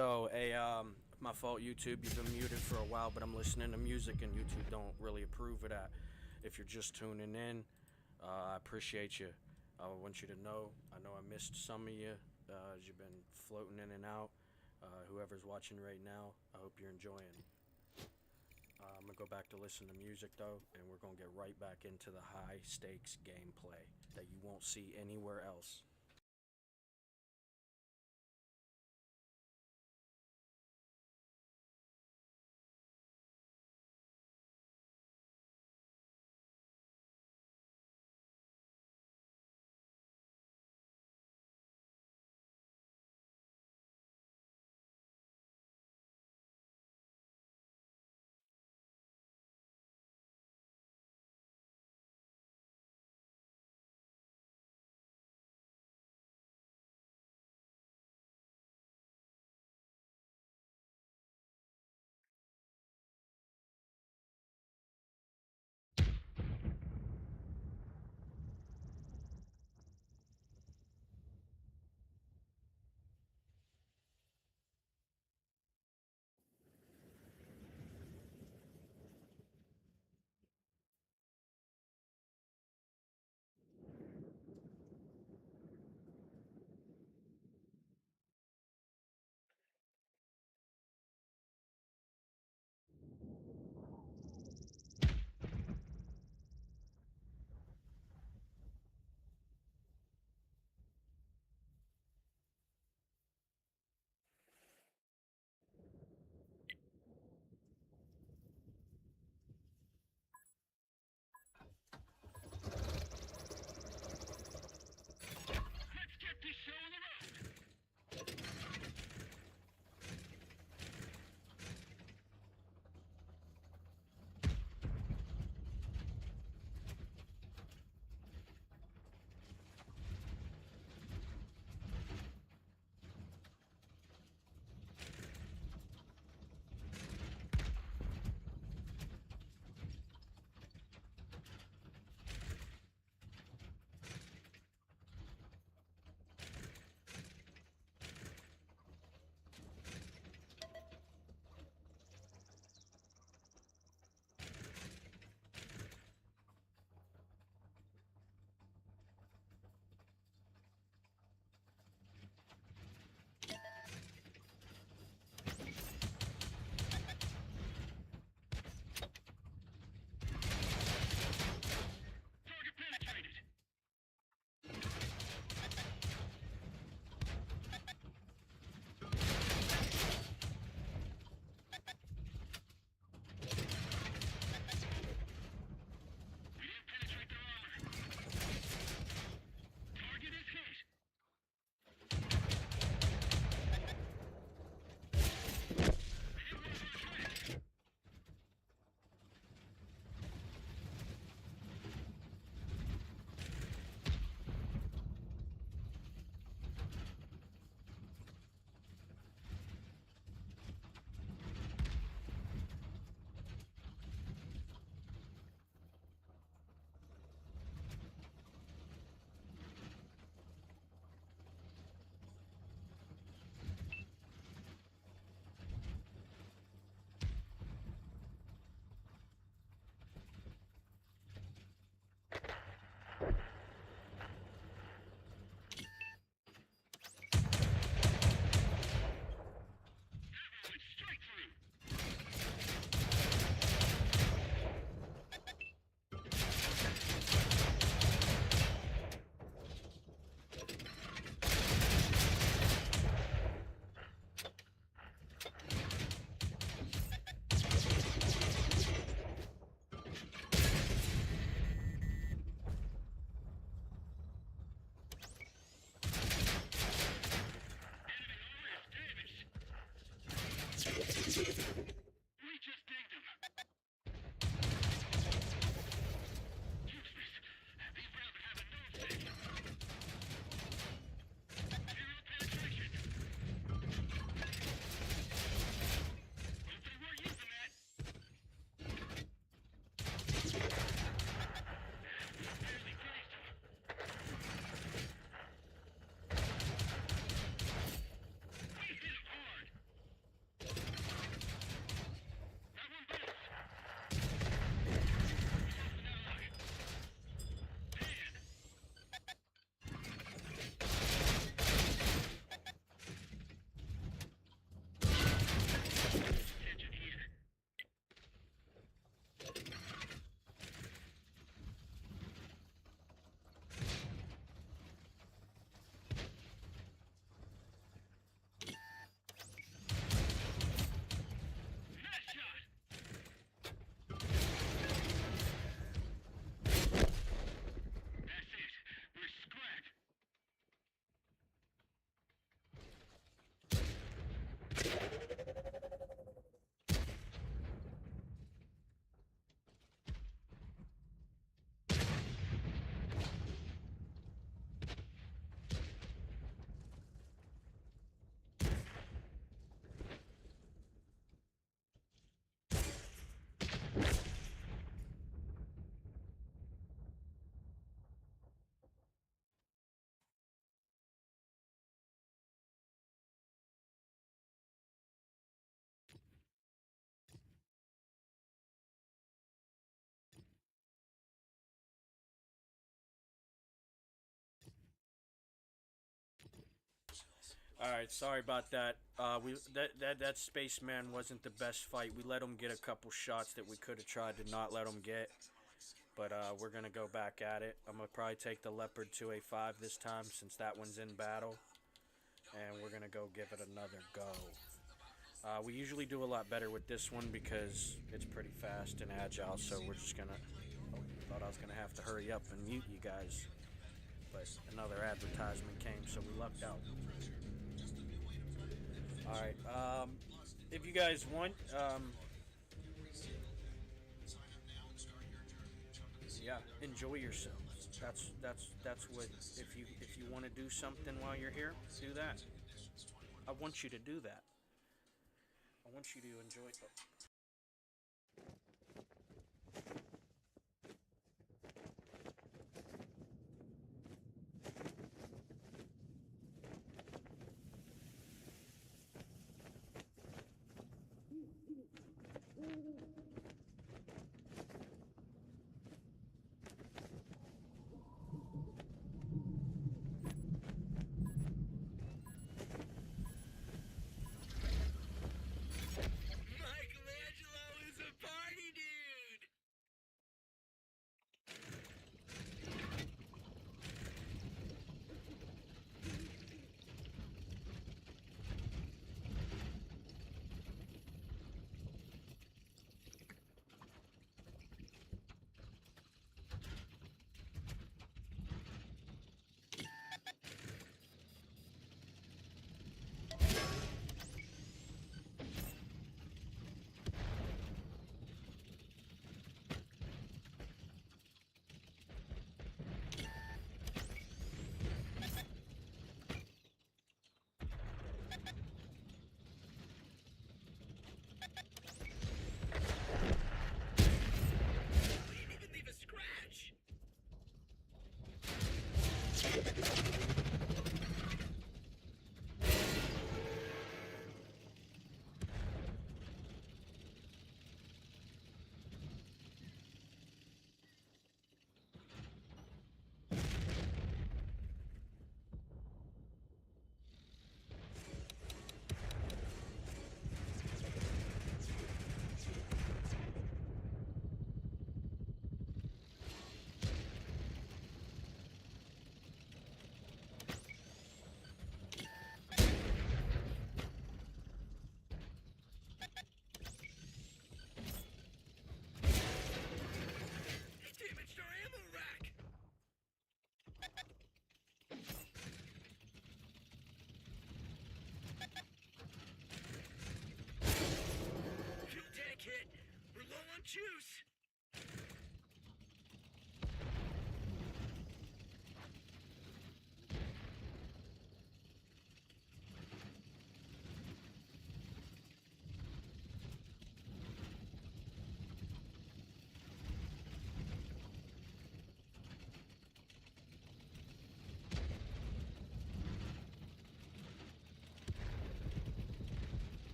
Yo, my fault, YouTube. You've been muted for a while, but I'm listening to music, and YouTube don't really approve of that. If you're just tuning in, I appreciate you. I want you to know, I know I missed some of you as you've been floating in and out. Whoever's watching right now, I hope you're enjoying. I'm gonna go back to listen to music though, and we're gonna get right back into the high stakes gameplay that you won't see anywhere else. All right, sorry about that. That spaceman wasn't the best fight. We let him get a couple shots that we could have tried to not let him get, but we're gonna go back at it. I'm gonna probably take the Leopard 2A5 this time since that one's in battle, and we're gonna go give it another go. We usually do a lot better with this one because it's pretty fast and agile. So we're just gonna. Oh, thought I was gonna have to hurry up and mute you guys, but another advertisement came, so we lucked out. All right. If you guys want, yeah, enjoy yourselves. That's what. If you want to do something while you're here, do that. I want you to do that. I want you to enjoy.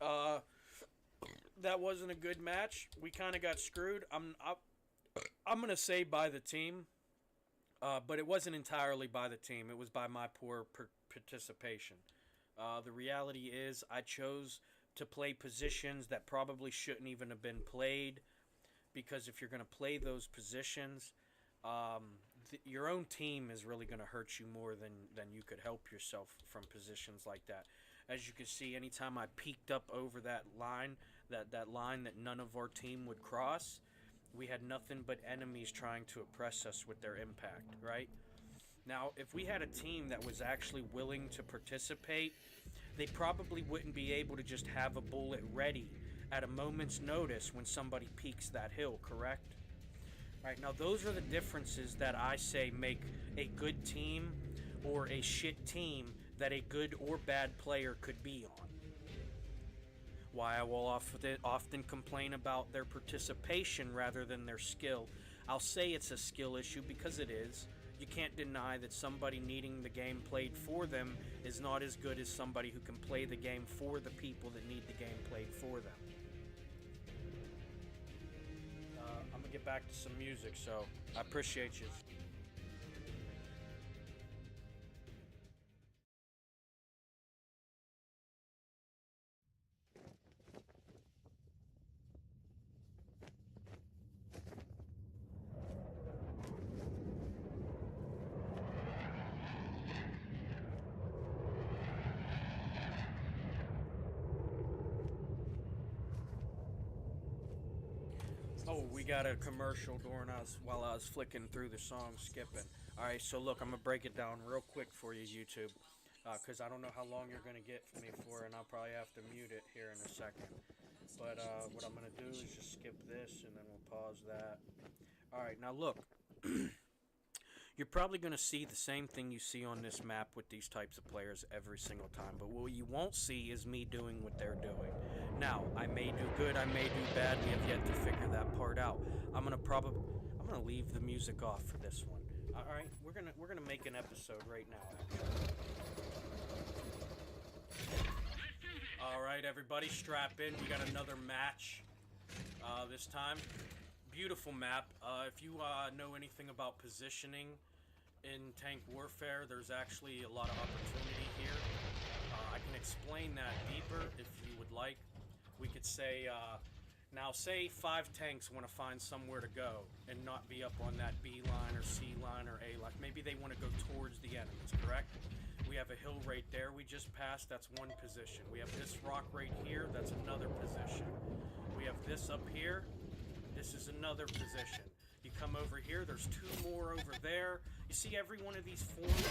right. That wasn't a good match. We kind of got screwed. I'm gonna say by the team, but it wasn't entirely by the team. It was by my poor participation. The reality is, I chose to play positions that probably shouldn't even have been played, because if you're going to play those positions, your own team is really going to hurt you more than you could help yourself from positions like that. As you can see, anytime I peeked up over that line, that line that none of our team would cross, we had nothing but enemies trying to oppress us with their impact, right? Now, if we had a team that was actually willing to participate, they probably wouldn't be able to just have a bullet ready at a moment's notice when somebody peaks that hill, correct? Right, now those are the differences that I say make a good team or a shit team that a good or bad player could be on. Why I will often complain about their participation rather than their skill. I'll say it's a skill issue because it is. You can't deny that somebody needing the game played for them is not as good as somebody who can play the game for the people that need the game played for them. I'm going to get back to some music, so I appreciate you. Oh, we got a commercial while I was flicking through the song, skipping. All right, so look, I'm gonna break it down real quick for you, YouTube, because I don't know how long you're gonna get me for, and I'll probably have to mute it here in a second. But what I'm gonna do is just skip this, and then we'll pause that. All right, now look. You're probably going to see the same thing you see on this map with these types of players every single time, but what you won't see is me doing what they're doing. Now, I may do good, I may do bad, we have yet to figure that part out. I'm going to leave the music off for this one. All right, we're going to make an episode right now, actually. All right, everybody, strap in. We got another match this time. Beautiful map. If you know anything about positioning in tank warfare, there's actually a lot of opportunity here. I can explain that deeper if you would like. We could say, now say 5 tanks want to find somewhere to go and not be up on that B line or C line or A line. Maybe they want to go towards the enemies, correct? We have a hill right there we just passed, that's one position. We have this rock right here, that's another position. We have this up here. This is another position. You come over here, there's 2 more over there. You see every one of these forms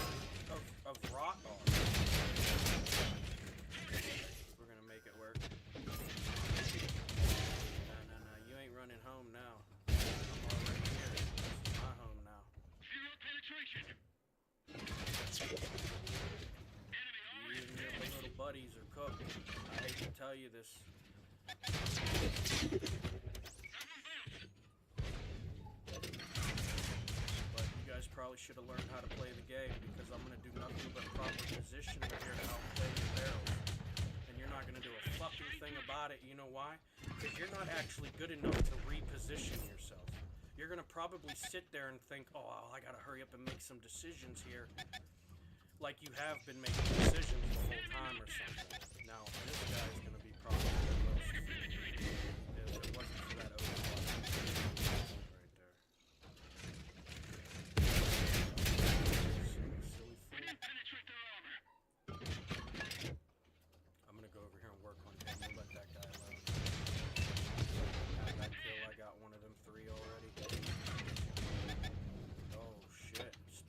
of rock. Oh. We're gonna make it work. No, you ain't running home now. I'm already here. This is my home now. Zero penetration. You and your little buddies are cooked. I hate to tell you this. Probably should have learned how to play the game, because I'm going to do nothing but proper positioning here to help play your barrels. And you're not going to do a fucking thing about it. You know why? Because you're not actually good enough to reposition yourself. You're going to probably sit there and think, oh, I got to hurry up and make some decisions here. Like you have been making decisions the whole time or something. Now, this guy's going to be probably the most... If it wasn't for that overclock.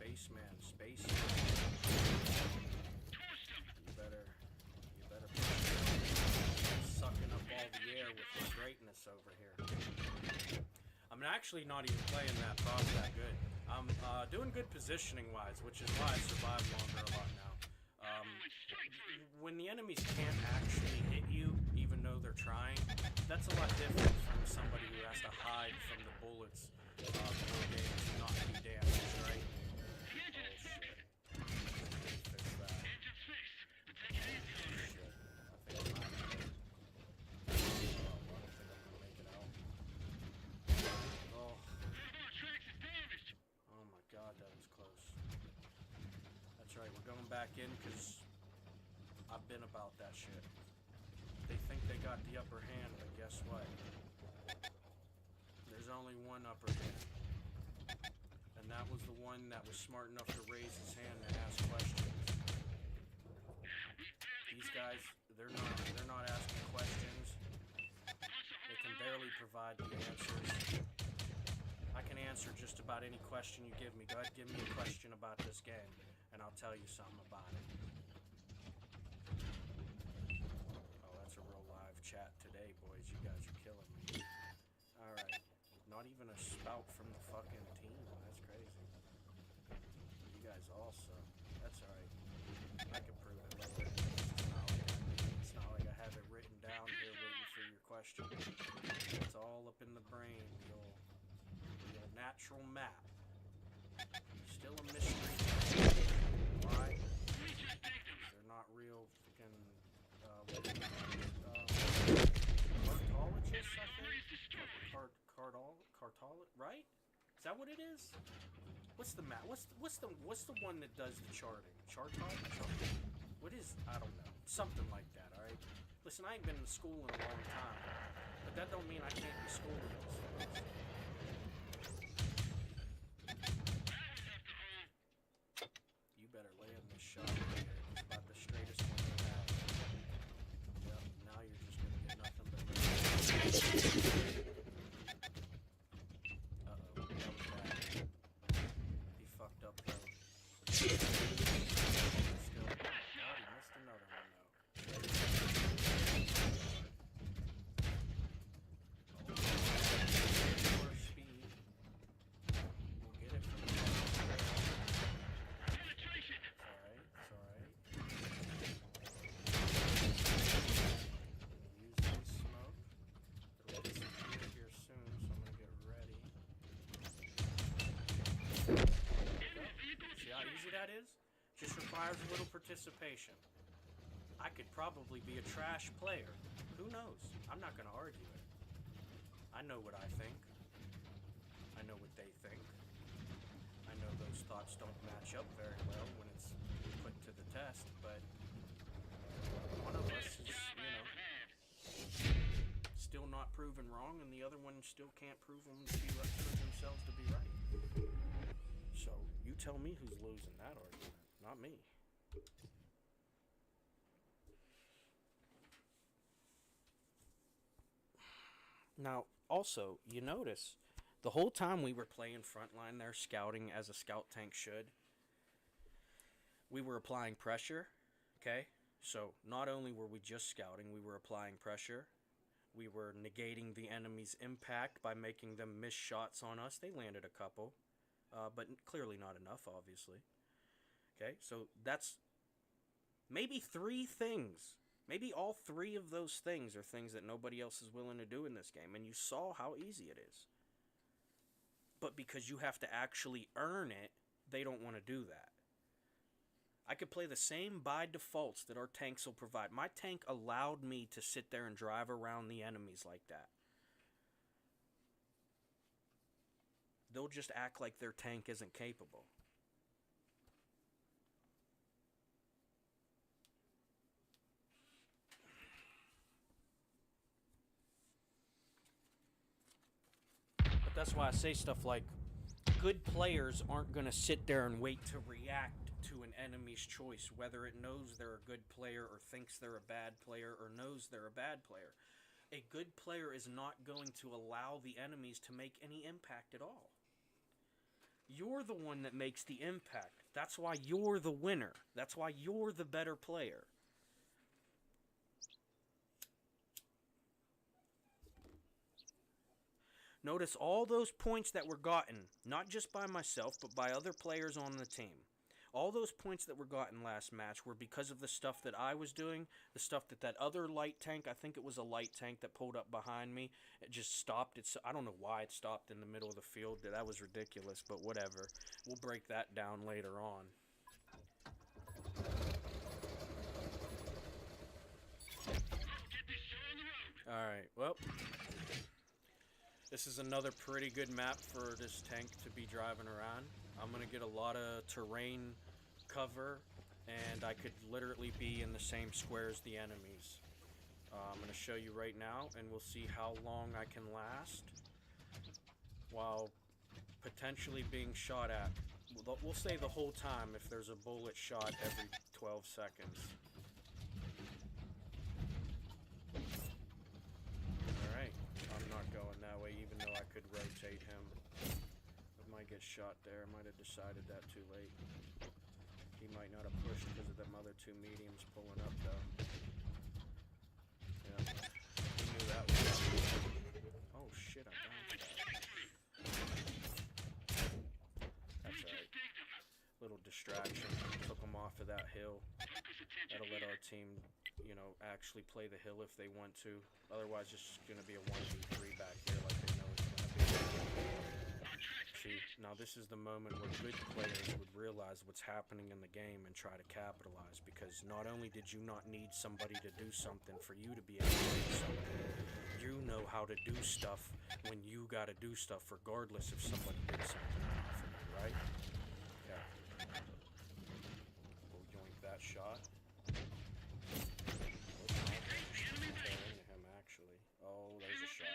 Spaceman. You better sucking up all the air with the greatness over here. I'm actually not even playing that probably that good. I'm doing good positioning wise, which is why I survive longer a lot now. When the enemies can't actually hit you, even though they're trying, that's a lot different from somebody who has to hide from the bullets the whole game to not be damaged, right? back in because I've been about that shit. They think they got the upper hand, but guess what? There's only one upper hand. And that was the one that was smart enough to raise his hand and ask questions. These guys, they're not asking questions. They can barely provide the answers. I can answer just about any question you give me. Go ahead, give me a question about this game, and I'll tell you something about it. Oh, that's a real live chat today, boys. You guys are killing me. Alright. Not even a spout from the fucking team. That's crazy. You guys all suck. That's alright. I can prove it later. It's not like I have it written down here waiting for your question. It's all up in the brain. The old natural map. Still a mystery. Why? They're not real fucking cartologists, I think. Right? Is that what it is? What's the map? What's the one that does the charting? What is? I don't know. Something like that. All right. Listen, I ain't been in school in a long time, but that don't mean I can't be schooled in this. You better land this shot right here. It's about the straightest one you have. Yep, now you're just gonna get nothing but uh-oh, that was bad. He fucked up though. Still, oh my god, he missed another one though. More speed. We'll get it from the that is, just requires a little participation. I could probably be a trash player. Who knows? I'm not going to argue it. I know what I think. I know what they think. I know those thoughts don't match up very well when it's put to the test, but one of us is, still not proven wrong, and the other one still can't prove themselves to be right. So, you tell me who's losing that argument, not me. Now, also, you notice, the whole time we were playing frontline there, scouting as a scout tank should, we were applying pressure, okay? So, not only were we just scouting, we were applying pressure. We were negating the enemy's impact by making them miss shots on us. They landed a couple. But clearly not enough, obviously. Okay, so that's maybe 3 things. Maybe all 3 of those things are things that nobody else is willing to do in this game. And you saw how easy it is. But because you have to actually earn it, they don't want to do that. I could play the same by defaults that our tanks will provide. My tank allowed me to sit there and drive around the enemies like that. They'll just act like their tank isn't capable. But that's why I say stuff like, good players aren't going to sit there and wait to react to an enemy's choice, whether it knows they're a good player or thinks they're a bad player or knows they're a bad player. A good player is not going to allow the enemies to make any impact at all. You're the one that makes the impact. That's why you're the winner. That's why you're the better player. Notice all those points that were gotten, not just by myself, but by other players on the team. All those points that were gotten last match were because of the stuff that I was doing, the stuff that other light tank, I think it was a light tank that pulled up behind me, it just stopped. I don't know why it stopped in the middle of the field. That was ridiculous, but whatever. We'll break that down later on. Alright, well, this is another pretty good map for this tank to be driving around. I'm going to get a lot of terrain cover and I could literally be in the same square as the enemies. I'm going to show you right now, and we'll see how long I can last while potentially being shot at. We'll say the whole time if there's a bullet shot every 12 seconds. Alright, I'm not going that way even though I could rotate him. I might get shot there. I might have decided that too late. He might not have pushed because of them other two mediums pulling up though. Yeah, he knew that was... Oh shit, I bounced that. That's alright. Little distraction. Took him off of that hill. That'll let our team, you know, actually play the hill if they want to. Otherwise, it's just going to be a 1v3 back here like they know it's going to be. See, now this is the moment where good players would realize what's happening in the game and try to capitalize, because not only did you not need somebody to do something for you to be able to do something, you know how to do stuff when you got to do stuff regardless if somebody did something or not for you, right? Yeah. We'll yoink that shot. Oh, there's a shot.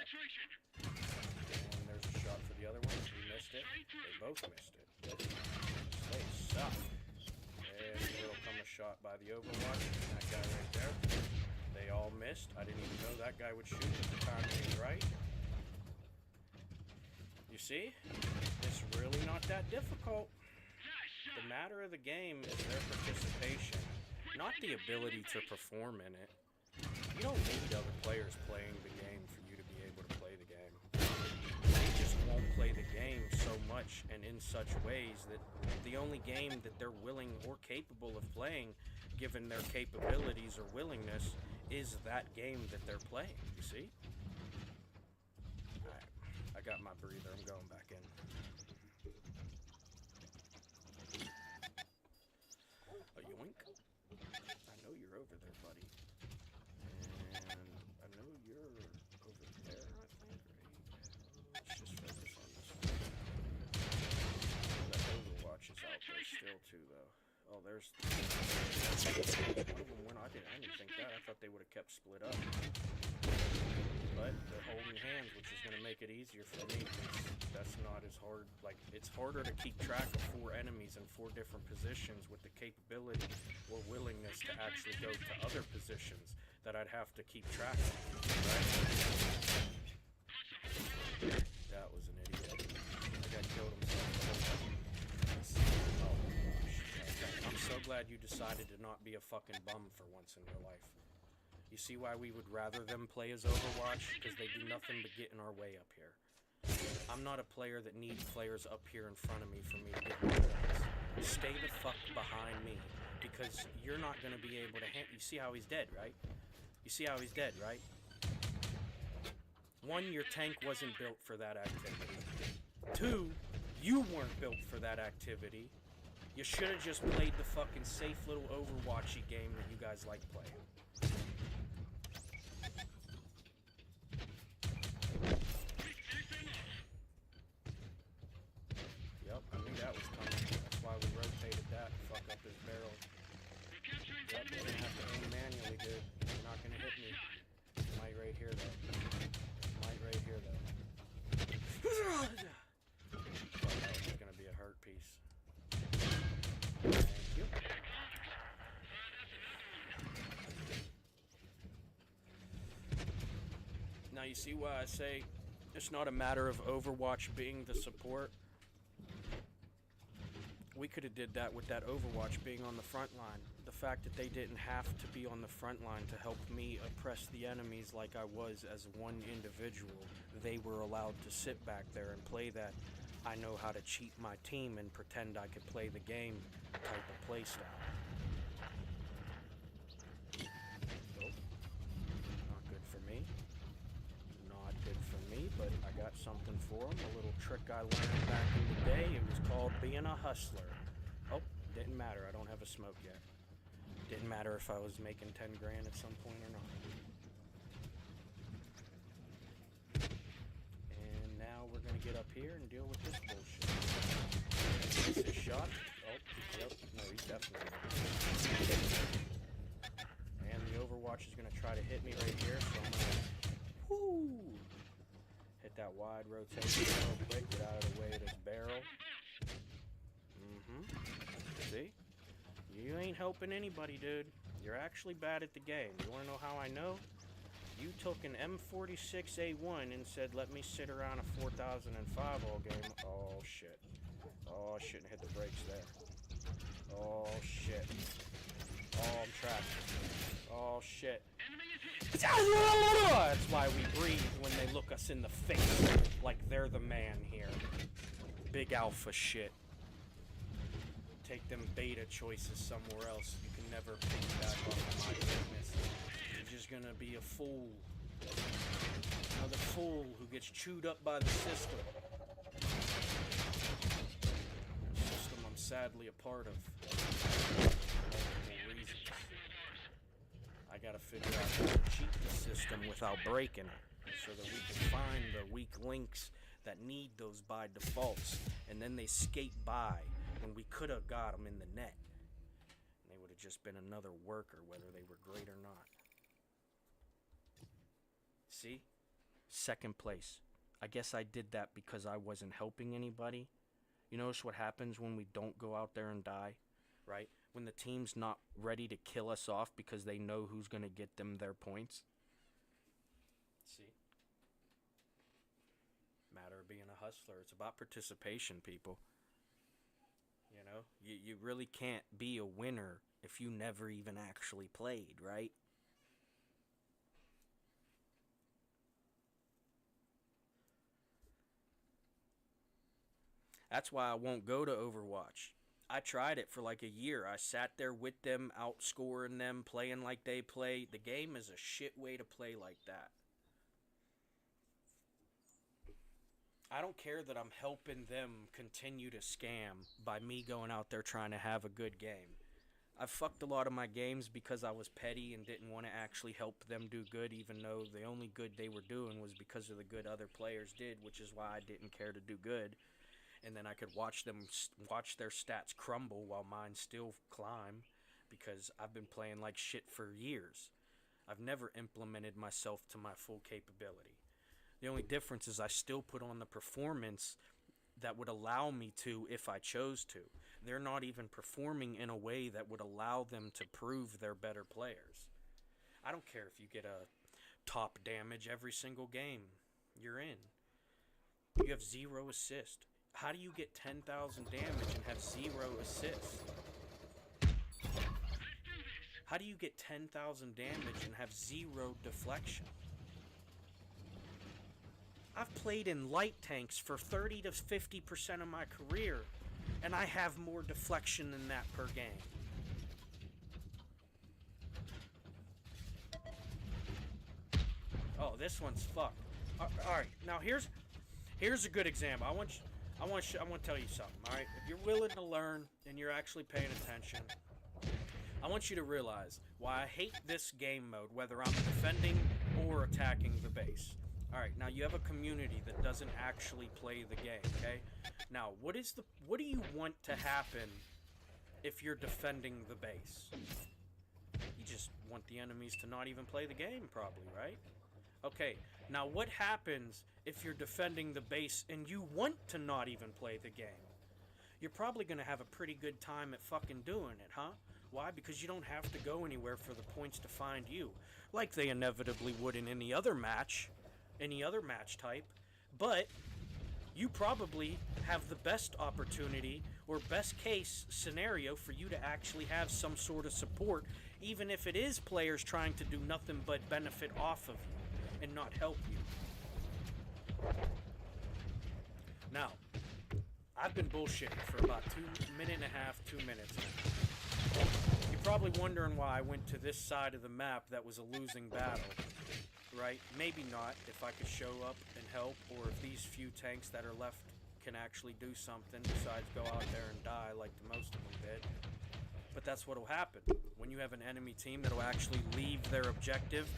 And there's a shot for the other one. He missed it. They both missed it. They suck. And here will come a shot by the Overwatch. That guy right there. They all missed. I didn't even know that guy would shoot at the time he was right. You see? It's really not that difficult. The matter of the game is their participation, not the ability to perform in it. You don't need other players playing the game for you to be able to play the game. They just won't play the game so much and in such ways that the only game that they're willing or capable of playing, given their capabilities or willingness, is that game that they're playing, you see? Alright, I got my breather, I'm going back in. A yoink. I know you're over there, buddy. And I know you're over there, I think, right? Let's just focus on this one. That Overwatch is out there still, too, though. Oh, there's... One of them went... I didn't think that. I thought they would have kept split up. But they're holding hands, which is going to make it easier for me, because that's not as hard. Like, it's harder to keep track of 4 enemies in 4 different positions with the capability or willingness to actually go to other positions that I'd have to keep track of, right? That was an idiot. That guy killed himself. Oh my gosh. Okay. I'm so glad you decided to not be a fucking bum for once in your life. You see why we would rather them play as Overwatch? Because they do nothing but get in our way up here. I'm not a player that needs players up here in front of me for me to get my guns. Stay the fuck behind me, because you're not going to be able to handle... You see how he's dead, right? You see how he's dead, right? 1, your tank wasn't built for that activity. 2, you weren't built for that activity. You should have just played the fucking safe little Overwatchy game that you guys like playing. Yep, I knew that was coming. That's why we rotated that. Fuck up his barrel. Yep, they didn't have to aim manually, dude. You're not gonna hit me. Might right here, though. Might right here, though. Oh, that was gonna be a hurt piece. Thank you. Now you see why I say it's not a matter of Overwatch being the support. We could have did that with that Overwatch being on the front line. The fact that they didn't have to be on the front line to help me oppress the enemies like I was as one individual. They were allowed to sit back there and play that I know how to cheat my team and pretend I could play the game type of play style. Nope. Not good for me. Not good for me, but I got something for him. A little trick I learned back in the day. It was called being a hustler. Oh, didn't matter. I don't have a smoke yet. Didn't matter if I was making 10 grand at some point or not. And now we're going to get up here and deal with this bullshit. This is shot. Oh, yep. No, he's definitely. And the Overwatch is gonna try to hit me right here, so I'm gonna, whoo, hit that wide rotation real quick. Get out of the way of this barrel. See? You ain't helping anybody, dude. You're actually bad at the game. You wanna know how I know? You took an M46A1 and said, let me sit around a 4005 all game. Oh, shit. Oh, I shouldn't hit the brakes there. Oh, shit. Oh, I'm trapped. Oh, shit. That's why we breathe when they look us in the face like they're the man here. Big alpha shit. Take them beta choices somewhere else. You can never piggyback off my greatness. You're just gonna be a fool. Another fool who gets chewed up by the system. System I'm sadly a part of. Multiple reasons. I gotta figure out how to cheat the system without breaking it, so that we can find the weak links that need those by defaults, and then they skate by when we could have got them in the net. And they would have just been another worker, whether they were great or not. See? Second place. I guess I did that because I wasn't helping anybody. You notice what happens when we don't go out there and die, right? When the team's not ready to kill us off because they know who's going to get them their points. See? Matter of being a hustler. It's about participation, people. You know? You really can't be a winner if you never even actually played, right? That's why I won't go to Overwatch. I tried it for like a year. I sat there with them, outscoring them, playing like they play. The game is a shit way to play like that. I don't care that I'm helping them continue to scam by me going out there trying to have a good game. I fucked a lot of my games because I was petty and didn't want to actually help them do good, even though the only good they were doing was because of the good other players did, which is why I didn't care to do good. And then I could watch their stats crumble while mine still climb, because I've been playing like shit for years. I've never implemented myself to my full capability. The only difference is I still put on the performance that would allow me to if I chose to. They're not even performing in a way that would allow them to prove they're better players. I don't care if you get a top damage every single game you're in. You have 0 assist. How do you get 10,000 damage and have 0 assists? How do you get 10,000 damage and have 0 deflection? I've played in light tanks for 30 to 50% of my career, and I have more deflection than that per game. Oh, this one's fucked. Alright, now here's a good example. I want to tell you something, alright? If you're willing to learn and you're actually paying attention, I want you to realize why I hate this game mode, whether I'm defending or attacking the base. Alright, now you have a community that doesn't actually play the game, okay? Now, what do you want to happen if you're defending the base? You just want the enemies to not even play the game, probably, right? Okay, now what happens if you're defending the base and you want to not even play the game? You're probably going to have a pretty good time at fucking doing it, huh? Why? Because you don't have to go anywhere for the points to find you, like they inevitably would in any other match type, but you probably have the best opportunity or best case scenario for you to actually have some sort of support, even if it is players trying to do nothing but benefit off of you and not help you. Now, I've been bullshitting for about 2 minutes and 2 minutes now. You're probably wondering why I went to this side of the map that was a losing battle. Right? Maybe not, if I could show up and help, or if these few tanks that are left can actually do something besides go out there and die like the most of them did. But that's what'll happen. When you have an enemy team that'll actually leave their objective,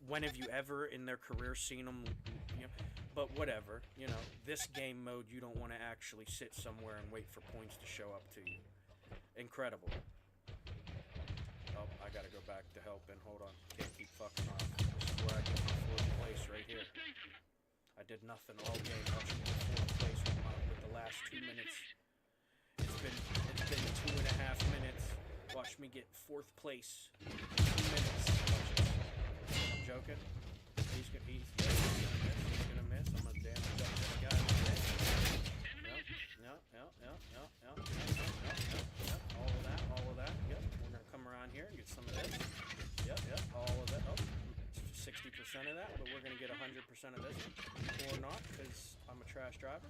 when have you ever in their career seen them, but whatever, this game mode, you don't want to actually sit somewhere and wait for points to show up to you. Incredible. Oh, I gotta go back to helping. Hold on. Can't keep fucking off. This is where I get my fourth place right here. I did nothing all game. Watch me get fourth place with the last 2 minutes. It's been 2.5 minutes. Watch me get fourth place. 2 minutes. I'm joking. He's gonna miss. He's gonna miss. I'm gonna damage up this guy. Yep. All of that. Yep. We're gonna come around here and get some of this. Yep. All of that. Oh, 60% of that, but we're gonna get 100% of this, or not, because I'm a trash driver.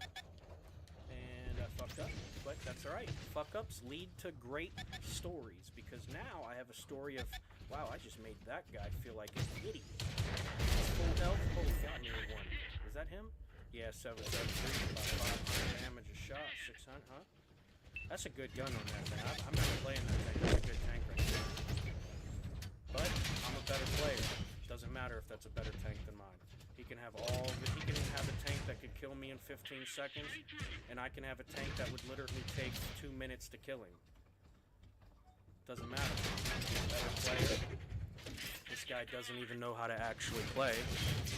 And I fucked up, but that's all right. Fuck ups lead to great stories, because now I have a story of, wow, I just made that guy feel like an idiot. Full health. Holy God, near one. Is that him? Yeah, 773, about 500 damage a shot, 600, huh? That's a good gun on that thing. I'm not playing that thing. That's a good tank right there. But I'm a better player. Doesn't matter if that's a better tank than mine. He can have he can have a tank that could kill me in 15 seconds, and I can have a tank that would literally take 2 minutes to kill him. Doesn't matter. Better player. This guy doesn't even know how to actually play.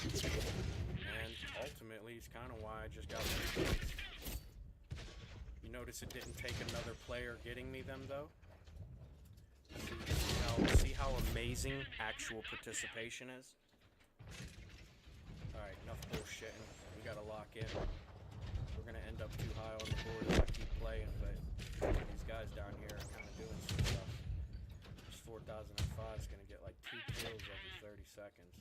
And ultimately, it's kind of why I just got 3 points. You notice it didn't take another player getting me them, though? See how amazing actual participation is? Alright, enough bullshitting. We gotta lock in. We're gonna end up too high on the board if I keep playing, but these guys down here are kind of doing some stuff. This 4005 is gonna get like 2 kills every 30 seconds.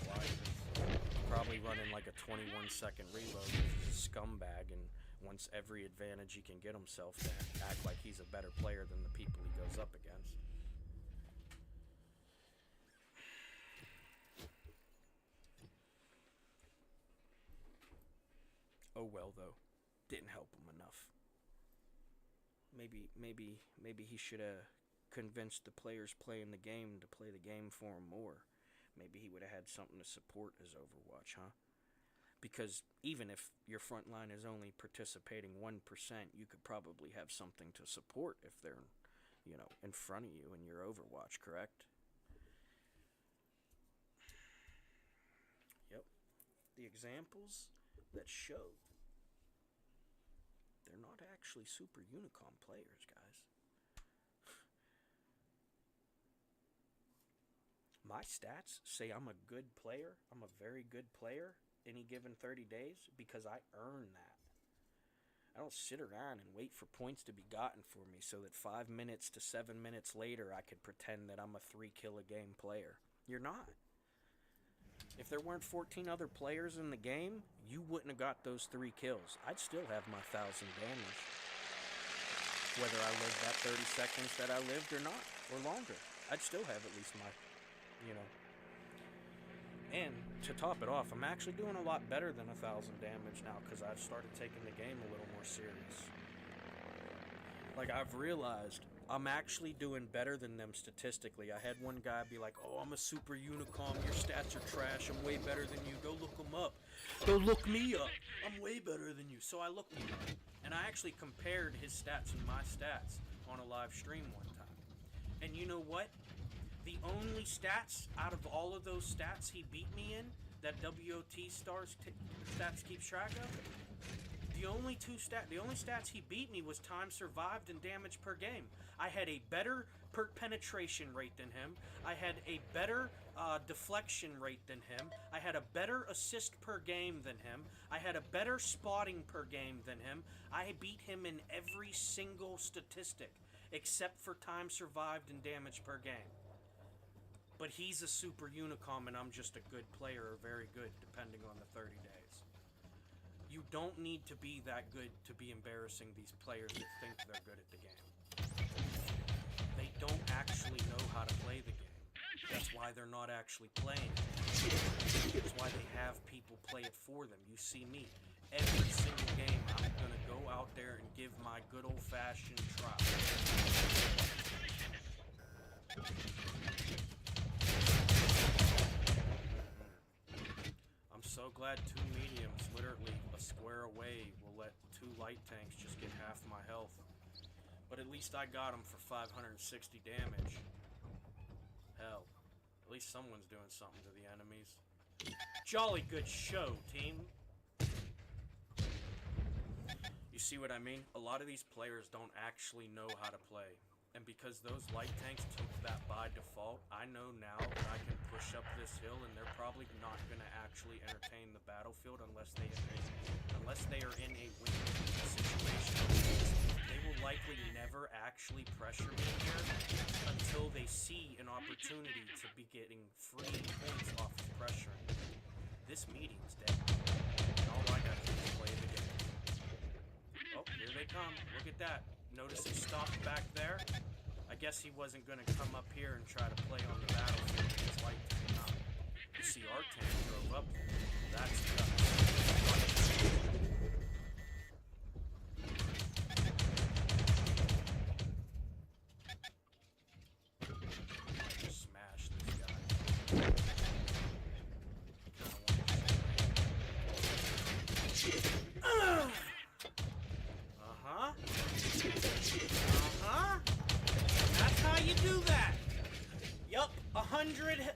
Why? He's probably running like a 21-second reload. He's a scumbag and wants every advantage he can get himself to act like he's a better player than the people he goes up against. Oh well, though. Didn't help him enough. Maybe he should have convinced the players playing the game to play the game for him more. Maybe he would have had something to support his Overwatch, huh? Because even if your front line is only participating 1%, you could probably have something to support if they're, in front of you in your Overwatch, correct? Yep. The examples that show they're not actually super Unicom players, guys. My stats say I'm a good player. I'm a very good player any given 30 days because I earn that. I don't sit around and wait for points to be gotten for me so that 5 minutes to 7 minutes later I could pretend that I'm a 3 kill a game player. You're not. If there weren't 14 other players in the game, you wouldn't have got those 3 kills. I'd still have my 1,000 damage. Whether I lived that 30 seconds that I lived or not, or longer. I'd still have at least my, And to top it off, I'm actually doing a lot better than 1,000 damage now because I've started taking the game a little more serious. Like, I've realized I'm actually doing better than them statistically. I had one guy be like, oh, I'm a super Unicom, your stats are trash, I'm way better than you, go look them up. Go look me up, I'm way better than you. So I looked him up, and I actually compared his stats and my stats on a live stream one time. And you know what? The only stats out of all of those stats he beat me in, that WOT stats keeps track of, the only stats he beat me was time survived and damage per game. I had a better penetration rate than him. I had a better deflection rate than him. I had a better assist per game than him. I had a better spotting per game than him. I beat him in every single statistic except for time survived and damage per game. But he's a super Unicom and I'm just a good player, or very good, depending on the 30 days. You don't need to be that good to be embarrassing these players that think they're good at the game. They don't actually know how to play the game. That's why they're not actually playing it. That's why they have people play it for them. You see me. Every single game, I'm going to go out there and give my good old-fashioned try. I'm so glad 2 mediums, literally a square away, will let 2 light tanks just get half my health. But at least I got him for 560 damage. Hell, at least someone's doing something to the enemies. Jolly good show, team. You see what I mean? A lot of these players don't actually know how to play. And because those light tanks took that by default, I know now that I can push up this hill and they're probably not going to actually entertain the battlefield unless they are in a winning situation. They will likely never actually pressure me here until they see an opportunity to be getting free points off of pressuring. This meeting's dead. And all I got to do is play the game. Oh, here they come. Look at that. Notice he stopped back there. I guess he wasn't going to come up here and try to play on the battlefield with his light tank. No. You see our tank drove up there. That's just smash this guy. That's how you do that. Yup,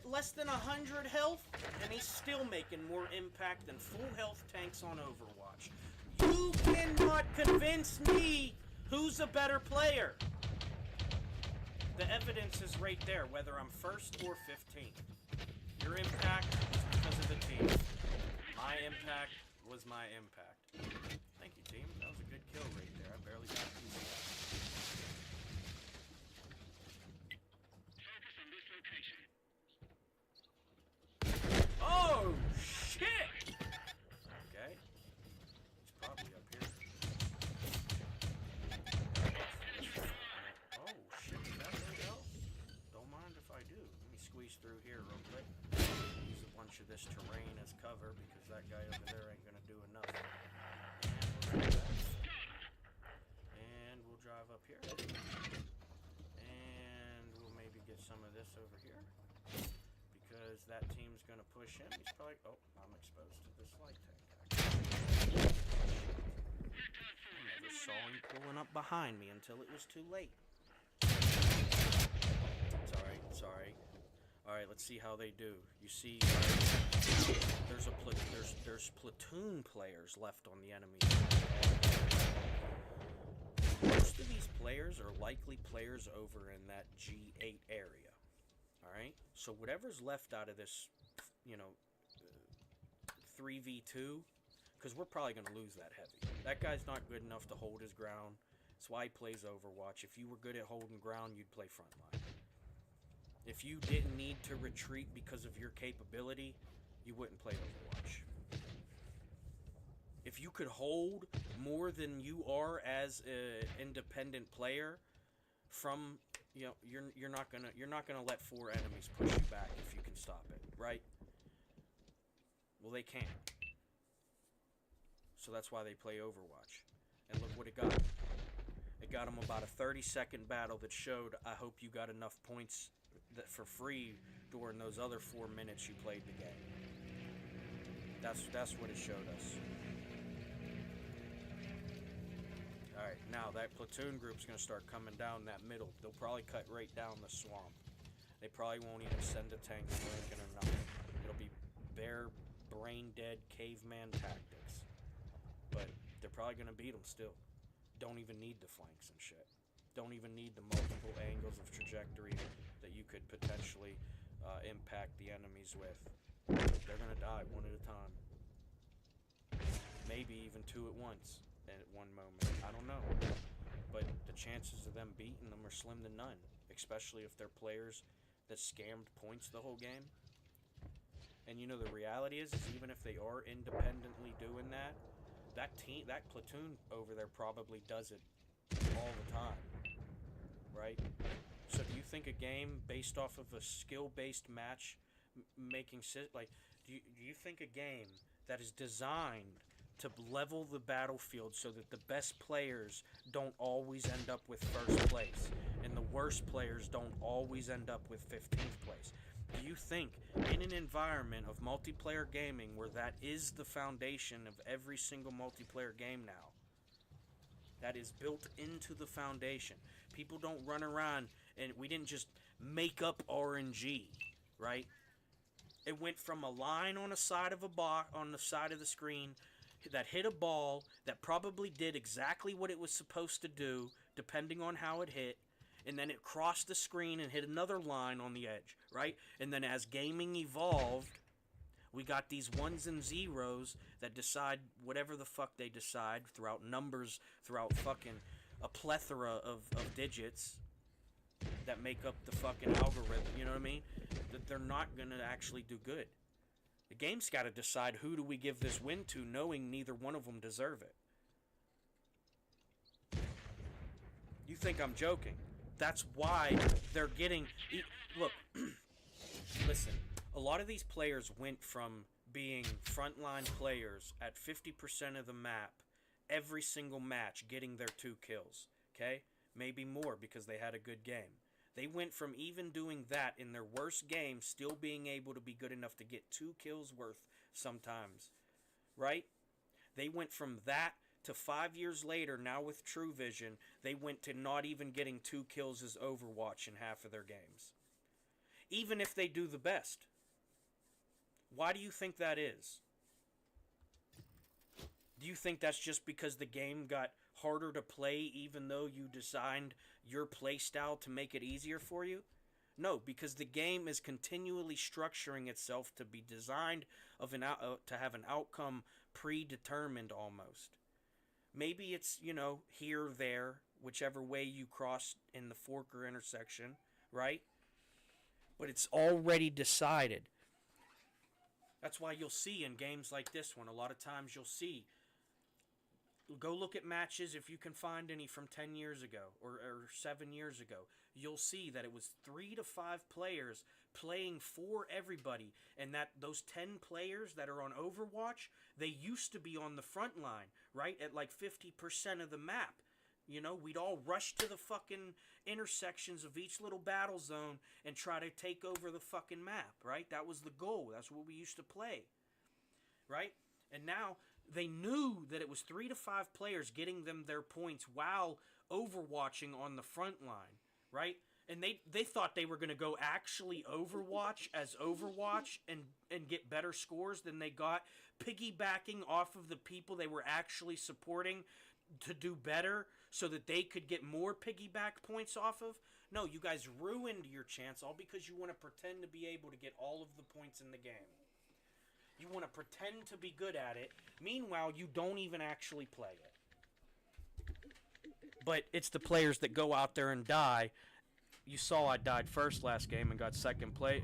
less than 100 health, and he's still making more impact than full health tanks on Overwatch. You cannot convince me who's a better player. The evidence is right there, whether I'm first or 15th. Your impact is because of the team. My impact was my impact. Thank you, team. That was a good kill right there. I barely got to use that. Oh, shit! Okay. He's probably up here. Oh, shit. Is that really help? Don't mind if I do. Let me squeeze through here real quick. Use a bunch of this terrain as cover because that guy over there ain't gonna do enough. And we'll drive up here. And we'll maybe get some of this over here. Because that team's gonna push him. He's probably... Oh, I'm exposed to this light tank. I never saw him pulling up behind me until it was too late. Sorry. Alright, let's see how they do. You see, there's platoon players left on the enemy. Most of these players are likely players over in that G8 area. Alright? So whatever's left out of this, 3v2, because we're probably going to lose that heavy. That guy's not good enough to hold his ground. That's why he plays Overwatch. If you were good at holding ground, you'd play frontline. If you didn't need to retreat because of your capability, you wouldn't play Overwatch. If you could hold more than you are as an independent player, from you're not gonna let 4 enemies push you back if you can stop it, right? Well, they can't. So that's why they play Overwatch. And look what it got. It got them about a 30-second battle that showed, I hope you got enough points that for free during those other 4 minutes you played the game. That's what it showed us. Alright, now that platoon group's gonna start coming down that middle. They'll probably cut right down the swamp. They probably won't even send a tank flanking or nothing. It'll be bare, brain-dead caveman tactics. But they're probably gonna beat them still. Don't even need the flanks and shit. Don't even need the multiple angles of trajectory that you could potentially impact the enemies with. They're gonna die one at a time. Maybe even 2 at once at one moment. I don't know. But the chances of them beating them are slim to none. Especially if they're players that scammed points the whole game. And the reality is even if they are independently doing that, that platoon over there probably does it all the time. Right? So do you think a game based off of a skill-based match making do you think a game that is designed to level the battlefield so that the best players don't always end up with first place and the worst players don't always end up with 15th place? Do you think in an environment of multiplayer gaming where that is the foundation of every single multiplayer game now, That is built into the foundation. People don't run around, and we didn't just make up RNG, right? It went from a line on the side of a box on the side of the screen that hit a ball that probably did exactly what it was supposed to do, depending on how it hit, and then it crossed the screen and hit another line on the edge, right? And then as gaming evolved, we got these ones and zeros that decide whatever the fuck they decide throughout numbers, throughout fucking a plethora of digits that make up the fucking algorithm, you know what I mean? That they're not going to actually do good. The game's got to decide who do we give this win to, knowing neither one of them deserve it. You think I'm joking? That's why they're getting... Look, listen, a lot of these players went from being frontline players at 50% of the map every single match, getting their 2 kills, okay? Maybe more because they had a good game. They went from even doing that in their worst game, still being able to be good enough to get 2 kills worth sometimes, right? They went from that to 5 years later, now with True Vision, they went to not even getting 2 kills as Overwatch in half of their games. Even if they do the best. Why do you think that is? Do you think that's just because the game got harder to play even though you designed your playstyle to make it easier for you? No, because the game is continually structuring itself to be designed to have an outcome predetermined almost. Maybe it's, here, there, whichever way you cross in the fork or intersection, right? But it's already decided. That's why you'll see in games like this one, a lot of times you'll see, go look at matches if you can find any from 10 years ago or 7 years ago. You'll see that it was 3 to 5 players playing for everybody, and that those 10 players that are on Overwatch, they used to be on the front line, right? At like 50% of the map. We'd all rush to the fucking intersections of each little battle zone and try to take over the fucking map, right? That was the goal. That's what we used to play, right? And now they knew that it was 3 to 5 players getting them their points while overwatching on the front line, right? And they thought they were going to go actually Overwatch as Overwatch and get better scores than they got, piggybacking off of the people they were actually supporting to do better so that they could get more piggyback points off of. No, you guys ruined your chance all because you want to pretend to be able to get all of the points in the game. You want to pretend to be good at it. Meanwhile, you don't even actually play it. But it's the players that go out there and die. You saw I died first last game and got second place.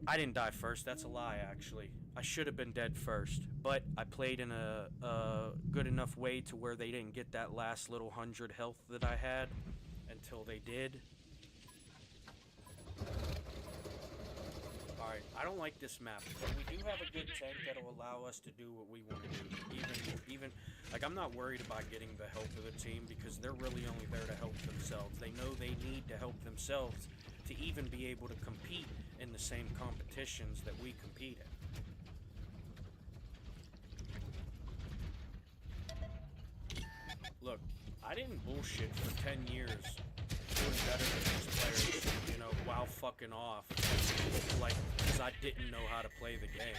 I didn't die first. That's a lie, actually. I should have been dead first. But I played in a good enough way to where they didn't get that last little 100 health that I had until they did. Alright, I don't like this map, but we do have a good tank that'll allow us to do what we want to do. Even like, I'm not worried about getting the help of the team because they're really only there to help themselves. They know they need to help themselves to even be able to compete in the same competitions that we compete in. Look, I didn't bullshit for 10 years doing better than these players, while fucking off. Like, because I didn't know how to play the game.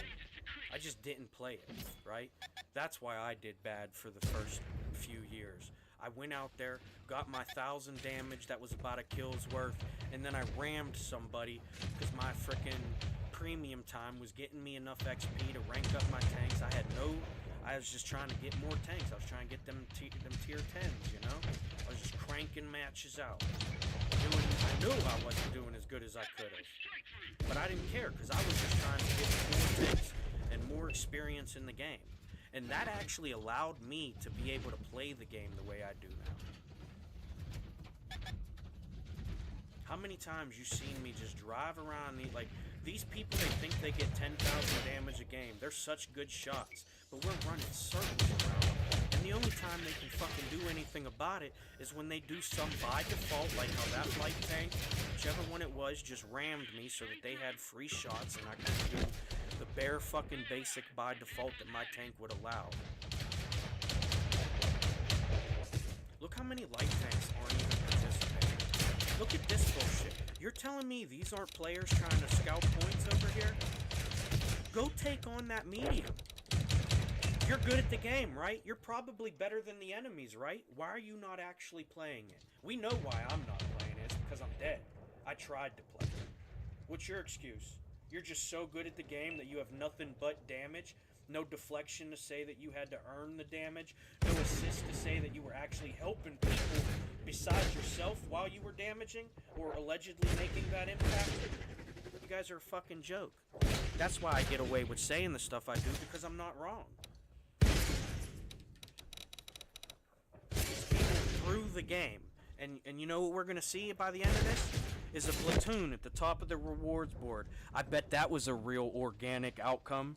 I just didn't play it, right? That's why I did bad for the first few years. I went out there, got my 1,000 damage, that was about a kill's worth, and then I rammed somebody because my frickin' premium time was getting me enough XP to rank up my tanks. I was just trying to get more tanks. I was trying to get them tier 10s, I was just cranking matches out. I knew I wasn't doing as good as I could have. But I didn't care because I was just trying to get more tanks and more experience in the game. And that actually allowed me to be able to play the game the way I do now. How many times you seen me just drive around these people, they think they get 10,000 damage a game. They're such good shots. But we're running circles around them. And the only time they can fucking do anything about it is when they do some by default, like how that light tank, whichever one it was, just rammed me so that they had free shots and I could do the bare fucking basic by default that my tank would allow. Look how many light tanks aren't even participating. Look at this bullshit. You're telling me these aren't players trying to scout points over here? Go take on that medium. You're good at the game, right? You're probably better than the enemies, right? Why are you not actually playing it? We know why I'm not playing it. It's because I'm dead. I tried to play it. What's your excuse? You're just so good at the game that you have nothing but damage? No deflection to say that you had to earn the damage? No assist to say that you were actually helping people besides yourself while you were damaging? Or allegedly making that impact? You guys are a fucking joke. That's why I get away with saying the stuff I do, because I'm not wrong. Through the game. And you know what we're going to see by the end of this? Is a platoon at the top of the rewards board. I bet that was a real organic outcome.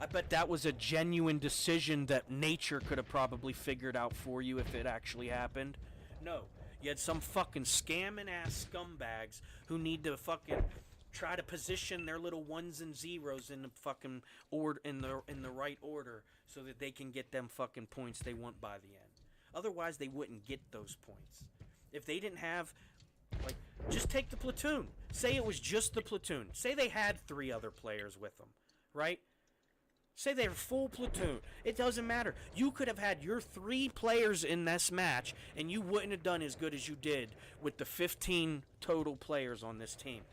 I bet that was a genuine decision that nature could have probably figured out for you if it actually happened. No. You had some fucking scamming ass scumbags who need to fucking try to position their little ones and zeros in the fucking order, in the right order, so that they can get them fucking points they want by the end. Otherwise, they wouldn't get those points. If they didn't have, like, just take the platoon. Say it was just the platoon. Say they had 3 other players with them, right? Say they're full platoon. It doesn't matter. You could have had your 3 players in this match, and you wouldn't have done as good as you did with the 15 total players on this team.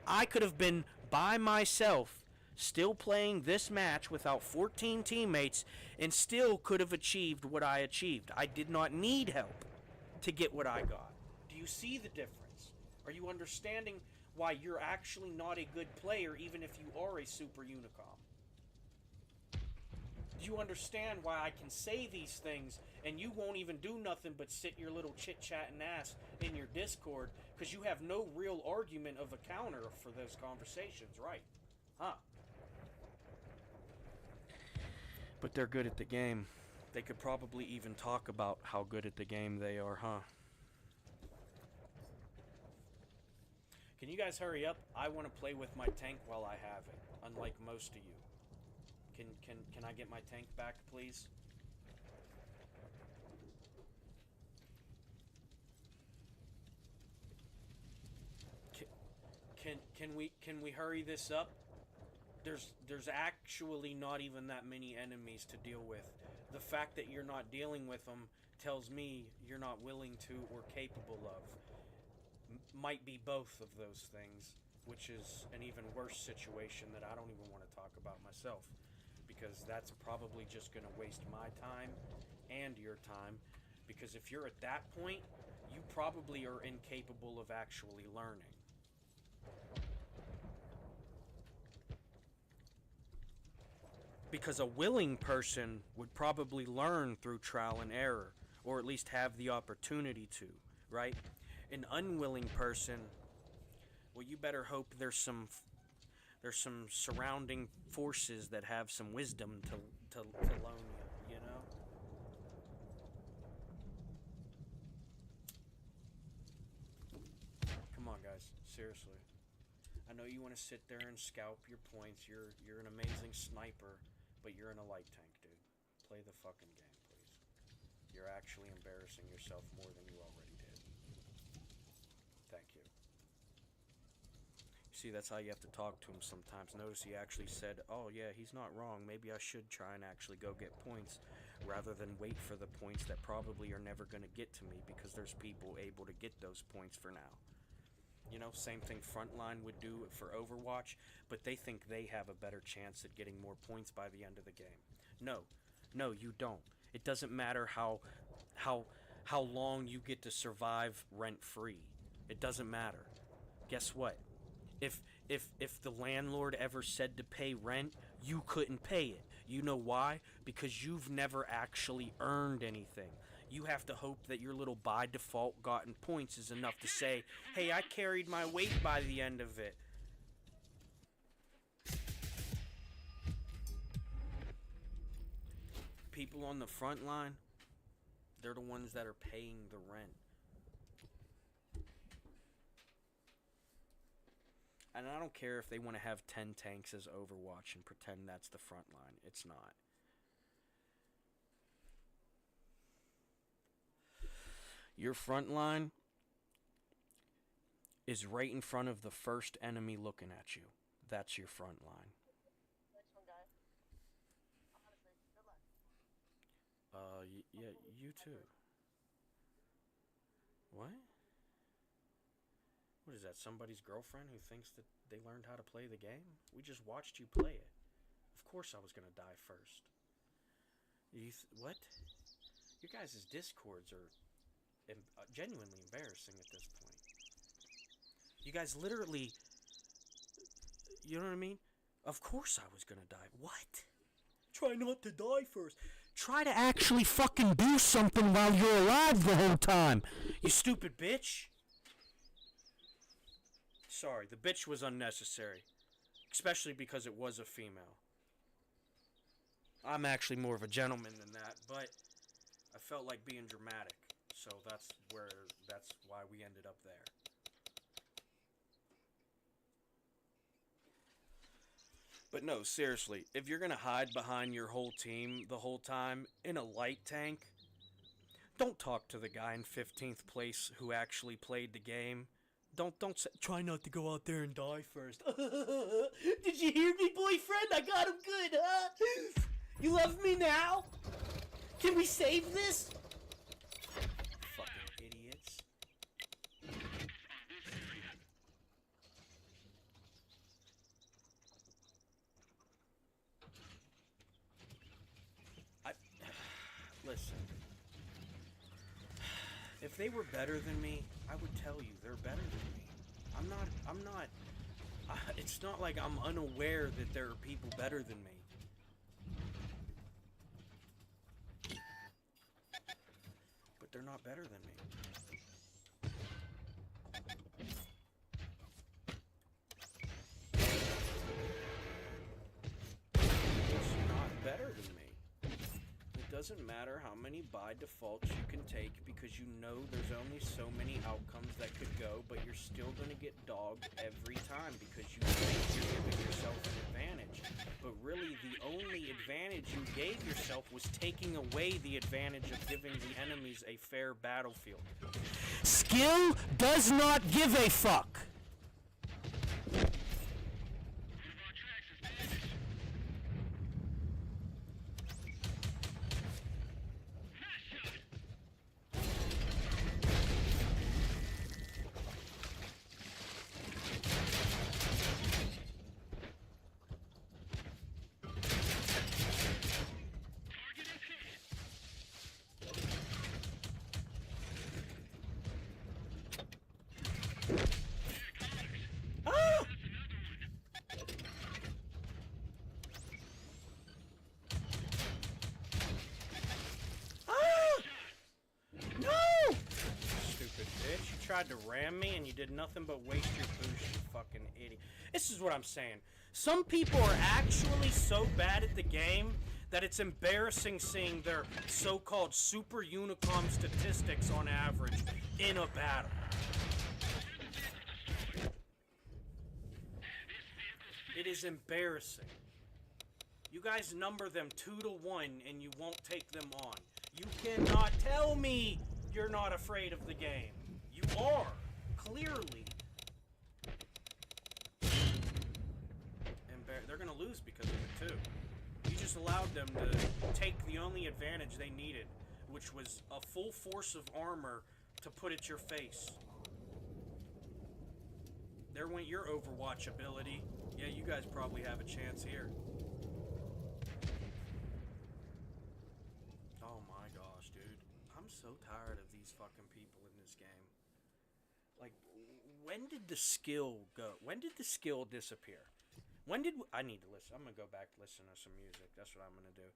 I could have been by myself, still playing this match without 14 teammates, and still could have achieved what I achieved. I did not need help to get what I got. Do you see the difference? Are you understanding why you're actually not a good player, even if you are a super unicom? Do you understand why I can say these things and you won't even do nothing but sit your little chit-chatting ass in your Discord because you have no real argument of a counter for those conversations, right? Huh? But they're good at the game. They could probably even talk about how good at the game they are, huh? Can you guys hurry up? I want to play with my tank while I have it, unlike most of you. Can I get my tank back, please? Can we hurry this up? There's actually not even that many enemies to deal with. The fact that you're not dealing with them tells me you're not willing to or capable of. Might be both of those things, which is an even worse situation that I don't even want to talk about myself, because that's probably just going to waste my time and your time, because if you're at that point, you probably are incapable of actually learning. Because a willing person would probably learn through trial and error, or at least have the opportunity to, right? An unwilling person, well, you better hope there's some surrounding forces that have some wisdom to loan you, you know? Come on, guys, seriously. I know you want to sit there and scalp your points. You're an amazing sniper, but you're in a light tank, dude. Play the fucking game, please. You're actually embarrassing yourself more than you already did. Thank you. See, that's how you have to talk to him sometimes. Notice he actually said, oh yeah, he's not wrong. Maybe I should try and actually go get points, rather than wait for the points that probably are never going to get to me, because there's people able to get those points for now. You know, same thing Frontline would do for Overwatch, but they think they have a better chance at getting more points by the end of the game. No, you don't. It doesn't matter how long you get to survive rent-free. It doesn't matter. Guess what? If the landlord ever said to pay rent, you couldn't pay it. You know why? Because you've never actually earned anything. You have to hope that your little by default gotten points is enough to say, hey, I carried my weight by the end of it. People on the front line, they're the ones that are paying the rent. And I don't care if they want to have 10 tanks as Overwatch and pretend that's the front line. It's not. Your front line is right in front of the first enemy looking at you. That's your front line. Yeah, you too. What? What is that? Somebody's girlfriend who thinks that they learned how to play the game? We just watched you play it. Of course I was gonna die first. What? Your guys' discords are genuinely embarrassing at this point. You guys literally, you know what I mean? Of course I was gonna die. What? Try not to die first. Try to actually fucking do something while you're alive the whole time. You stupid bitch. Sorry, the bitch was unnecessary. Especially because it was a female. I'm actually more of a gentleman than that, but I felt like being dramatic. So that's why we ended up there. But no, seriously, if you're gonna hide behind your whole team the whole time in a light tank, don't talk to the guy in 15th place who actually played the game. Don't say, try not to go out there and die first. Did you hear me, boyfriend? I got him good, huh? You love me now? Can we save this? Fucking idiots. Listen. If they were better than me, I would tell you they're better than me. I'm not, it's not like I'm unaware that there are people better than me. But they're not better than me. It's not better than me. It doesn't matter how many by defaults you can take because you know there's only so many outcomes that could go, but you're still going to get dogged every time because you think you're giving yourself an advantage. But really, the only advantage you gave yourself was taking away the advantage of giving the enemies a fair battlefield. Skill does not give a fuck! Tried to ram me and you did nothing but waste your boost, you fucking idiot. This is what I'm saying. Some people are actually so bad at the game that it's embarrassing seeing their so-called super unicom statistics on average in a battle. It is embarrassing. You guys number them 2-1 and you won't take them on. You cannot tell me you're not afraid of the game. You are, clearly. And they're gonna lose because of it too. You just allowed them to take the only advantage they needed, which was a full force of armor to put at your face. There went your Overwatch ability. Yeah, you guys probably have a chance here. Oh my gosh, dude. I'm so tired of these fucking people in this game. Like, when did the skill go? When did the skill disappear? When did I need to listen? I'm gonna go back to listen to some music. That's what I'm gonna do.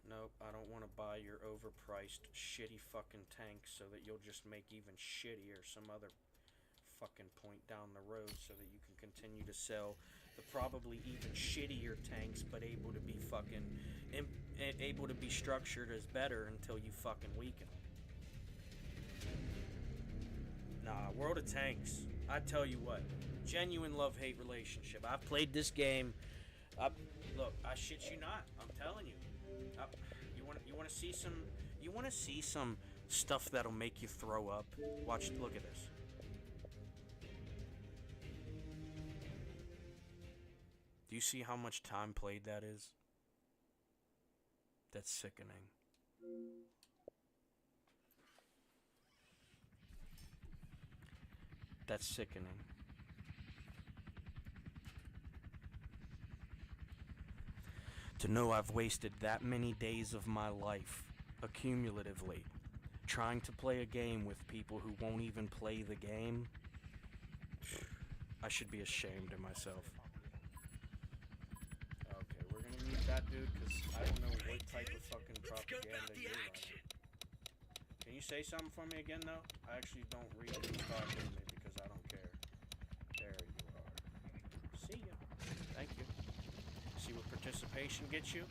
Nope, I don't want to buy your overpriced, shitty fucking tank so that you'll just make even shittier some other fucking point down the road so that you can continue to sell the probably even shittier tanks but able to be fucking able to be structured as better until you fucking weaken. Nah, World of Tanks, I tell you what, genuine love-hate relationship. I've played this game. Look, I shit you not. I'm telling telling you. You want to see some stuff that'll make you throw up. Watch. Look at this. Do you see how much time played that is? That's sickening. That's sickening. To know I've wasted that many days of my life, accumulatively, trying to play a game with people who won't even play the game, I should be ashamed of myself. Okay, we're gonna mute that dude, because I don't know what type of fucking propaganda you're running. Can you say something for me again, though? I actually don't read who's talking to me, because I don't care. There you are. See ya. Thank you. See what participation gets you?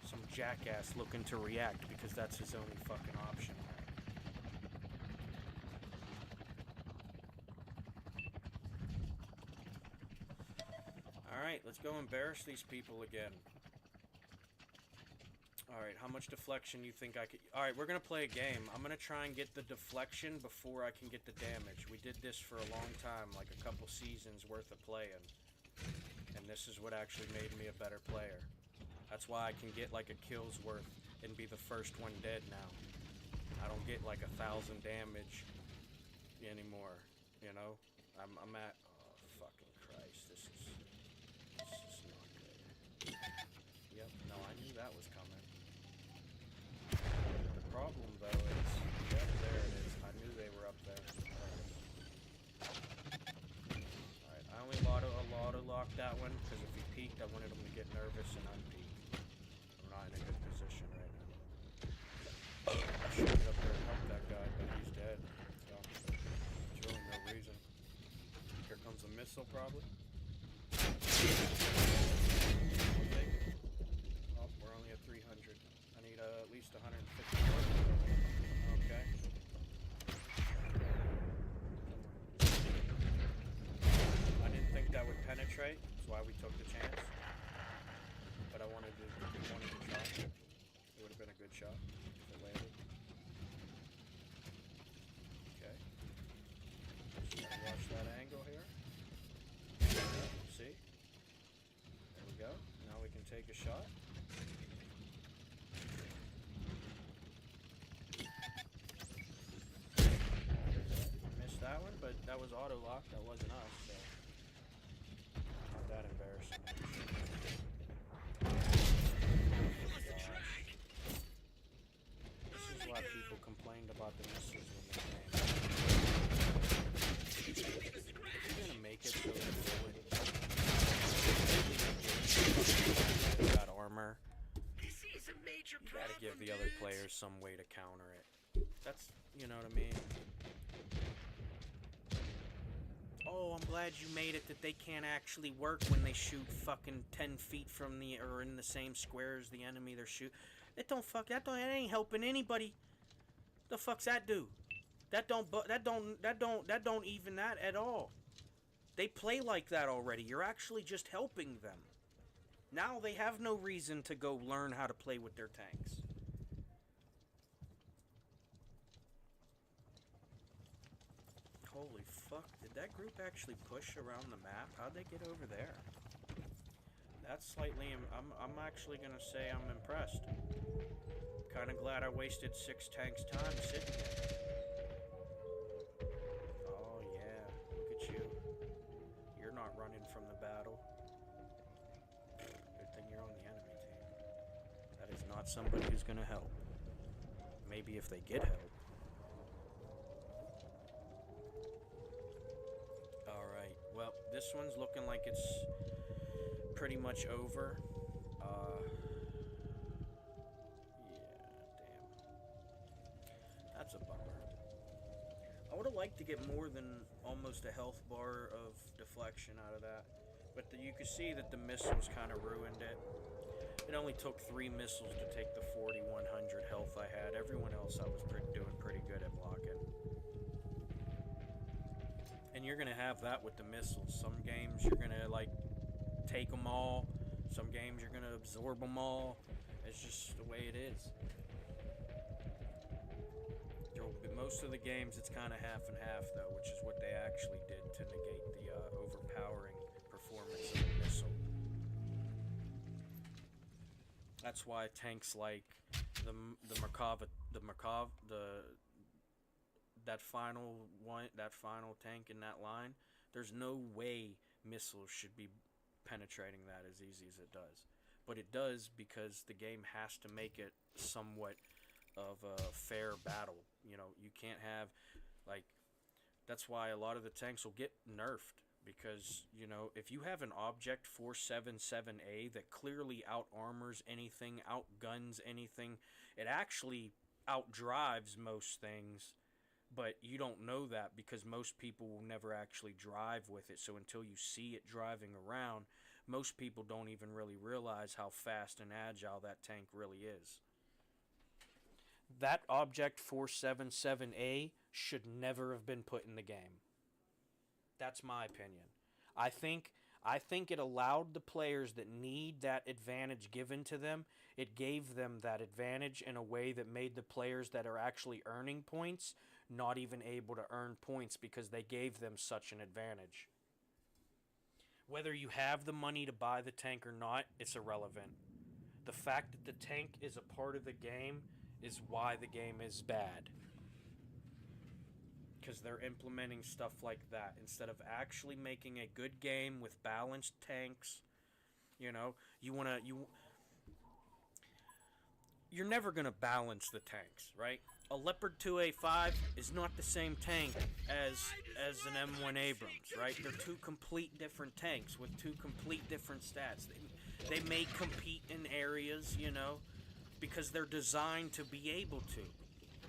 Some jackass looking to react because that's his only fucking option. Alright, let's go embarrass these people again. Alright, how much deflection you think I could... Alright, we're gonna play a game. I'm gonna try and get the deflection before I can get the damage. We did this for a long time, like a couple seasons worth of playing. And this is what actually made me a better player. That's why I can get like a kill's worth and be the first one dead now. I don't get like 1,000 damage anymore, you know? I'm at... Oh, fucking Christ, this is not good. Yep, no, I knew that was coming. The problem, though, is... Yep, there it is. I knew they were up there. Alright, I only auto-locked that one, because if he peeked, I wanted him to get nervous and unpeek. I'm not in a good position right now. I should get up there and help that guy, but he's dead. So, there's really no reason. Here comes a missile, probably. Oh, we're only at 300. I need at least 150 more. Okay. I didn't think that would penetrate. That's why we took the chance. But I wanted to try. It would have been a good shot if it landed. Okay. Just gotta watch that angle here. See? There we go. Now we can take a shot. Missed that one, but that was auto-lock. That wasn't us, so... Not that embarrassing. This is why people complained about the missiles when they came. Is he gonna make it so he got armor? You gotta give the other players some way to counter it. That's, you know what I mean? Oh, I'm glad you made it that they can't actually work when they shoot fucking 10 feet from the, or in the same square as the enemy they're shooting. That ain't helping anybody. The fuck's that do? That don't even that at all. They play like that already. You're actually just helping them. Now they have no reason to go learn how to play with their tanks. Holy fuck, did that group actually push around the map? How'd they get over there? That's slightly, I'm actually gonna say I'm impressed. Kinda glad I wasted 6 tanks' time sitting there. Oh yeah, look at you. You're not running from the battle. Good thing you're on the enemy team. That is not somebody who's gonna help. Maybe if they get help. Alright, well, this one's looking like it's pretty much over. Yeah, damn. That's a bummer. I would have liked to get more than almost a health bar of deflection out of that. But you could see that the missiles kind of ruined it. It only took 3 missiles to take the 4,100 health I had. Everyone else I was doing pretty good at blocking. And you're going to have that with the missiles. Some games you're going to like take them all, Some games you're gonna absorb them all. It's just the way it is. Most of the games, it's kind of half and half, though, which is what they actually did to negate the overpowering performance of the missile. That's why tanks like the Markov, that final tank in that line. There's no way missiles should be penetrating that as easy as it does, but it does because the game has to make it somewhat of a fair battle. You know, you can't have, like, that's why a lot of the tanks will get nerfed, because, you know, if you have an object 477A that clearly out armors anything, outguns anything, it actually outdrives most things, but you don't know that because most people will never actually drive with it. So until you see it driving around, most people don't even really realize how fast and agile that tank really is. That object 477A should never have been put in the game. That's my opinion. I think it allowed the players that need that advantage given to them. It gave them that advantage in a way that made the players that are actually earning points not even able to earn points because they gave them such an advantage. Whether you have the money to buy the tank or not, it's irrelevant. The fact that the tank is a part of the game is why the game is bad. Because they're implementing stuff like that instead of actually making a good game with balanced tanks. You know, you're never gonna balance the tanks, right? A Leopard 2A5 is not the same tank as an M1 Abrams, right? They're two complete different tanks with two complete different stats. They may compete in areas, you know, because they're designed to be able to.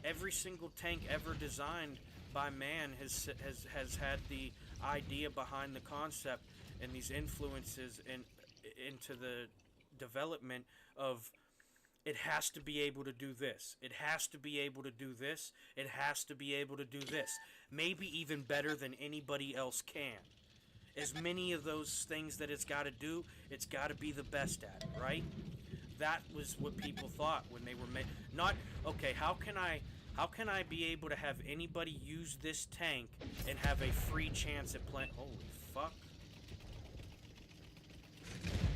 Every single tank ever designed by man has had the idea behind the concept and these influences into the development of, it has to be able to do this. It has to be able to do this. It has to be able to do this. Maybe even better than anybody else can. As many of those things that it's got to do, it's got to be the best at it, right? That was what people thought when they were not, okay, how can I be able to have anybody use this tank and have a free chance at playing? Holy fuck.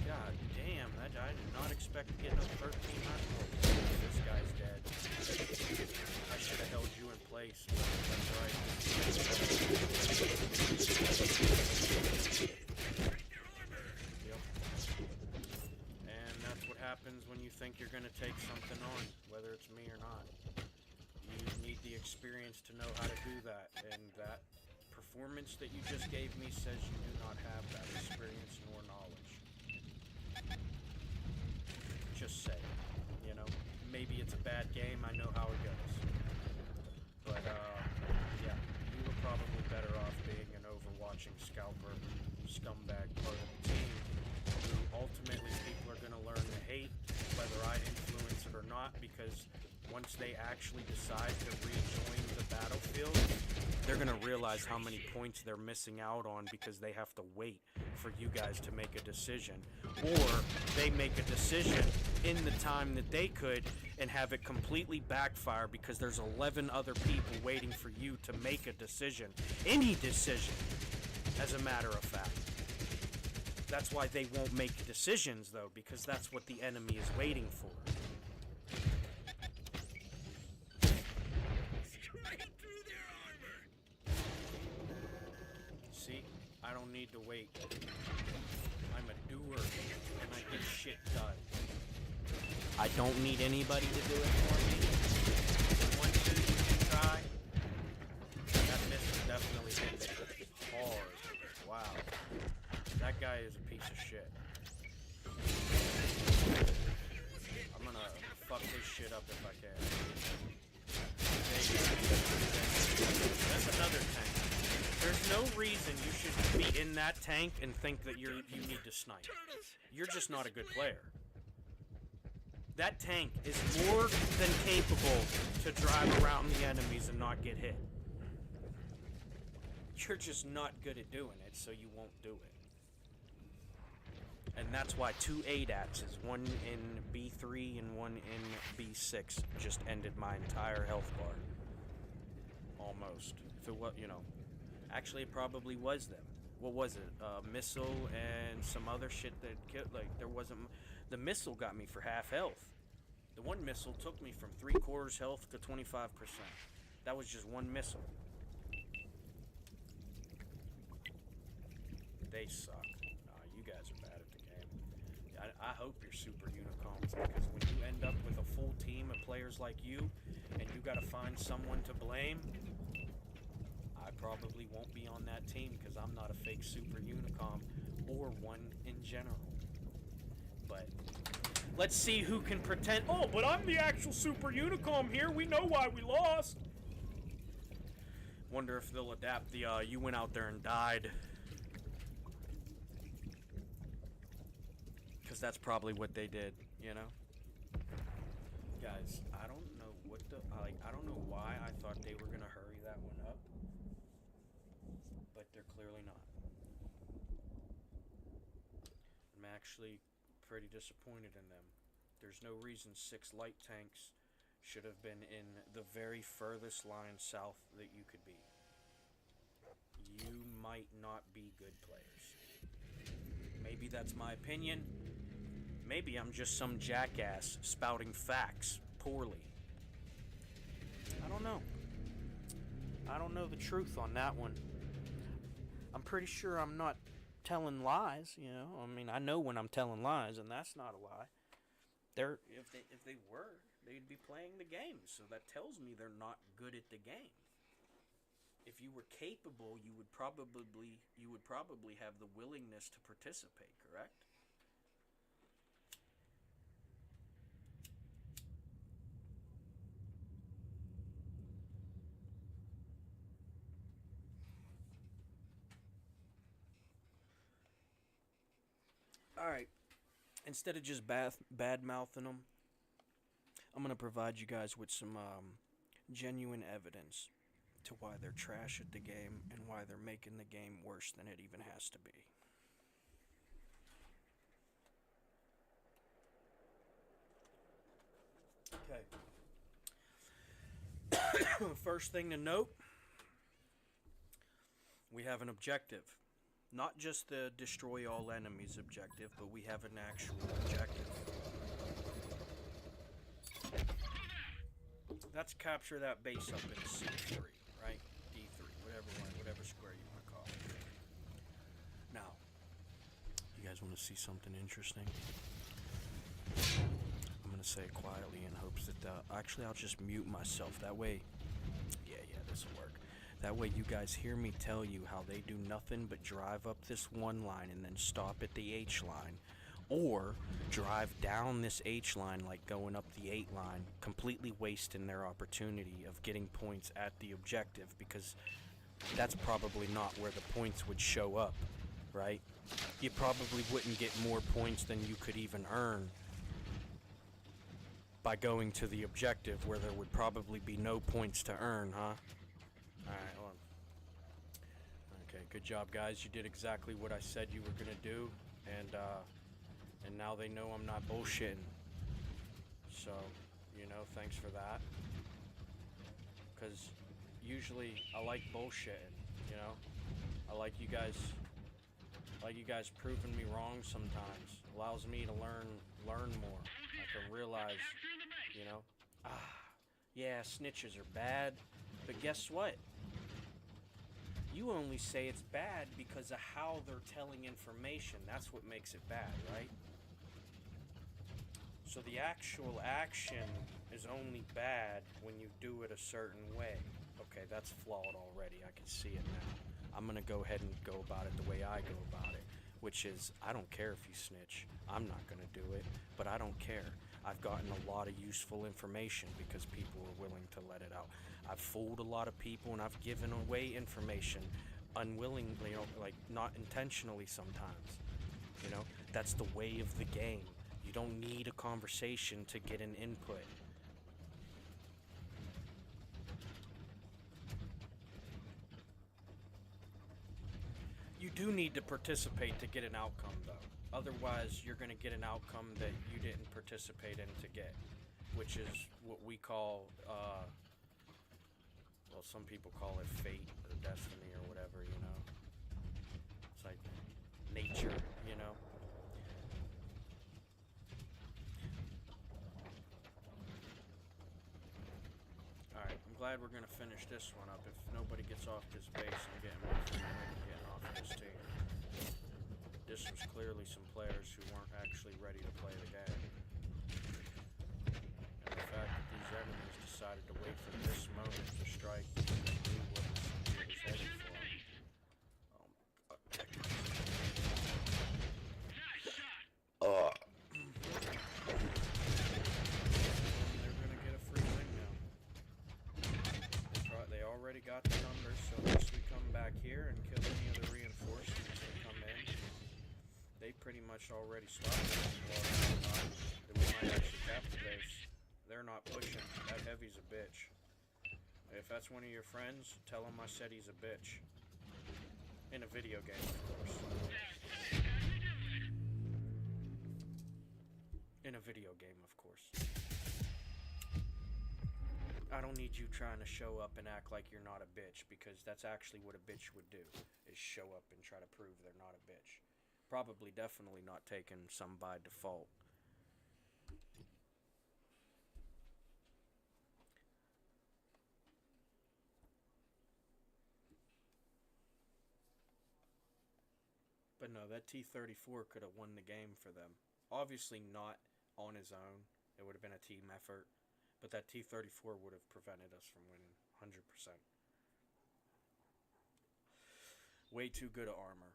God damn, I did not expect to get another 13 knots. This guy's dead. I should have held you in place. That's right. Yep. And that's what happens when you think you're going to take something on, whether it's me or not. You need the experience to know how to do that, and that performance that you just gave me says you do not have that experience nor knowledge. Just say, you know, maybe it's a bad game, I know how it goes. But, yeah, you were probably better off being an overwatching scalper, scumbag part of the team, who ultimately people are going to learn to hate, whether I influence it or not, because once they actually decide to rejoin the battlefield, they're going to realize how many points they're missing out on because they have to wait for you guys to make a decision. Or they make a decision in the time that they could and have it completely backfire because there's 11 other people waiting for you to make a decision. Any decision, as a matter of fact. That's why they won't make decisions, though, because that's what the enemy is waiting for. See, I don't need to wait. I'm a doer, and I get shit done. I don't need anybody to do it for me. Once you can try, that missile definitely hit me hard. Wow. That guy is a piece of shit. I'm gonna fuck his shit up if I can. That's another tank. There's no reason you should be in that tank and think that you need to snipe. You're just not a good player. That tank is more than capable to drive around the enemies and not get hit. You're just not good at doing it, so you won't do it. And that's why two ADATs, one in B3 and one in B6, just ended my entire health bar. Almost. If it was, actually it probably was them. What was it? Missile and some other shit that killed. Like there wasn't. The missile got me for half health. The one missile took me from 3/4 health to 25%. That was just one missile. They suck. You guys are bad at the game. I hope you're super unicorns, because when you end up with a full team of players like you, and you gotta find someone to blame, I probably won't be on that team because I'm not a fake super unicom or one in general. But let's see who can pretend. Oh, but I'm the actual super unicom here. We know why we lost. Wonder if they'll adapt the you went out there and died. Because that's probably what they did, Guys, I don't know what I don't know why I thought they were gonna hurry that one up, but they're clearly not. I'm actually pretty disappointed in them. There's no reason 6 light tanks should have been in the very furthest line south that you could be. You might not be good players. Maybe that's my opinion. Maybe I'm just some jackass spouting facts poorly. I don't know. I don't know the truth on that one. I'm pretty sure I'm not telling lies, I mean, I know when I'm telling lies, and that's not a lie. If they were, they'd be playing the game, so that tells me they're not good at the game. If you were capable, you would probably have the willingness to participate, correct? Alright, instead of just bad-mouthing them, I'm going to provide you guys with some genuine evidence to why they're trash at the game and why they're making the game worse than it even has to be. Okay. First thing to note, we have an objective. Not just the destroy all enemies objective, but we have an actual objective. Let's capture that base up in C3, right? D3, whatever square you want to call it. Now, you guys want to see something interesting? I'm going to say it quietly in hopes that actually I'll just mute myself. That way, yeah, this will work. That way you guys hear me tell you how they do nothing but drive up this one line and then stop at the H line. Or drive down this H line like going up the 8 line, completely wasting their opportunity of getting points at the objective, because that's probably not where the points would show up, right? You probably wouldn't get more points than you could even earn by going to the objective where there would probably be no points to earn, huh? Alright, hold on. Okay, good job, guys. You did exactly what I said you were gonna do, and now they know I'm not bullshitting. So, thanks for that. Because usually I like bullshitting, I like you guys proving me wrong sometimes. Allows me to learn more. I can realize, yeah, snitches are bad, but guess what? You only say it's bad because of how they're telling information. That's what makes it bad, right? So the actual action is only bad when you do it a certain way. Okay, that's flawed already. I can see it now. I'm going to go ahead and go about it the way I go about it, which is I don't care if you snitch. I'm not going to do it, but I don't care. I've gotten a lot of useful information because people are willing to let it out. I've fooled a lot of people, and I've given away information unwillingly, like not intentionally sometimes. That's the way of the game. You don't need a conversation to get an input. You do need to participate to get an outcome, though. Otherwise, you're going to get an outcome that you didn't participate in to get, which is what we call, well, some people call it fate or destiny or whatever, you know. It's like nature, you know. Alright, I'm glad we're going to finish this one up. If nobody gets off this base, I'm getting more familiar getting off this team. This was clearly some players who weren't actually ready to play the game. And the fact that these enemies decided to wait for this moment to strike because they knew what was headed for them. Oh my god. They're gonna get a free win now. They already got the numbers, so unless we come back here and kill any of the reinforcements that come in, they pretty much already stopped it. That we might actually cap the base. They're not pushing. That heavy's a bitch. If that's one of your friends, tell him I said he's a bitch. In a video game, of course. In a video game, of course. I don't need you trying to show up and act like you're not a bitch, because that's actually what a bitch would do, is show up and try to prove they're not a bitch. Probably definitely not taking some by default. But no, that T-34 could have won the game for them. Obviously not on his own. It would have been a team effort. But that T-34 would have prevented us from winning 100%. Way too good of armor.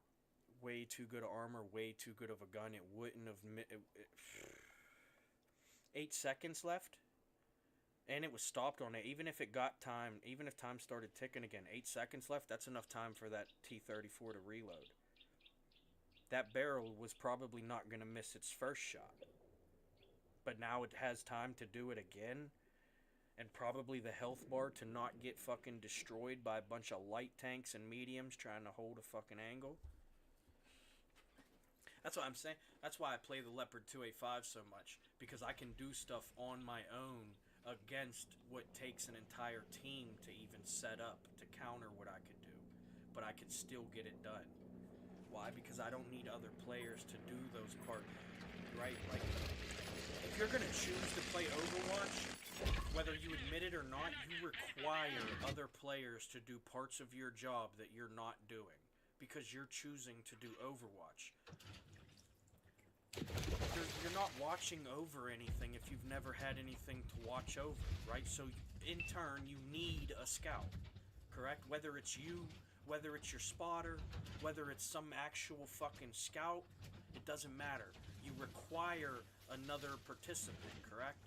Way too good of armor. Way too good of a gun. It wouldn't have... 8 seconds left. And it was stopped on it. Even if it got time... Even if time started ticking again. 8 seconds left. That's enough time for that T-34 to reload. That barrel was probably not going to miss its first shot. But now it has time to do it again. And probably the health bar to not get fucking destroyed by a bunch of light tanks and mediums trying to hold a fucking angle. That's what I'm saying. That's why I play the Leopard 2A5 so much. Because I can do stuff on my own against what takes an entire team to even set up to counter what I could do. But I could still get it done. Why? Because I don't need other players to do those parts, right? Like, if you're going to choose to play Overwatch, whether you admit it or not, you require other players to do parts of your job that you're not doing. Because you're choosing to do Overwatch. You're not watching over anything if you've never had anything to watch over, right? So, in turn, you need a scout, correct? Whether it's you... Whether it's your spotter, whether it's some actual fucking scout, it doesn't matter. You require another participant, correct?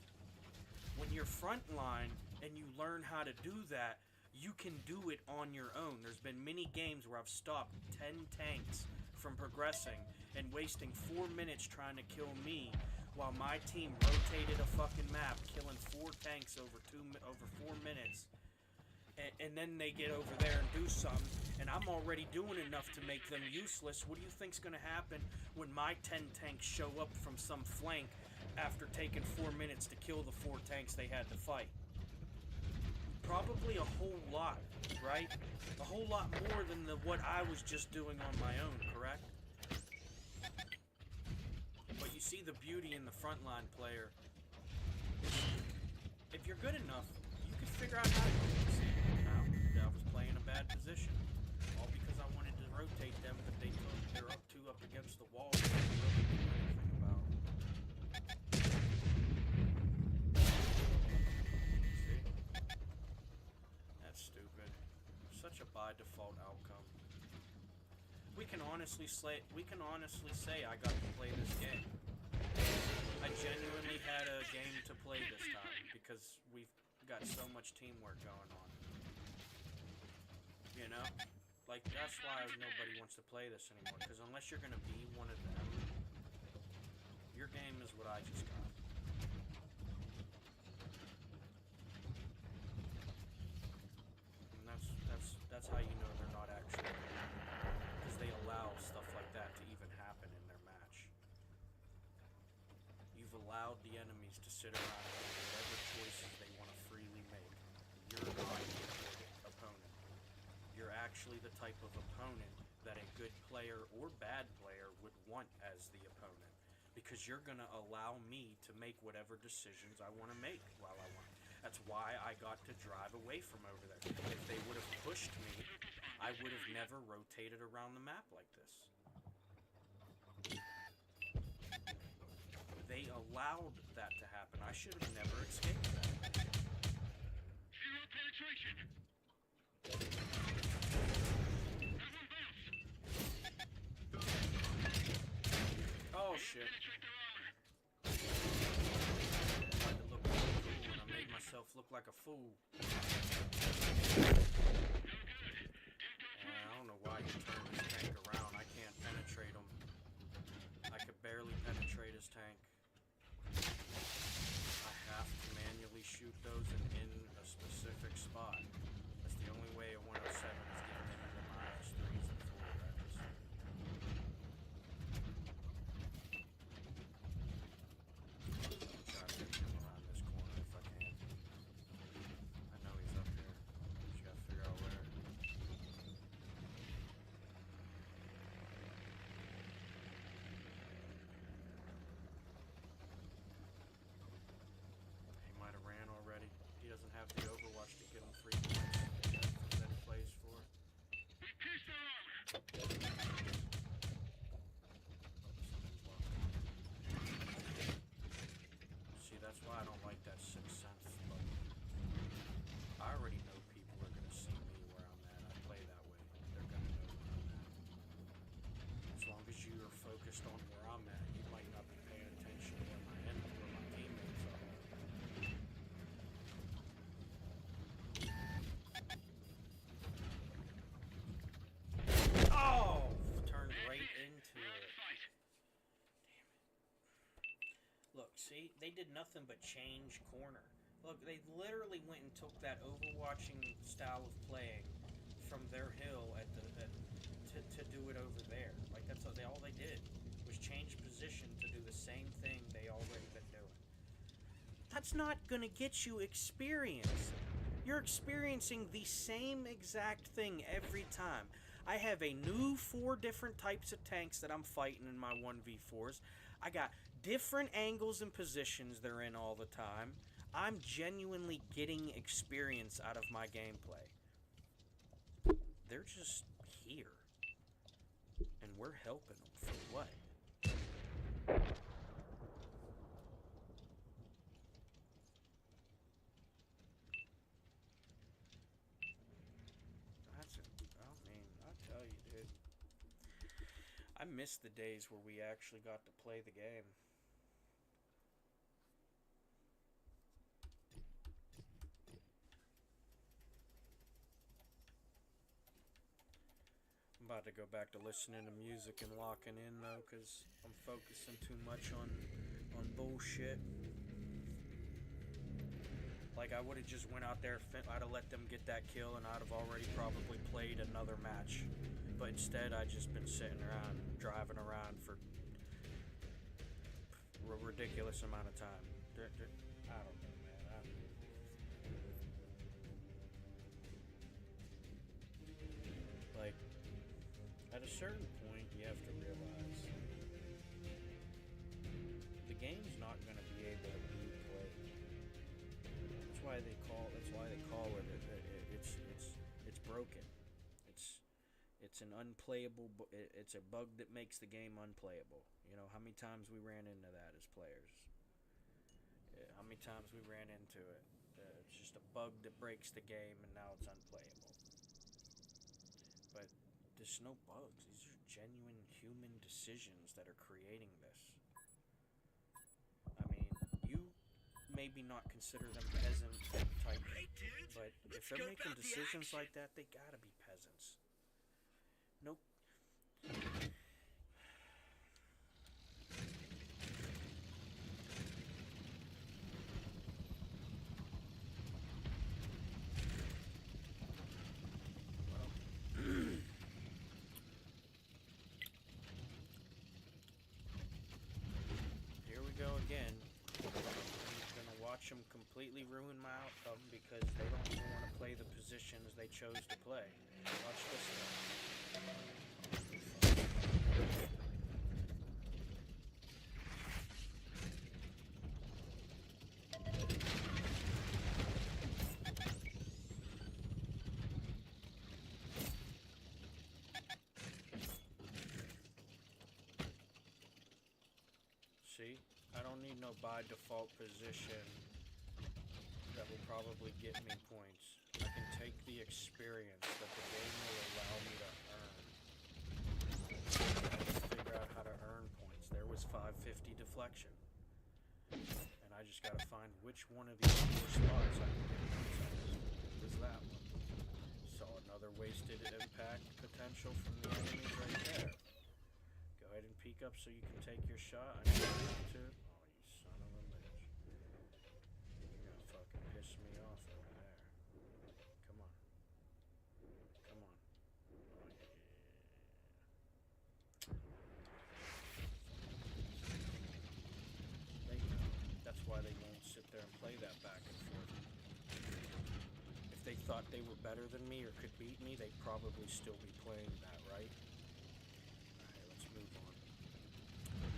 When you're frontline and you learn how to do that, you can do it on your own. There's been many games where I've stopped 10 tanks from progressing and wasting 4 minutes trying to kill me while my team rotated a fucking map, killing 4 tanks over 4 minutes. And then they get over there and do something, and I'm already doing enough to make them useless. What do you think's going to happen when my 10 tanks show up from some flank after taking 4 minutes to kill the 4 tanks they had to fight? Probably a whole lot, right? A whole lot more than what I was just doing on my own, correct? But you see the beauty in the frontline player. If you're good enough, you can figure out how to do it. I was playing a bad position. All because I wanted to rotate them, but they're up against the wall. They didn't really do anything about. See? That's stupid. Such a by default outcome. We can honestly say I got to play this game. I genuinely had a game to play this time because we've got so much teamwork going on. You know? Like, that's why nobody wants to play this anymore. Because unless you're going to be one of them, your game is what I just got. And that's how you know they're not actually good. Because they allow enemies to sit around and make whatever choices they want to freely make. You're not the opponent. You're actually the type of opponent that a good player or bad player would want as the opponent. Because you're going to allow me to make whatever decisions I want to make while I want. That's why I got to drive away from over there. If they would have pushed me, I would have never rotated around the map like this. They allowed that to happen. I should have never escaped that. Zero penetration. Oh shit. Tried to look cool and I made myself look like a fool. I don't know why he turned his tank around. I can't penetrate him. I could barely penetrate his tank. I have to manually shoot those in a specific spot. That's the only way a 107 is getting into the miles 3s and 4 reps. Try to get him around this corner if I can. I know he's up here. Just gotta figure out where. He might have ran already. He doesn't have the Overwatch to get him free points that he plays for. We pierced their armor. See, that's why I don't like that Sixth Sense button. I already know people are going to see me where I'm at. I play that way. They're going to know where I'm at. As long as you are focused on where I'm at, you might not be paying attention to where my teammates are. Oh! Turned right into it. Look, see? They did nothing but change corner. Look, they literally went and took that overwatching style of playing from their hill to do it over there. Like, that's all they did was change position to do the same thing they already been doing. That's not gonna get you experience. You're experiencing the same exact thing every time. I have a new 4 different types of tanks that I'm fighting in my 1v4s. I got different angles and positions they're in all the time. I'm genuinely getting experience out of my gameplay. They're just here. And we're helping them for what? I tell you, dude. I miss the days where we actually got to play the game. I'm about to go back to listening to music and locking in though, cause I'm focusing too much on bullshit. Like I would have just went out there, I'd have let them get that kill, and I'd have already probably played another match. But instead, I just been sitting around, driving around for a ridiculous amount of time. I don't know, man. Like, at a certain point, you have to realize the game's not going to be able to be played. That's why they call it. It's broken. It's an unplayable. It's a bug that makes the game unplayable. You know how many times we ran into that as players. How many times we ran into it. It's just a bug that breaks the game, and now it's unplayable. But there's no bugs. These are genuine human decisions that are creating this. I mean, you maybe not consider them peasant type, but if they're making decisions like that, they gotta be peasants. Nope. Here we go again. completely ruin my outcome because they don't even want to play the positions they chose to play. Watch this stuff. See? I don't need no by default position that will probably get me points. I can take the experience that the game will allow me to earn. Figure out how to earn points. There was 550 deflection. And I just gotta find which one of these 4 spots I can get points on. What was that one? Saw another wasted impact potential from the enemies right there. Go ahead and peek up so you can take your shot. I know you have to. Oh, you son of a bitch. You're gonna fucking piss me off over there. Come on. Come on. Oh, yeah. They know. That's why they won't sit there and play that back and forth. If they thought they were better than me or could beat me, they'd probably still be playing that, right? Alright, let's move on.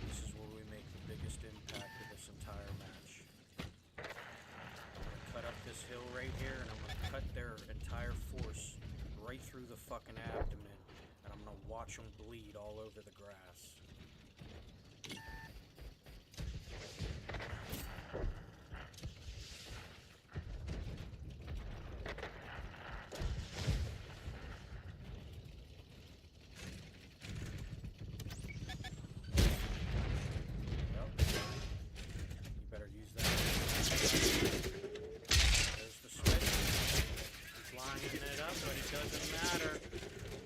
This is where we make the biggest impact of this entire match. I'm gonna cut up this hill right here, and I'm gonna cut their entire force right through the fucking abdomen, and I'm gonna watch them bleed all over the grass.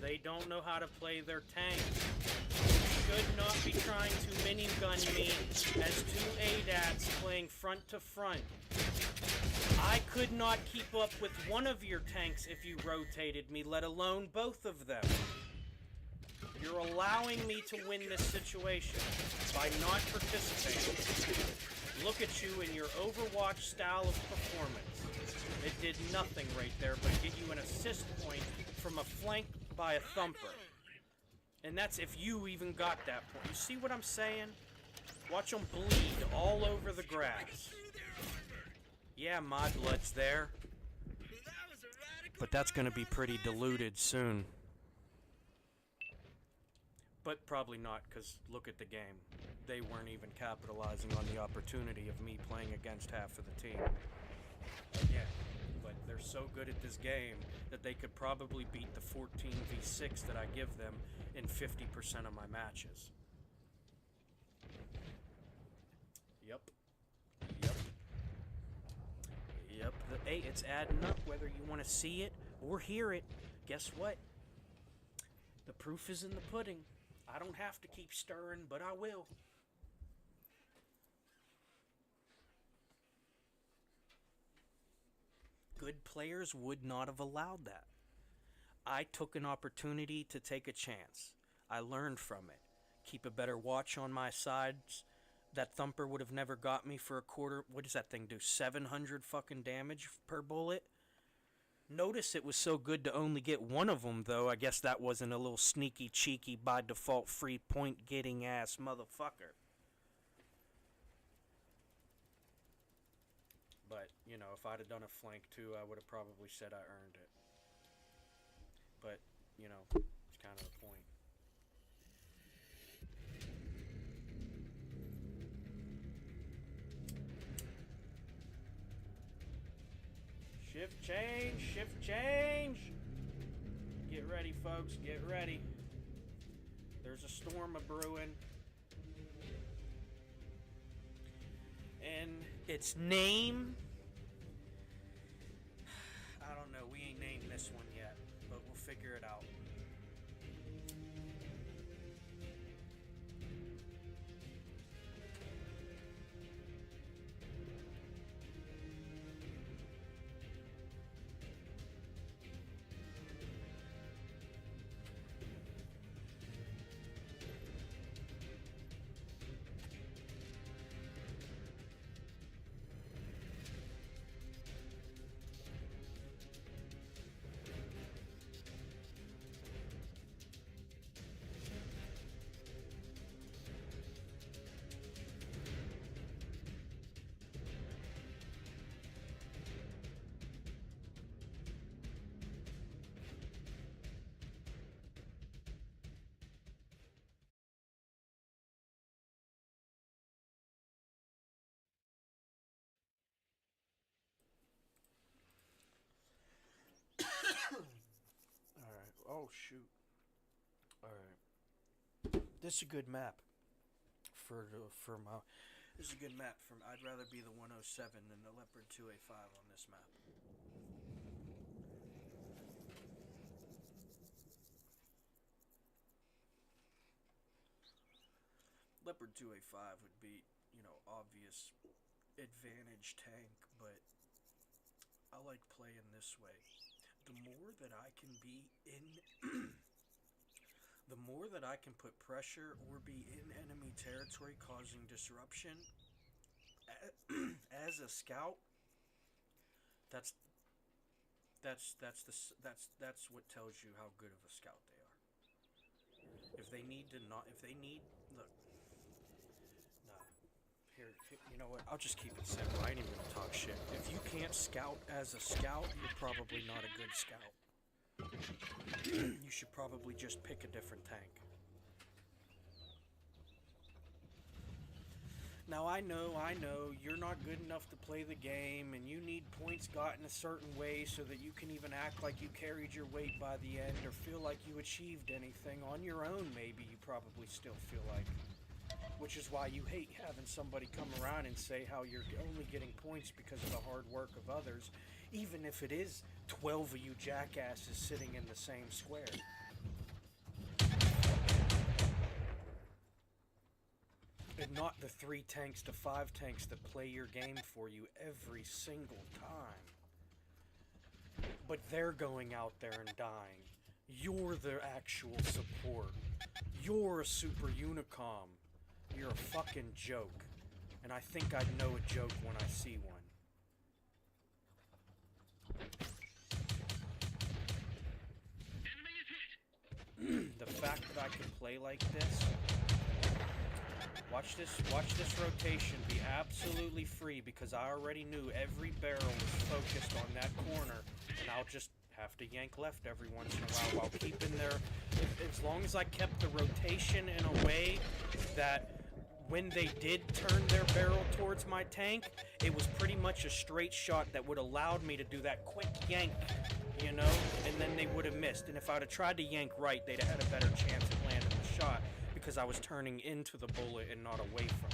They don't know how to play their tank. Should not be trying to minigun me as 2 ADATs playing front to front. I could not keep up with one of your tanks if you rotated me, let alone both of them. You're allowing me to win this situation by not participating. Look at you in your Overwatch style of performance. It did nothing right there but get you an assist point from a flank by a thumper. And that's if you even got that point. You see what I'm saying? Watch them bleed all over the grass. Yeah, my blood's there. But that's gonna be pretty diluted soon. But probably not, because look at the game. They weren't even capitalizing on the opportunity of me playing against half of the team. Yeah. But they're so good at this game that they could probably beat the 14v6 that I give them in 50% of my matches. Yep. Hey, it's adding up whether you want to see it or hear it. Guess what? The proof is in the pudding. I don't have to keep stirring, but I will. Good players would not have allowed that. I took an opportunity to take a chance. I learned from it. Keep a better watch on my sides. That thumper would have never got me for a quarter. What does that thing do? 700 fucking damage per bullet? Notice it was so good to only get one of them, though. I guess that wasn't a little sneaky, cheeky, by default free point getting ass motherfucker. But, you know, if I'd have done a flank too, I would have probably said I earned it. But, you know, it's kind of the point. Shift change, shift change. Get ready, folks, get ready. There's a storm a-brewing. And its name, I don't know, we ain't named this one yet, but we'll figure it out. Oh shoot. Alright. This is a good map. This is a good map. I'd rather be the 107 than the Leopard 2A5 on this map. Leopard 2A5 would be, obvious advantage tank, but I like playing this way. The more that I can be in the more that I can put pressure or be in enemy territory causing disruption as a scout, that's what tells you how good of a scout they are. If they need, look, nah, here, you know what, I'll just keep it simple. I ain't even gonna talk shit. If you can't scout as a scout, you're probably not a good scout. You should probably just pick a different tank. Now I know, you're not good enough to play the game, and you need points gotten a certain way so that you can even act like you carried your weight by the end, or feel like you achieved anything. On your own, maybe you probably still feel like. Which is why you hate having somebody come around and say how you're only getting points because of the hard work of others, even if it is 12 of you jackasses sitting in the same square. And not the 3 tanks to 5 tanks that play your game for you every single time. But they're going out there and dying. You're the actual support. You're a super unicom. You're a fucking joke. And I think I'd know a joke when I see one. The fact that I can play like this. Watch this rotation be absolutely free, because I already knew every barrel was focused on that corner, and I'll just have to yank left every once in a while keeping as long as I kept the rotation in a way that when they did turn their barrel towards my tank, it was pretty much a straight shot that would have allowed me to do that quick yank, and then they would have missed. And if I would have tried to yank right, they'd have had a better chance at landing the shot, because I was turning into the bullet and not away from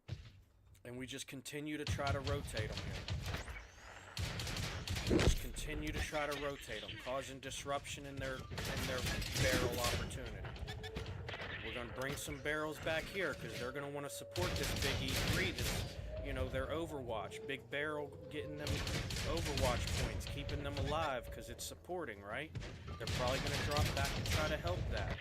it. And we just continue to try to rotate them here. Just continue to try to rotate them, causing disruption in their barrel opportunity. We're going to bring some barrels back here, because they're going to want to support this big E3, their Overwatch. Big barrel getting them Overwatch points, keeping them alive, because it's supporting, right? They're probably going to drop back and try to help that.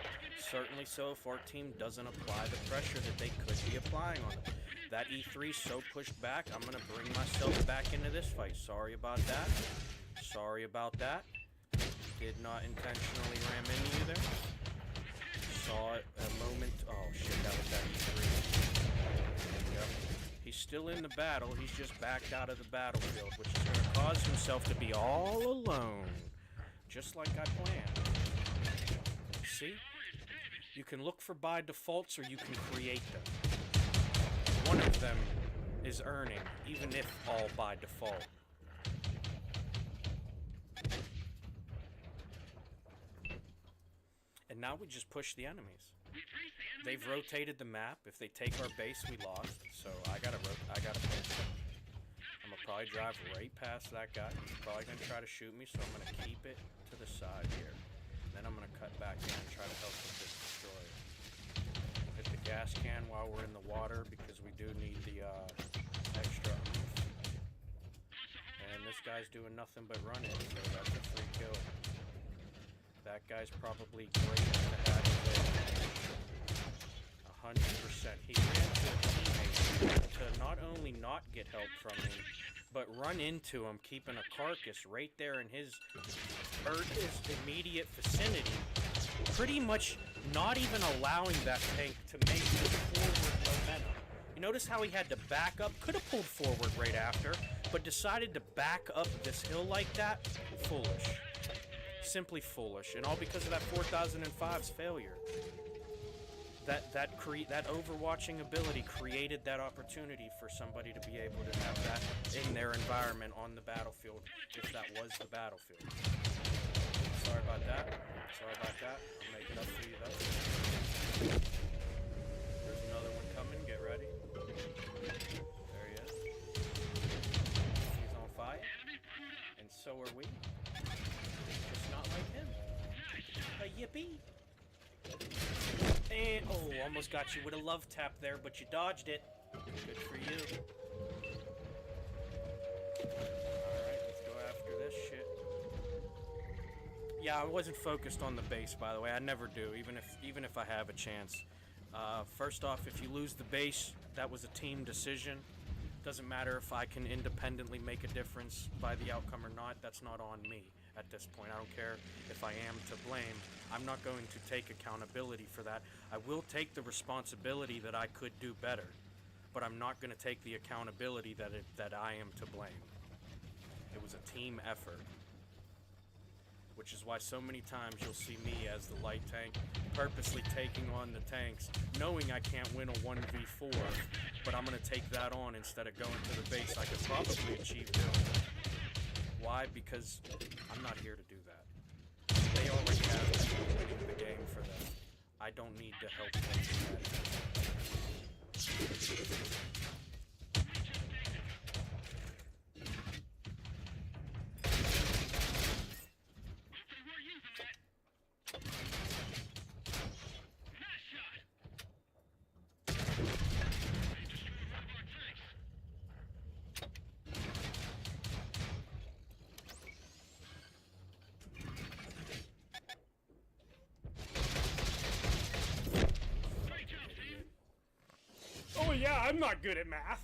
Certainly so if our team doesn't apply the pressure that they could be applying on them. That E3's so pushed back, I'm going to bring myself back into this fight. Sorry about that. Sorry about that. Did not intentionally ram into you there. Saw it a moment. Oh shit, that was that E3. Yep. He's still in the battle. He's just backed out of the battlefield, which is going to cause himself to be all alone. Just like I planned. See? You can look for by defaults, or you can create them. One of them is earning, even if all by default. And now we just push the enemies. They've rotated the map. If they take our base, we lost. So I gotta push them. I'm gonna probably drive right past that guy. He's probably gonna try to shoot me, so I'm gonna keep it to the side here. Then I'm gonna cut back in and try to help with this destroyer. Hit the gas can while we're in the water, because we do need the extra oomph. And this guy's doing nothing but running, so that's a free kill. That guy's probably great to have there. 100%. He ran to a teammate to not only not get help from me, but run into him, keeping a carcass right there in his immediate vicinity, pretty much not even allowing that tank to make the forward momentum. You notice how he had to back up? Could have pulled forward right after, but decided to back up this hill like that? Foolish. Simply foolish, and all because of that 4005's failure. That overwatching ability created that opportunity for somebody to be able to have that in their environment on the battlefield, if that was the battlefield. Sorry about that. I'll make it up for you though. There's another one coming. Get ready. There he is. He's on fire. And so are we. Just not like him. A yippee. And, oh, almost got you with a love tap there, but you dodged it. Good for you. Alright, let's go after this shit. Yeah, I wasn't focused on the base, by the way. I never do, even if I have a chance. First off, if you lose the base, that was a team decision. Doesn't matter if I can independently make a difference by the outcome or not. That's not on me at this point. I don't care if I am to blame. I'm not going to take accountability for that. I will take the responsibility that I could do better, but I'm not going to take the accountability that I am to blame. It was a team effort, which is why so many times you'll see me as the light tank purposely taking on the tanks, knowing I can't win a 1v4, but I'm going to take that on instead of going to the base. I could probably achieve doing. Why? Because I'm not here to do that. They already have winning the game for them. I don't need to help them do that. Oh yeah, I'm not good at math.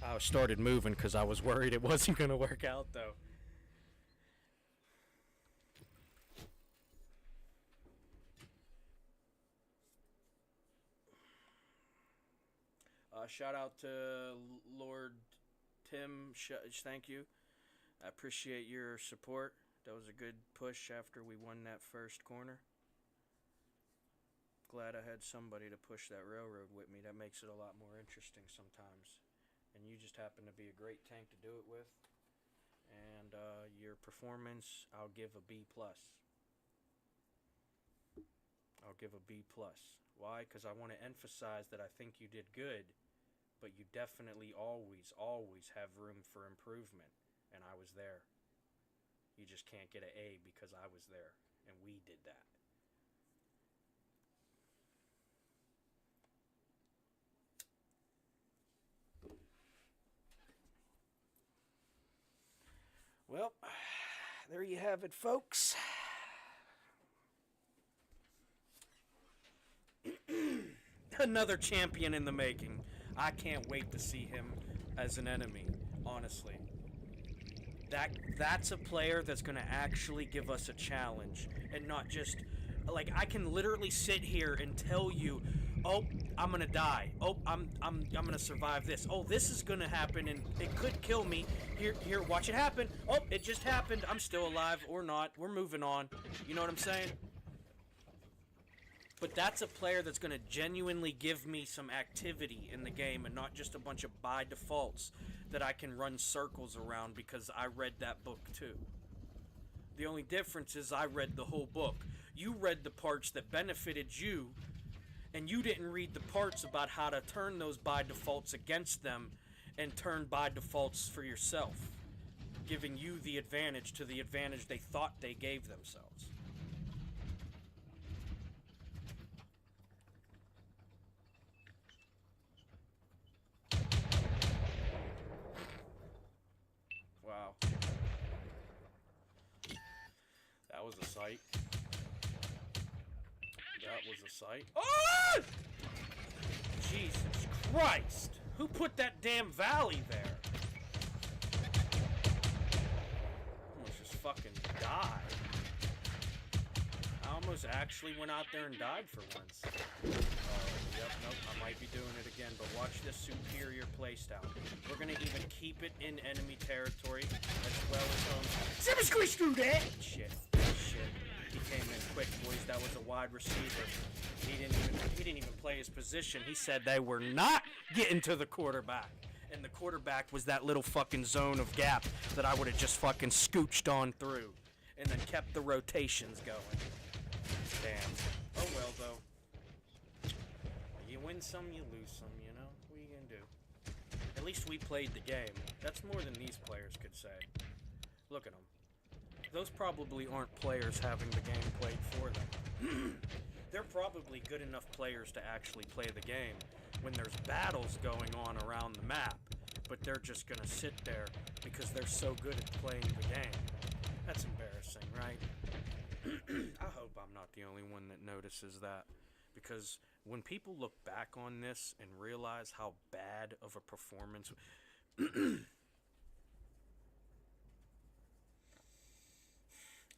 I started moving because I was worried it wasn't going to work out, though. Shout out to Lord Tim. Thank you. I appreciate your support. That was a good push after we won that first corner. Glad I had somebody to push that railroad with me. That makes it a lot more interesting sometimes. And you just happen to be a great tank to do it with. And your performance, I'll give a B+. I'll give a B+. Why? Because I want to emphasize that I think you did good, but you definitely always have room for improvement. And I was there. You just can't get an A because I was there. And we did that. Well, there you have it, folks. Another champion in the making. I can't wait to see him as an enemy, honestly. That's a player that's going to actually give us a challenge and not just like I can literally sit here and tell you, "Oh, I'm going to die. Oh, I'm going to survive this. Oh, this is going to happen and it could kill me. Here, watch it happen. Oh, it just happened. I'm still alive or not. We're moving on." You know what I'm saying? But that's a player that's going to genuinely give me some activity in the game and not just a bunch of by defaults that I can run circles around because I read that book too. The only difference is I read the whole book. You read the parts that benefited you, and you didn't read the parts about how to turn those by defaults against them and turn by defaults for yourself, giving you the advantage to the advantage they thought they gave themselves. Wow. That was a sight. That was a sight. Oh! Jesus Christ! Who put that damn valley there? Almost just fucking died. I almost actually went out there and died for once. Yep, nope, I might be doing it again, but watch this superior playstyle. We're gonna even keep it in enemy territory as well as home. Never squeeze through that! Shit. He came in quick, boys. That was a wide receiver. He didn't even play his position. He said they were not getting to the quarterback. And the quarterback was that little fucking zone of gap that I would have just fucking scooched on through. and then kept the rotations going. Damn. Oh well, though. You win some, you lose some, you know? What are you gonna do? At least we played the game. That's more than these players could say. Look at them. Those probably aren't players having the game played for them. They're probably good enough players to actually play the game when there's battles going on around the map, but they're just gonna sit there because they're so good at playing the game. That's embarrassing, right? I hope I'm not the only one that notices that, because when people look back on this and realize how bad of a performance...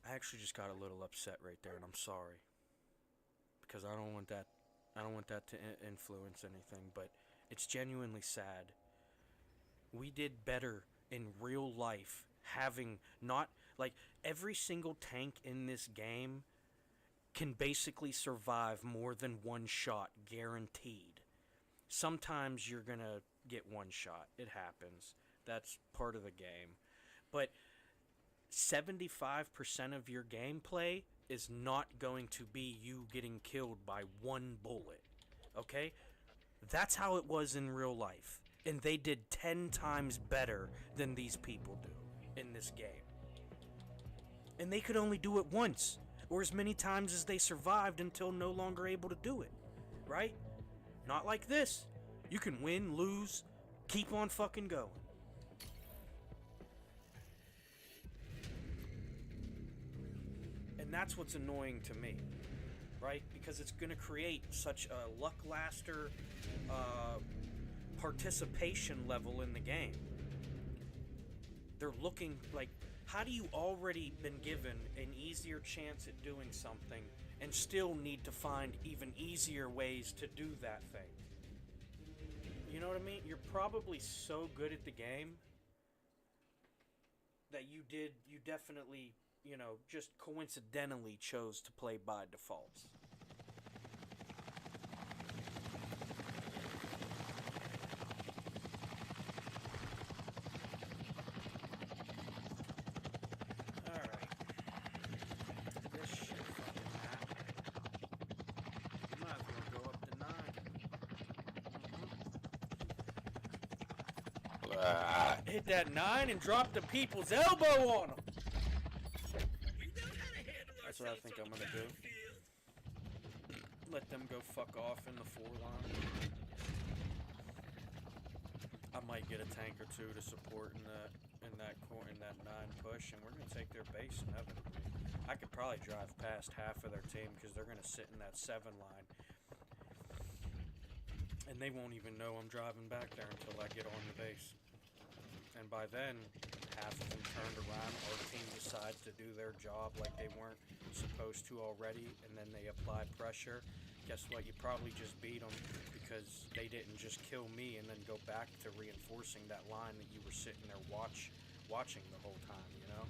I actually just got a little upset right there, and I'm sorry, because I don't want that to influence anything, but it's genuinely sad. We did better in real life having not, like, every single tank in this game can basically survive more than one shot, guaranteed. Sometimes you're gonna get one shot. It happens. That's part of the game. But 75% of your gameplay is not going to be you getting killed by one bullet. Okay? That's how it was in real life. And they did 10 times better than these people do in this game. And they could only do it once, or as many times as they survived until no longer able to do it. Right? Not like this. You can win, lose, keep on fucking going. And that's what's annoying to me, right? Because it's going to create such a lackluster participation level in the game. They're looking like, how do you already been given an easier chance at doing something and still need to find even easier ways to do that thing? You know what I mean? You're probably so good at the game that you definitely, you know, just coincidentally chose to play by default. Alright. This shit fucking map. Might as well go up to 9. Hit that 9 and drop the people's elbow on them. That's what I think I'm gonna do. Let them go fuck off in the 4 line. I might get a tank or two to support in that 9 push, and we're gonna take their base inevitably. I could probably drive past half of their team because they're gonna sit in that 7 line, and they won't even know I'm driving back there until I get on the base. And by then, half of them turned around, our team decides to do their job like they weren't supposed to already, and then they apply pressure. Guess what? You probably just beat them because they didn't just kill me and then go back to reinforcing that line that you were sitting there watching the whole time, you know?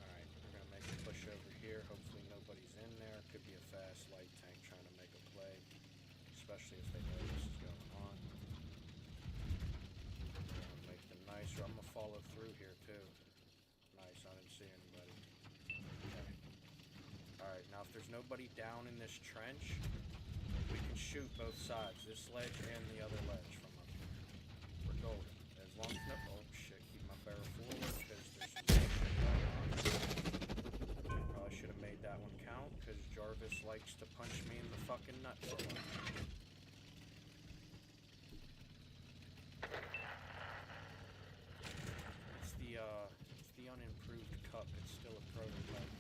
Alright, we're going to make a push over here. Hopefully nobody's in there. Could be a fast light tank trying to make a play, especially if they know this is going on. Nice, I'm gonna follow through here too. Nice, I didn't see anybody. Okay. Alright, now if there's nobody down in this trench, we can shoot both sides, this ledge and the other ledge from up here. We're golden. As long as no... Oh shit, keep my barrel forward because there's some shit going on. Probably should have made that one count because Jarvis likes to punch me in the fucking nut for a while. It's the unimproved cup. It's still a prototype.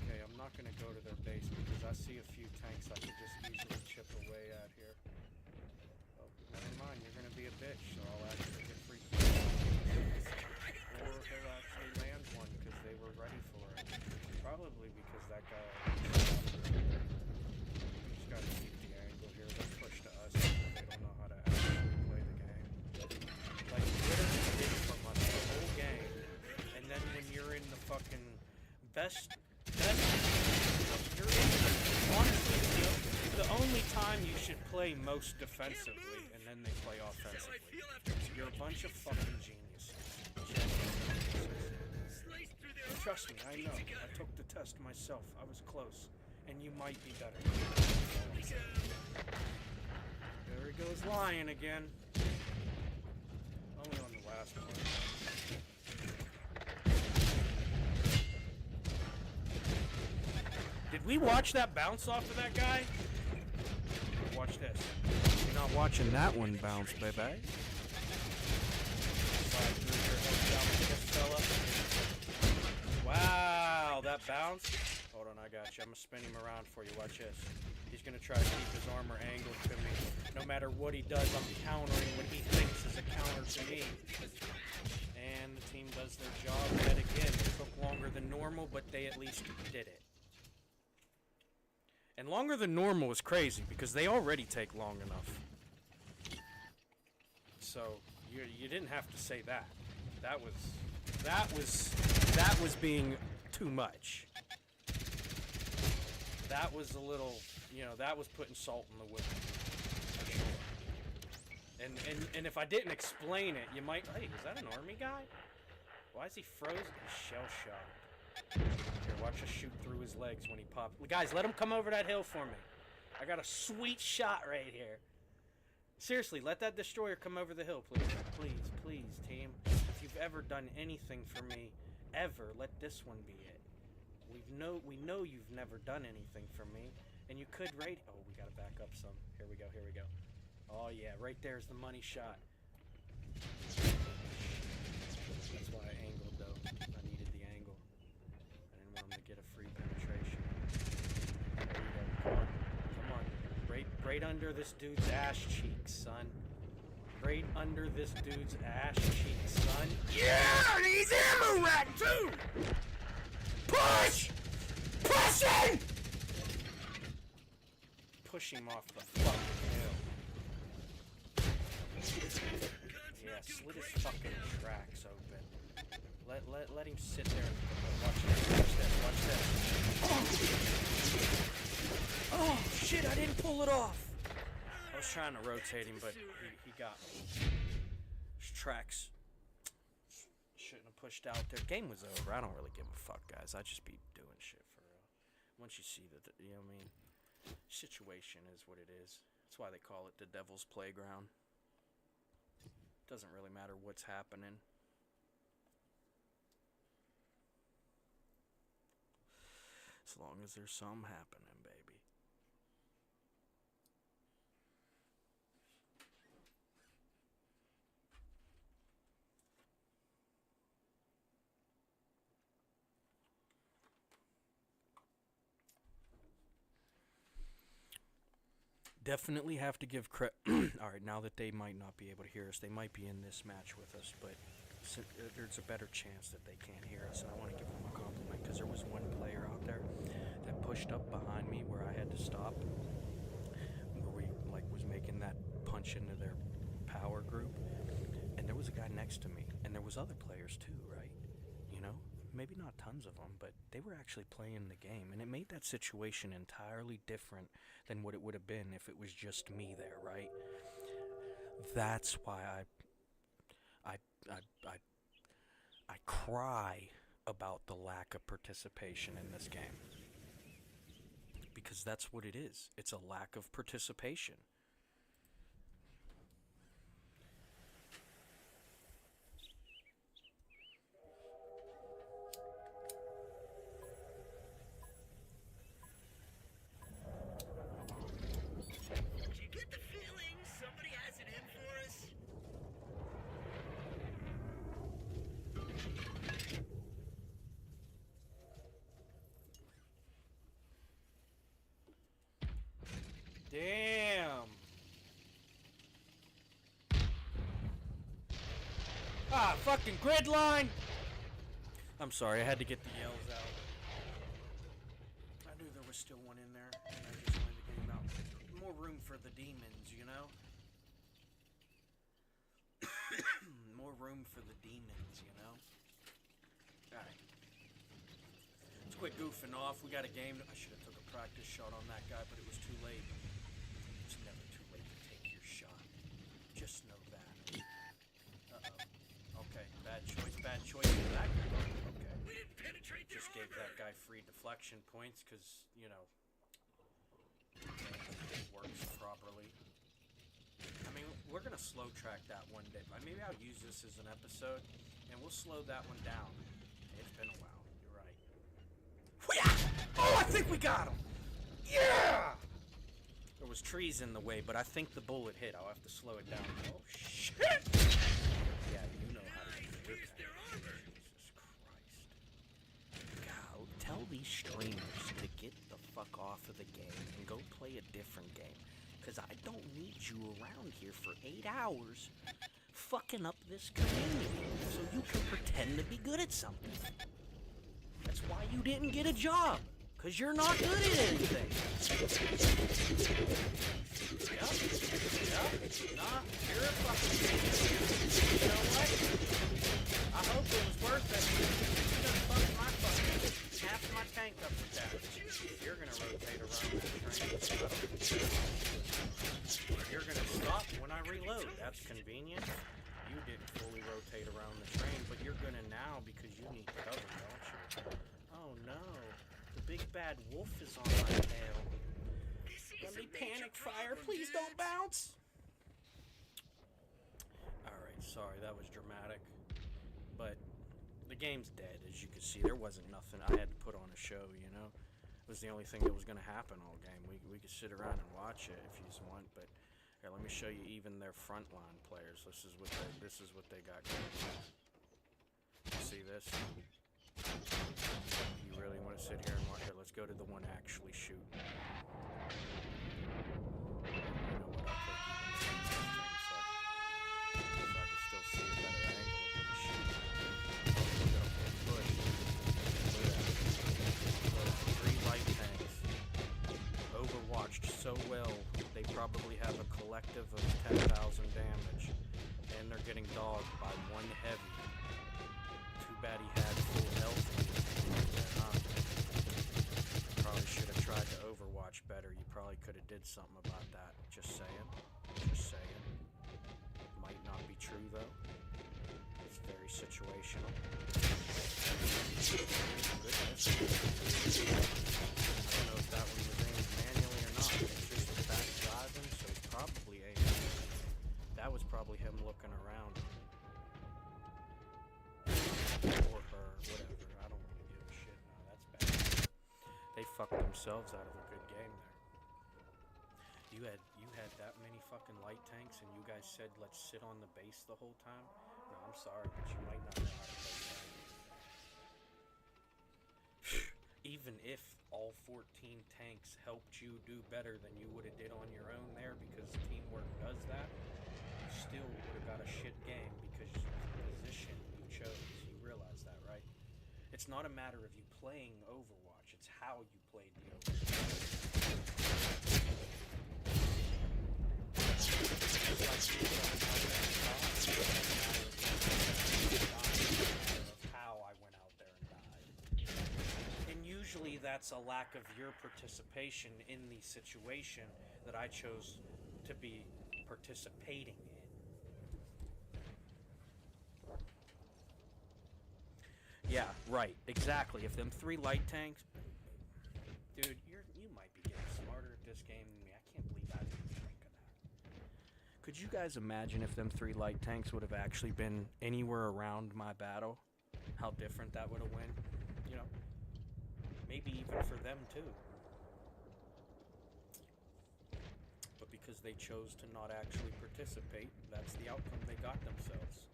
Okay, I'm not gonna go to their base because I see a few tanks I could just easily chip away at here. Oh, never mind. You're gonna be a bitch, so I'll actually get free. Or he'll actually land one because they were ready for it. Probably because that guy. Gotta keep the angle here. Let's push to us because they don't know how to actually play the game. Like, literally did it from us the whole game, and then when you're in the fucking best, you're in the, honestly, the only time time you should play most defensively, and then they play offensively. You're a bunch of fucking geniuses. Trust me, I know. I took the test myself. I was close. And you might be better. There he goes lying again. Only on the last one. Did we watch that bounce off of that guy? Watch this. You're not watching that one bounce, baby. Slide through your head down with this fella. Wow, that bounce. Hold on, I got you. I'm gonna spin him around for you. Watch this. He's gonna try to keep his armor angled to me. No matter what he does, I'm countering what he thinks is a counter to me. And the team does their job yet again. It took longer than normal, but they at least did it. And longer than normal is crazy because they already take long enough. So you didn't have to say that. That was being too much. That was a little, that was putting salt in the wound. For sure. And if I didn't explain it, you might, hey, is that an army guy? Why is he frozen? He's shell-shocked. Here, watch us shoot through his legs when he pops. Guys, let him come over that hill for me. I got a sweet shot right here. Seriously, let that destroyer come over the hill, please. Please, please, team. If you've ever done anything for me, ever, let this one be it. We know you've never done anything for me, and you could rate. Oh, we gotta back up some. Here we go. Here we go. Oh yeah, right there's the money shot. That's why I angled though. I needed the angle. I didn't want him to get a free penetration. There we go. Come on, come on. Right under this dude's ass cheeks, son. Right under this dude's ass cheeks, son. Yeah, he's ammo rat too. Push! Pushing! Push him off the fucking hill. Yeah, slit his fucking tracks open. Let him sit there and watch this, watch this. Oh shit, I didn't pull it off. I was trying to rotate him, but he got me. His tracks shouldn't have pushed out there. Game was over. I don't really give a fuck, guys. I just be doing shit for real. Once you see that, you know what I mean? Situation is what it is. That's why they call it the devil's playground. Doesn't really matter what's happening. As long as there's some happening, baby. Definitely have to give credit. Alright, now that they might not be able to hear us, they might be in this match with us, but there's a better chance that they can't hear us, and I want to give them a compliment, because there was one player out there that pushed up behind me where I had to stop, where we was making that punch into their power group, and there was a guy next to me, and there was other players too, right? You know? Maybe not tons of them, but they were actually playing the game, and it made that situation entirely different than what it would have been if it was just me there, right? That's why I cry about the lack of participation in this game, because that's what it is. It's a lack of participation. Damn. Ah, fucking grid line. I'm sorry, I had to get the yells out. I knew there was still one in there, and I just wanted to get him out. More room for the demons, you know? More room for the demons, you know? Alright. Let's quit goofing off. We got a game. I should have took a practice shot on that guy, but it was too late. action points because, you know, it works properly. I mean, we're going to slow track that one day. Maybe I'll use this as an episode, and we'll slow that one down. It's been a while. You're right. Oh, I think we got him! Yeah! There was trees in the way, but I think the bullet hit. I'll have to slow it down. Oh, shit! Yeah, you know how to do it. Jesus Christ. God, tell these streamers to get the fuck off of the game and go play a different game. Because I don't need you around here for 8 hours fucking up this community so you can pretend to be good at something. That's why you didn't get a job. Because you're not good at anything. Yep. Nah, you're a fucking idiot. You know what? I hope it was worth it. You done fucked my fucking half my tank up with that. You're gonna rotate around that train. You're gonna stop when I reload. That's convenient. You didn't fully rotate around the train, but you're gonna now because you need cover, don't you? Oh no. The big bad wolf is on my tail. Let me panic fire. Please don't bounce. Alright, sorry, that was dramatic. But the game's dead, as you can see. There wasn't nothing I had to put on a show, you know? It was the only thing that was going to happen all game. We could sit around and watch it if you want, but here, let me show you even their frontline players. This is what they got going on. See this? You really want to sit here and watch it? Let's go to the one actually shooting. You know what? I'll take even the so I can still see a better angle of what he's shooting. Look at him push. Look at that. 3 light tanks. Overwatched so well, they probably have a collective of 10,000 damage. And they're getting dogged by 1 heavy. Too bad he had full health. Probably should have tried to Overwatch better. You probably could have did something about that. Just saying. Just saying. Might not be true though. It's very situational. Goodness. I don't know if that one was aimed manually or not. It's just back driving, so he's probably aimed. That was probably him looking around. Or her, whatever. I don't really give a shit. No, that's bad. They fucked themselves out of a good game there. You had that many fucking light tanks, and you guys said let's sit on the base the whole time. No, I'm sorry, but you might not know how to play that. Even if all 14 tanks helped you do better than you would have did on your own there, because teamwork does that, you still would have got a shit game because the position you chose. You realize that, right? It's not a matter of you playing Overwatch, it's how you played the Overwatch. How I went out there and died. And usually that's a lack of your participation in the situation that I chose to be participating in. Yeah, right, exactly. If them 3 light tanks, dude, you might be getting smarter at this game than me. I can't believe I didn't think of that. Could you guys imagine if them 3 light tanks would have actually been anywhere around my battle? How different that would have went, you know? Maybe even for them too. But because they chose to not actually participate, that's the outcome they got themselves.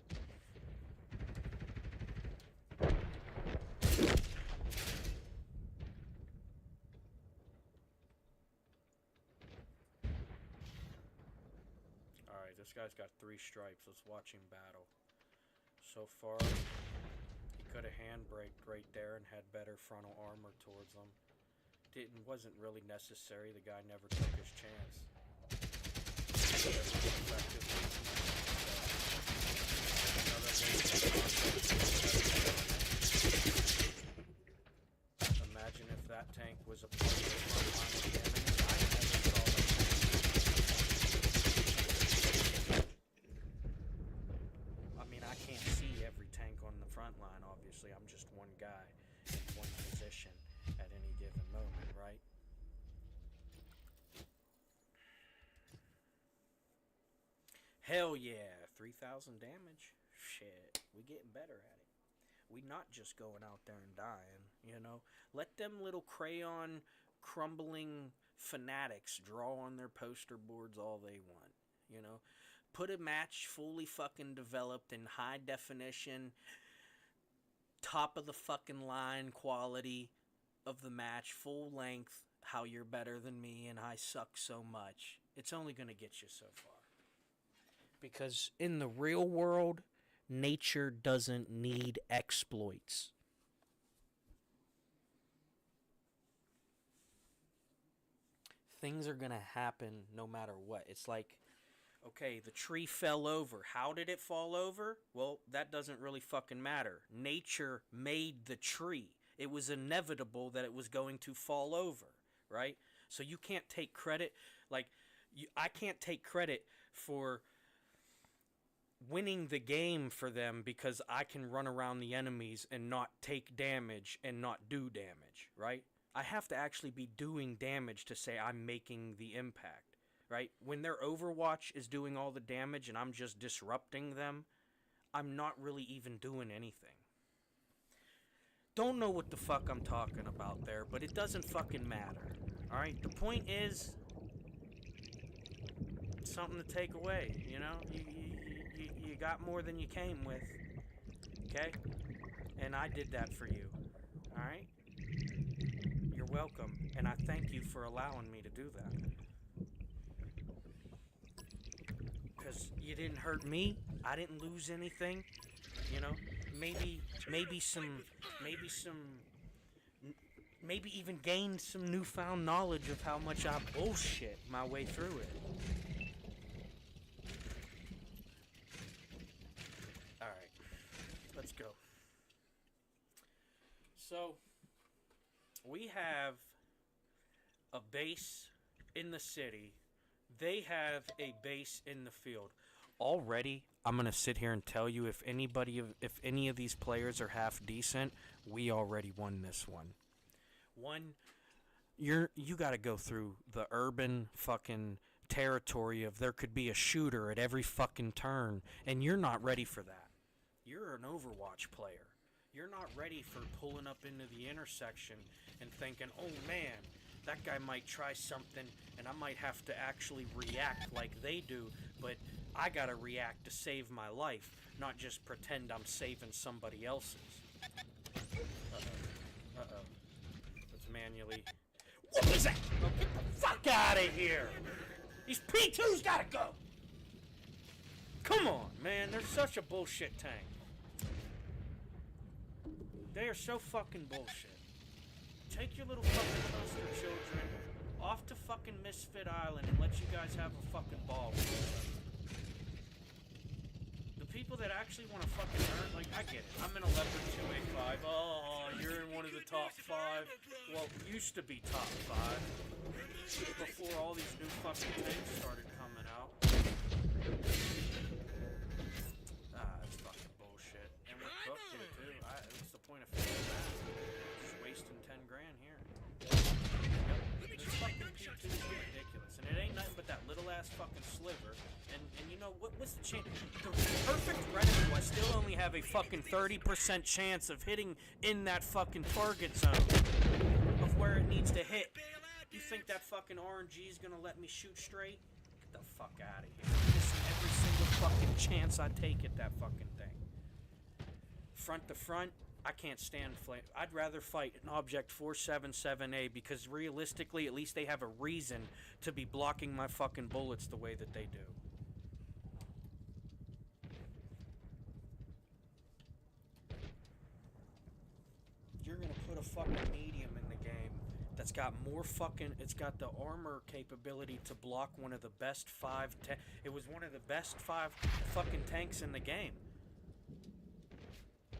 Alright, this guy's got 3 stripes. Let's watch him battle. So far, he could have handbraked right there and had better frontal armor towards them. Wasn't really necessary. The guy never took his chance. Imagine if that tank was a part of the front line of the enemy. I never saw that tank. I mean, I can't see every tank on the front line, obviously. I'm just one guy in one position at any given Hell yeah, 3,000 damage. Shit, we getting better at it. We not just going out there and dying, you know. Let them little crayon crumbling fanatics draw on their poster boards all they want, you know. Put a match fully fucking developed in high definition, top of the fucking line quality of the match, full length, how you're better than me and I suck so much. It's only going to get you so far. Because in the real world, nature doesn't need exploits. Things are going to happen no matter what. It's like, okay, the tree fell over. How did it fall over? Well, that doesn't really fucking matter. Nature made the tree. It was inevitable that it was going to fall over, right? So you can't take credit. Like, I can't take credit for winning the game for them because I can run around the enemies and not take damage and not do damage, right? I have to actually be doing damage to say I'm making the impact, right? When their Overwatch is doing all the damage and I'm just disrupting them, I'm not really even doing anything. Don't know what the fuck I'm talking about there, but it doesn't fucking matter. Alright, the point is something to take away, you know? You got more than you came with, okay? And I did that for you, alright? You're welcome, and I thank you for allowing me to do that. Because you didn't hurt me, I didn't lose anything, you know? Maybe even gained some newfound knowledge of how much I bullshit my way through it. Alright, let's go. So, we have a base in the city. They have a base in the field. Already, I'm going to sit here and tell you if any of these players are half decent, we already won this one. You got to go through the urban fucking territory of there could be a shooter at every fucking turn, and you're not ready for that. You're an Overwatch player. You're not ready for pulling up into the intersection and thinking, oh man, that guy might try something and I might have to actually react like they do, but I gotta react to save my life, not just pretend I'm saving somebody else's. Uh-oh. Let's manually... What was that? Oh, get the fuck out of here! These P2s gotta go! Come on, man, they're such a bullshit tank. They are so fucking bullshit. Take your little fucking poster children off to fucking Misfit Island and let you guys have a fucking ball with each other. The people that actually want to fucking earn, like, I get it. I'm in a Leopard 2A5. Oh, you're in one of the top 5. Well, used to be top 5. Before all these new fucking tanks started coming out. That's fucking bullshit. And we're cooked here, too. What's the point of fixing that? Just wasting 10 grand here. Yep. This fucking P2 is ridiculous. And it ain't nothing but that little ass fucking sliver. And you know, what's the chance? The perfect retinue, I still only have a fucking 30% chance of hitting in that fucking target zone of where it needs to hit. You think that fucking RNG is gonna let me shoot straight? Get the fuck out of here. I'm missing every single fucking chance I take at that fucking thing. Front to front, I can't stand flame. I'd rather fight an Object 477A because realistically, at least they have a reason to be blocking my fucking bullets the way that they do. You're gonna put a fucking medium in the game that's got more fucking... It's got the armor capability to block one of the best 5... It was one of the best 5 fucking tanks in the game.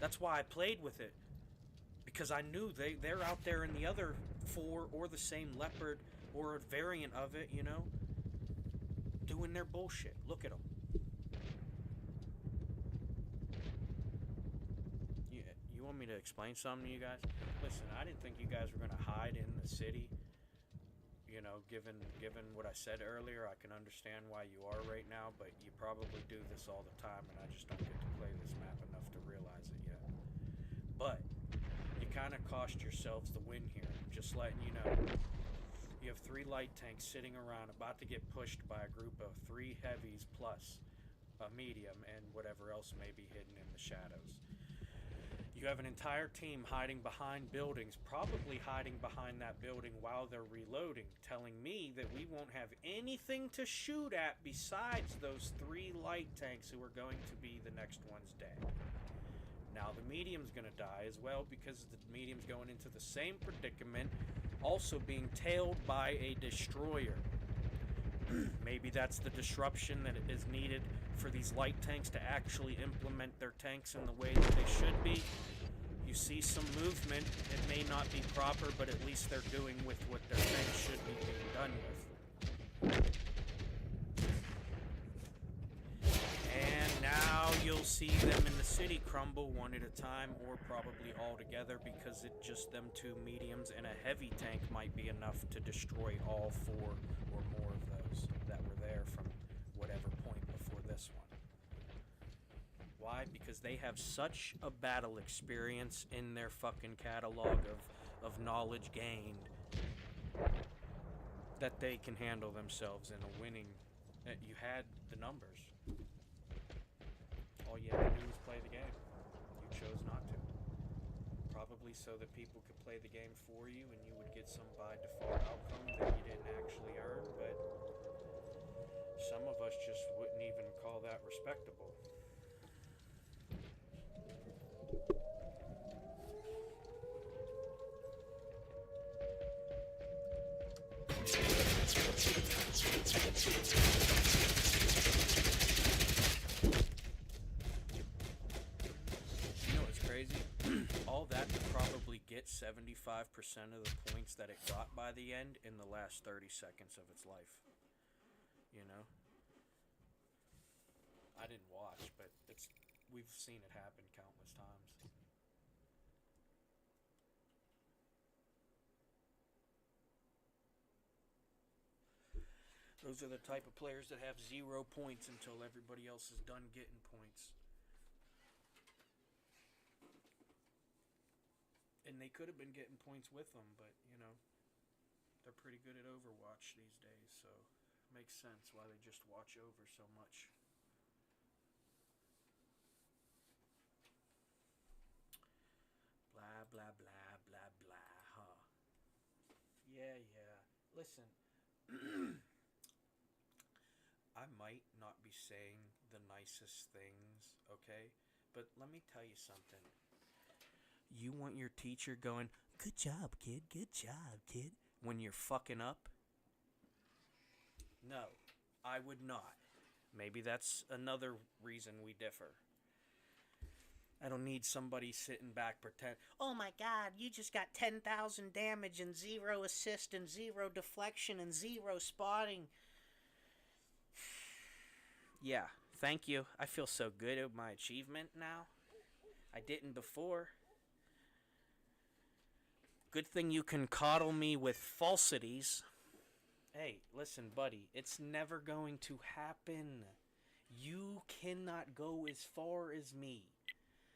That's why I played with it. Because I knew they're out there in the other 4 or the same Leopard or a variant of it, you know? Doing their bullshit. Look at them. You want me to explain something to you guys? Listen, I didn't think you guys were going to hide in the city, you know, know, given what I said earlier, I can understand why you are right now, but you probably do this all the time, and I just don't get to play this map enough to realize it yet. But you kind of cost yourselves the win here. Just letting you know. You have 3 light tanks sitting around, about to get pushed by a group of 3 heavies plus a medium and whatever else may be hidden in the shadows. You have an entire team hiding behind buildings, probably hiding behind that building while they're reloading, telling me that we won't have anything to shoot at besides those 3 light tanks who are going to be the next ones dead. Now the medium's going to die as well because the medium's going into the same predicament, also being tailed by a destroyer. Maybe that's the disruption that is needed for these light tanks to actually implement their tanks in the way that they should be. You see some movement. It may not be proper, but at least they're doing with what their tanks should be being done with. And now you'll see them in the city crumble one at a time, or probably all together, because it just them 2 mediums and a heavy tank might be enough to destroy all 4 or more of those that were there from whatever point before this one. Why? Because they have such a battle experience in their fucking catalog of knowledge gained that they can handle themselves in a winning. You had the numbers. All you had to do was play the game. You chose not to. Probably so that people could play the game for you and you would get some by default outcome that you didn't actually earn, but some of us just wouldn't even call that respectable. You know what's crazy? All that to probably get 75% of the points that it got by the end in the last 30 seconds of its life. You know? I didn't watch, but we've seen it happen countless times. Those are the type of players that have 0 points until everybody else is done getting points. And they could have been getting points with them, but, you know, they're pretty good at Overwatch these days, so it makes sense why they just watch over so much. Blah, blah, blah, blah, blah, huh? Yeah. Listen. I might not be saying the nicest things, okay? But let me tell you something. You want your teacher going, "Good job, kid, good job, kid," when you're fucking up? No, I would not. Maybe that's another reason we differ. I don't need somebody sitting back pretend, "Oh my god, you just got 10,000 damage and 0 assist and 0 deflection and 0 spotting." Yeah, thank you. I feel so good at my achievement now. I didn't before. Good thing you can coddle me with falsities. Hey, listen, buddy, it's never going to happen. You cannot go as far as me.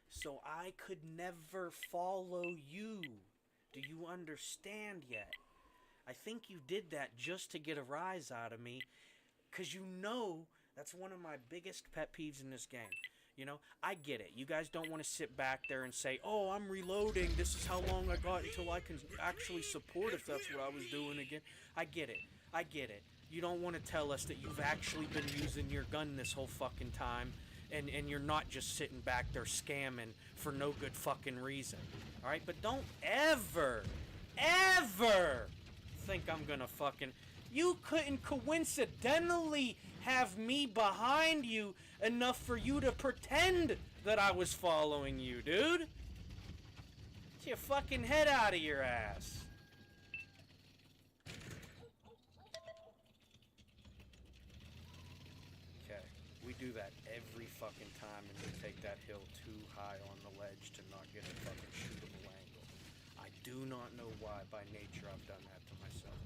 So I could never follow you. Do you understand yet? I think you did that just to get a rise out of me, because you know that's one of my biggest pet peeves in this game. You know, I get it. You guys don't want to sit back there and say, "Oh, I'm reloading. This is how long I got until I can actually support if that's what I was doing again." I get it. You don't want to tell us that you've actually been using your gun this whole fucking time, and you're not just sitting back there scamming for no good fucking reason. Alright? But don't ever think I'm gonna fucking... You couldn't coincidentally have me behind you enough for you to pretend that I was following you, dude. Get your fucking head out of your ass. Okay, we do that every fucking time, and we take that hill too high on the ledge to not get a fucking shootable angle. I do not know why by nature I've done that to myself.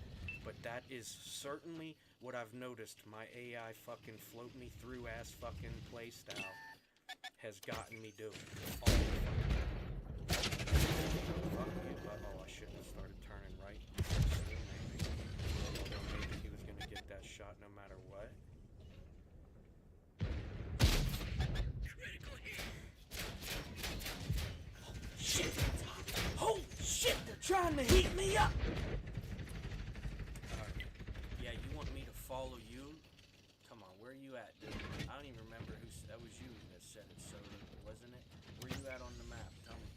But that is certainly what I've noticed. My AI fucking float me through ass fucking playstyle has gotten me doing all the fucking fuck you, but oh, I shouldn't have started turning right. Maybe he was gonna get that shot no matter what. Shit! Holy shit! They're trying to heat me up. Yeah, you want me to follow you? Come on, where are you at, dude? I don't even remember who. That was you that said it, so wasn't it? Where you at on the map? Tell me.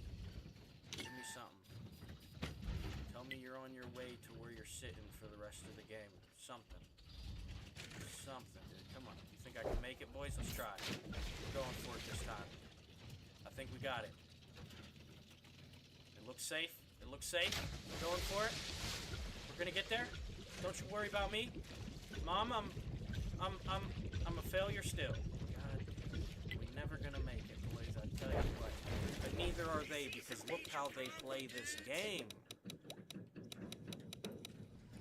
Give me something. Tell me you're on your way to where you're sitting for the rest of the game. Something. Something, dude. Come on. You think I can make it, boys? Let's try. We're going for it this time. I think we got it. It looks safe. It looks safe. We're going for it. We're gonna get there. Don't you worry about me, Mom. I'm a failure still. God, we're never gonna make it, boys. I tell you what. But neither are they, because look how they play this game.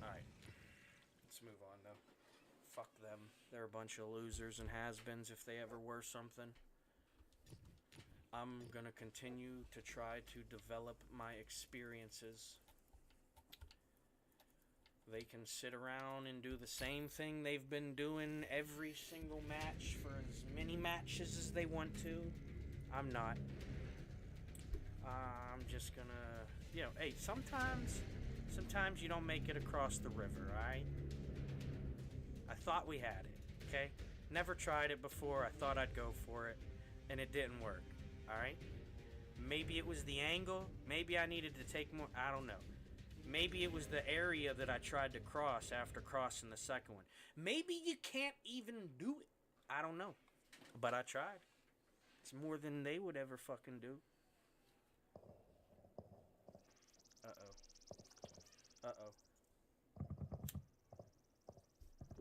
All right, let's move on though. Fuck them. They're a bunch of losers and has-beens if they ever were something. I'm gonna continue to try to develop my experiences. They can sit around and do the same thing they've been doing every single match for as many matches as they want to. I'm not. I'm just gonna, hey, sometimes you don't make it across the river, alright? I thought we had it, okay? Never tried it before. I thought I'd go for it, and it didn't work, alright? Maybe it was the angle. Maybe I needed to take more. I don't know. Maybe it was the area that I tried to cross after crossing the second one. Maybe you can't even do it. I don't know. But I tried. It's more than they would ever fucking do. Uh-oh. Uh-oh.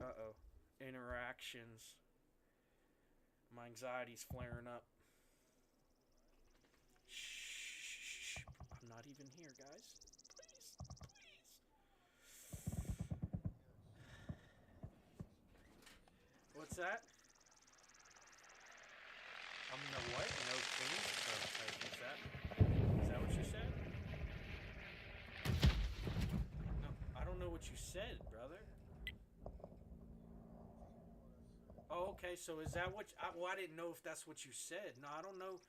Uh-oh. Interactions. My anxiety's flaring up. Shh. I'm not even here, guys. What's that? No what? No king? Oh, is that what you said? No, I don't know what you said, brother. Oh, okay, so is that what... I didn't know if that's what you said. No, I don't know.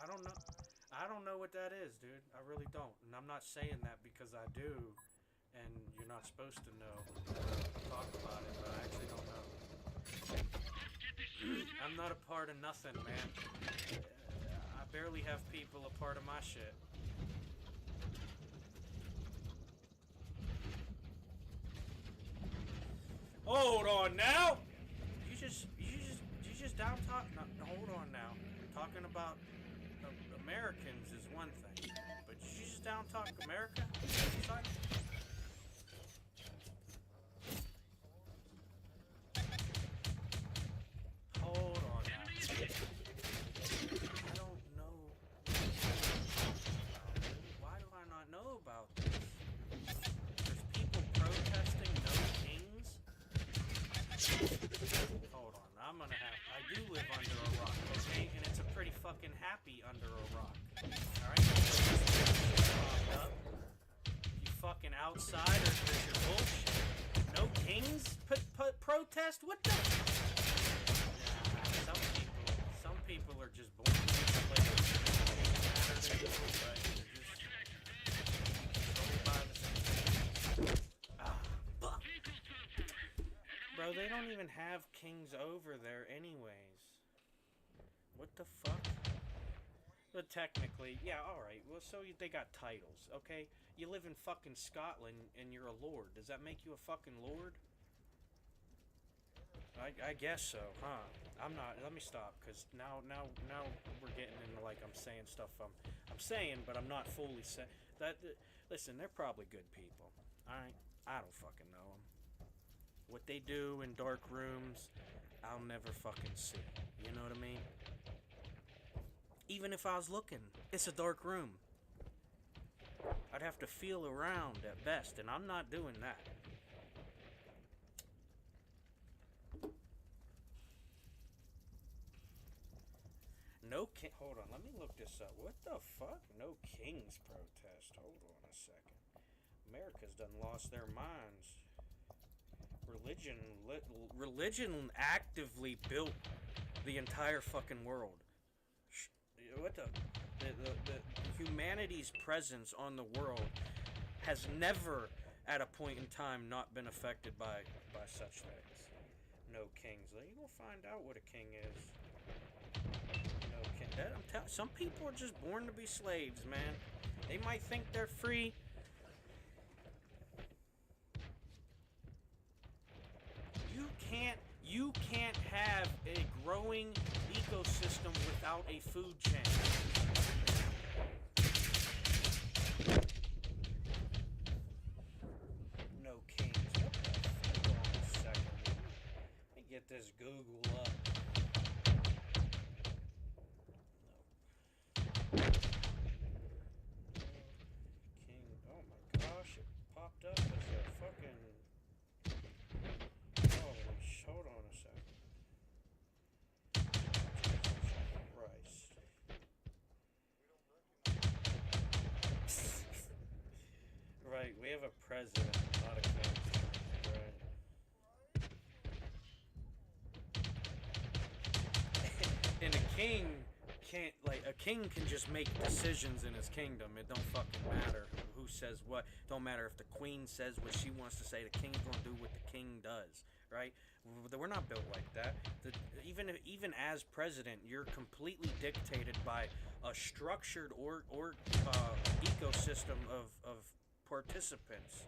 I don't know. I don't know what that is, dude. I really don't. And I'm not saying that because I do. And you're not supposed to know. Talk about it, but I actually don't know. I'm not a part of nothing, man. I barely have people a part of my shit. Hold on now. You just down talk. No, hold on now. Talking about Americans is one thing, but you just down talk America? Son? Hold on now. I don't know. Why do I not know about this? There's people protesting no kings? Hold on. I do live under a rock, okay? And it's a pretty fucking happy under a rock. Alright? You fucking outsiders with your bullshit. No kings? Protest? What the? Some people are just born to play Bro, they don't even have kings over there anyways. What the fuck? But technically, yeah, alright. Well, so they got titles, okay? You live in fucking Scotland and you're a lord. Does that make you a fucking lord? I guess so, huh? I'm not. Let me stop, because now we're getting into like I'm saying stuff I'm saying, but I'm not fully saying that. Listen, they're probably good people. All right, I don't fucking know them. What they do in dark rooms, I'll never fucking see. You know what I mean? Even if I was looking, it's a dark room. I'd have to feel around at best, and I'm not doing that. No king. Hold on, let me look this up. What the fuck? No kings protest. Hold on a second. America's done lost their minds. Religion, religion actively built the entire fucking world. What the humanity's presence on the world has never, at a point in time, not been affected by such things. No kings. You gonna find out what a king is. No king. Some people are just born to be slaves, man. They might think they're free. You can't have a growing ecosystem without a food chain. No kings. What the fuck? Hold on a second. Let me get this Google up. No. King. Oh my gosh, it popped up as a fucking. Hold on a second. Christ. Right, we have a president, not a king. Right. And a king can't, like, a king can just make decisions in his kingdom. It don't fucking matter who says what. Don't matter if the queen says what she wants to say. The king's gonna do what the king does, right? We're not built like that. Even as president, you're completely dictated by a structured ecosystem of participants.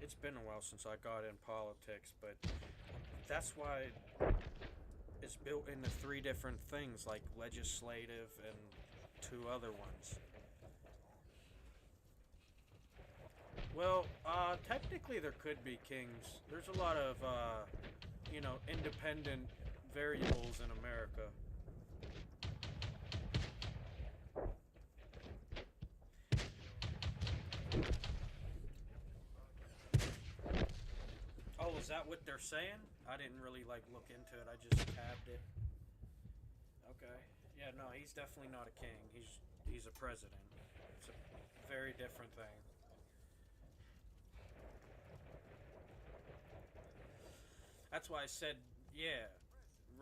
It's been a while since I got in politics, but that's why it's built into three different things, like legislative and two other ones. Well, technically there could be kings. There's a lot of, independent variables in America. Oh, is that what they're saying? I didn't really, look into it. I just tabbed it. Okay. Yeah, no, he's definitely not a king. He's a president. It's a very different thing. That's why I said, yeah,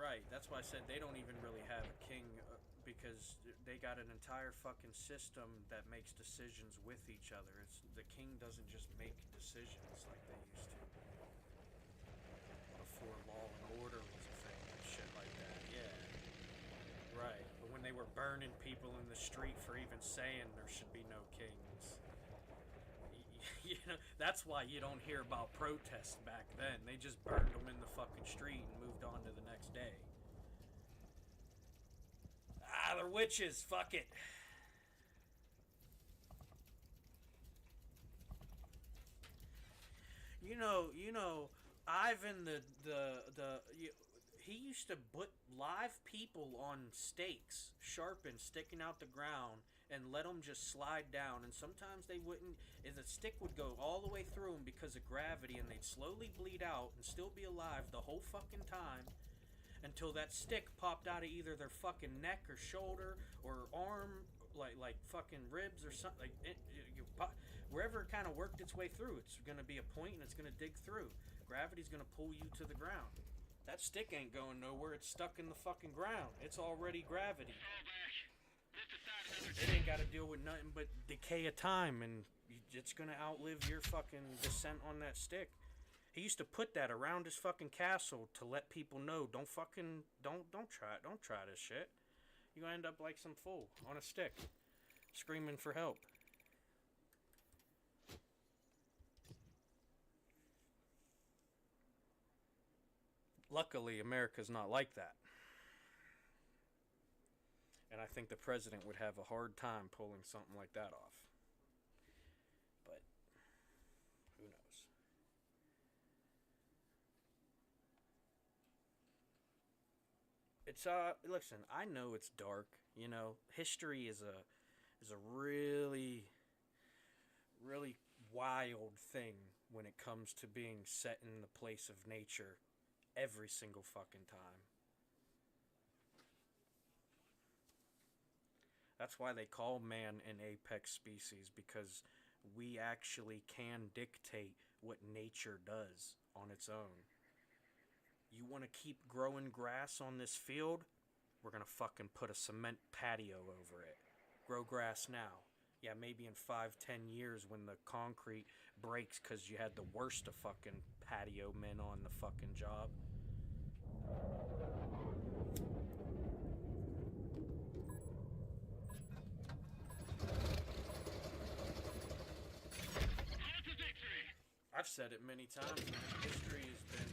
right. That's why I said they don't even really have a king because they got an entire fucking system that makes decisions with each other. The king doesn't just make decisions like they used to before law and order was a thing and shit like that. Yeah, right. But when they were burning people in the street for even saying there should be no kings. That's why you don't hear about protests back then. They just burned them in the fucking street and moved on to the next day. Ah, they're witches. Fuck it. Ivan he used to put live people on stakes, sharpened, sticking out the ground, and let them just slide down. And sometimes they wouldn't. And the stick would go all the way through them because of gravity, and they'd slowly bleed out and still be alive the whole fucking time until that stick popped out of either their fucking neck or shoulder or arm, like fucking ribs or something. Wherever it kind of worked its way through, it's gonna be a point and it's gonna dig through. Gravity's gonna pull you to the ground. That stick ain't going nowhere. It's stuck in the fucking ground. It's already gravity. It ain't got to deal with nothing but decay of time, and it's gonna outlive your fucking descent on that stick. He used to put that around his fucking castle to let people know, don't try this shit. You gonna end up like some fool on a stick, screaming for help. Luckily, America's not like that. And I think the president would have a hard time pulling something like that off. But who knows? It's listen, I know it's dark, History is a really wild thing when it comes to being set in the place of nature every single fucking time. That's why they call man an apex species, because we actually can dictate what nature does on its own. You want to keep growing grass on this field? We're going to fucking put a cement patio over it. Grow grass now. Yeah, maybe in 5, 10 years when the concrete breaks because you had the worst of fucking patio men on the fucking job. I've said it many times, man. History has been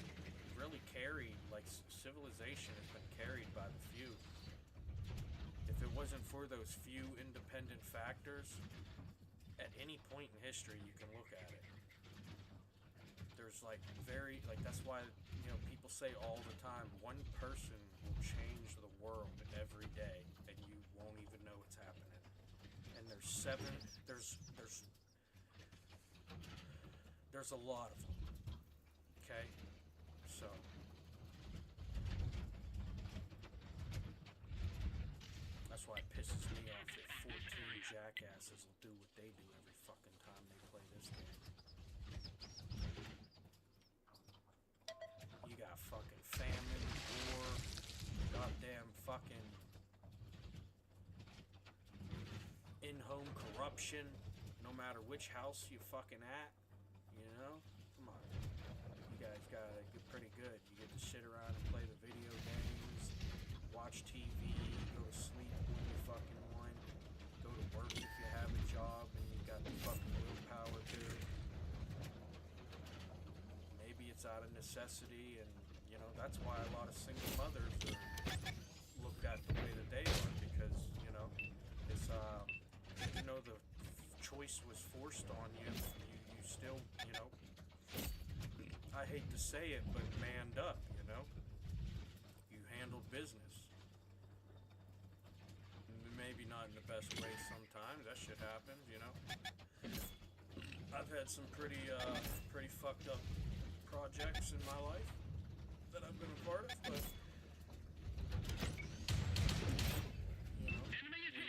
really carried, like civilization has been carried by the few. If it wasn't for those few independent factors, at any point in history you can look at it. There's that's why, people say all the time, one person will change the world every day and you won't even know it's happening. And there's a lot of them. Okay? So that's why it pisses me off that 14 jackasses will do what they do every fucking time they play this game. You got fucking famine, war, goddamn fucking in-home corruption, no matter which house you fucking at, Come on. You guys got it pretty good. You get to sit around and play the video games, watch TV, go to sleep when you fucking want, go to work if you have a job and you got the fucking willpower to it. Maybe it's out of necessity, and that's why a lot of single mothers are looked at the way that they are, because it's even though the choice was forced on you, you still I hate to say it, but manned up. You handled business. Maybe not in the best way sometimes. That shit happens. I've had some pretty fucked up projects in my life that I've been a part of, but we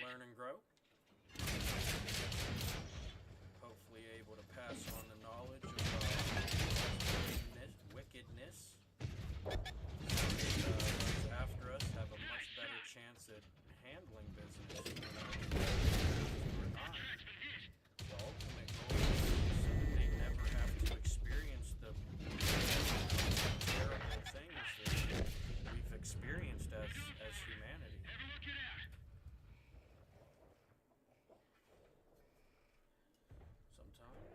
learn and grow. Hopefully able to pass on the knowledge of wickedness. Those after us have a much better chance at handling business. We're not. The ultimate goal is so that they never have to experience the terrible things that we've experienced as humanity. Sometimes.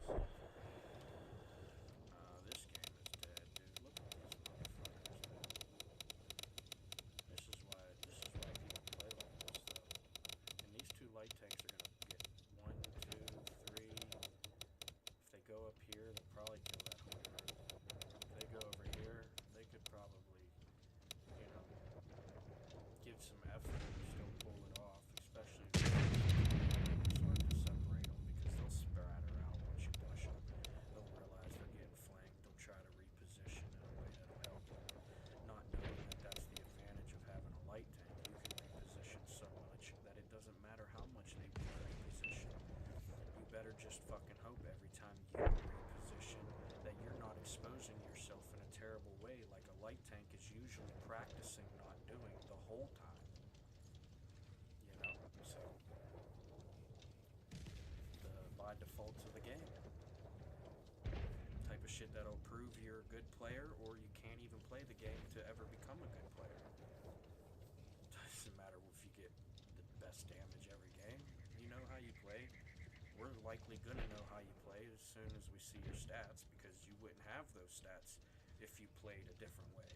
This game is dead, dude. Look at these motherfuckers, man. This is why people play like this, though. And these two light tanks are gonna get 1, 2, 3. If they go up here, they'll probably kill that whole group. If they go over here, they could probably, give some effort and still pull it off, especially if it's hard to separate them, because they'll spatter out once you push them. They'll realize they're getting flanked. They'll try to reposition in a way that'll help them, not knowing that that's the advantage of having a light tank. You can reposition so much that it doesn't matter how much they reposition. You better just fucking hope every time you reposition that you're not exposing yourself in a terrible way, like a light tank is usually practicing not doing the whole time. So by defaults of the game. Type of shit that'll prove you're a good player, or you can't even play the game to ever become a good player. Doesn't matter if you get the best damage every game. You know how you play. We're likely gonna know how you play as soon as we see your stats, because you wouldn't have those stats if you played a different way.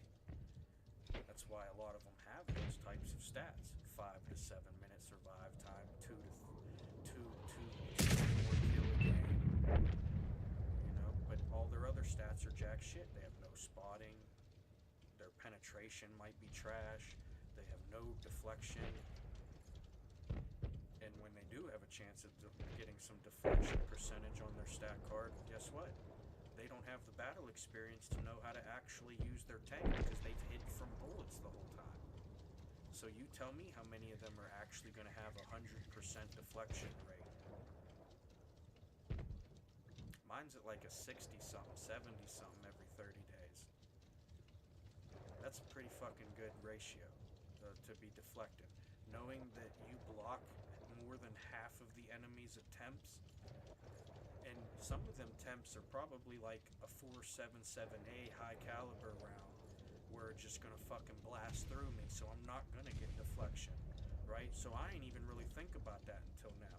That's why a lot of them have those types of stats. 5 to 7 minute survive time, 2 to 4 kill a game. But all their other stats are jack shit. They have no spotting. Their penetration might be trash. They have no deflection. And when they do have a chance of getting some deflection percentage on their stat card, guess what? they don't have the battle experience to know how to actually use their tank because they've hid from bullets the whole time. So you tell me how many of them are actually going to have 100% deflection rate. Mine's at like a 60-something, 70-something every 30 days. That's a pretty fucking good ratio to be deflecting. Knowing that you block more than half of the enemy's attempts, and some of them attempts are probably like a 4.77A high caliber round where it's just gonna fucking blast through me, so I'm not gonna get deflection, right? So I ain't even really think about that until now.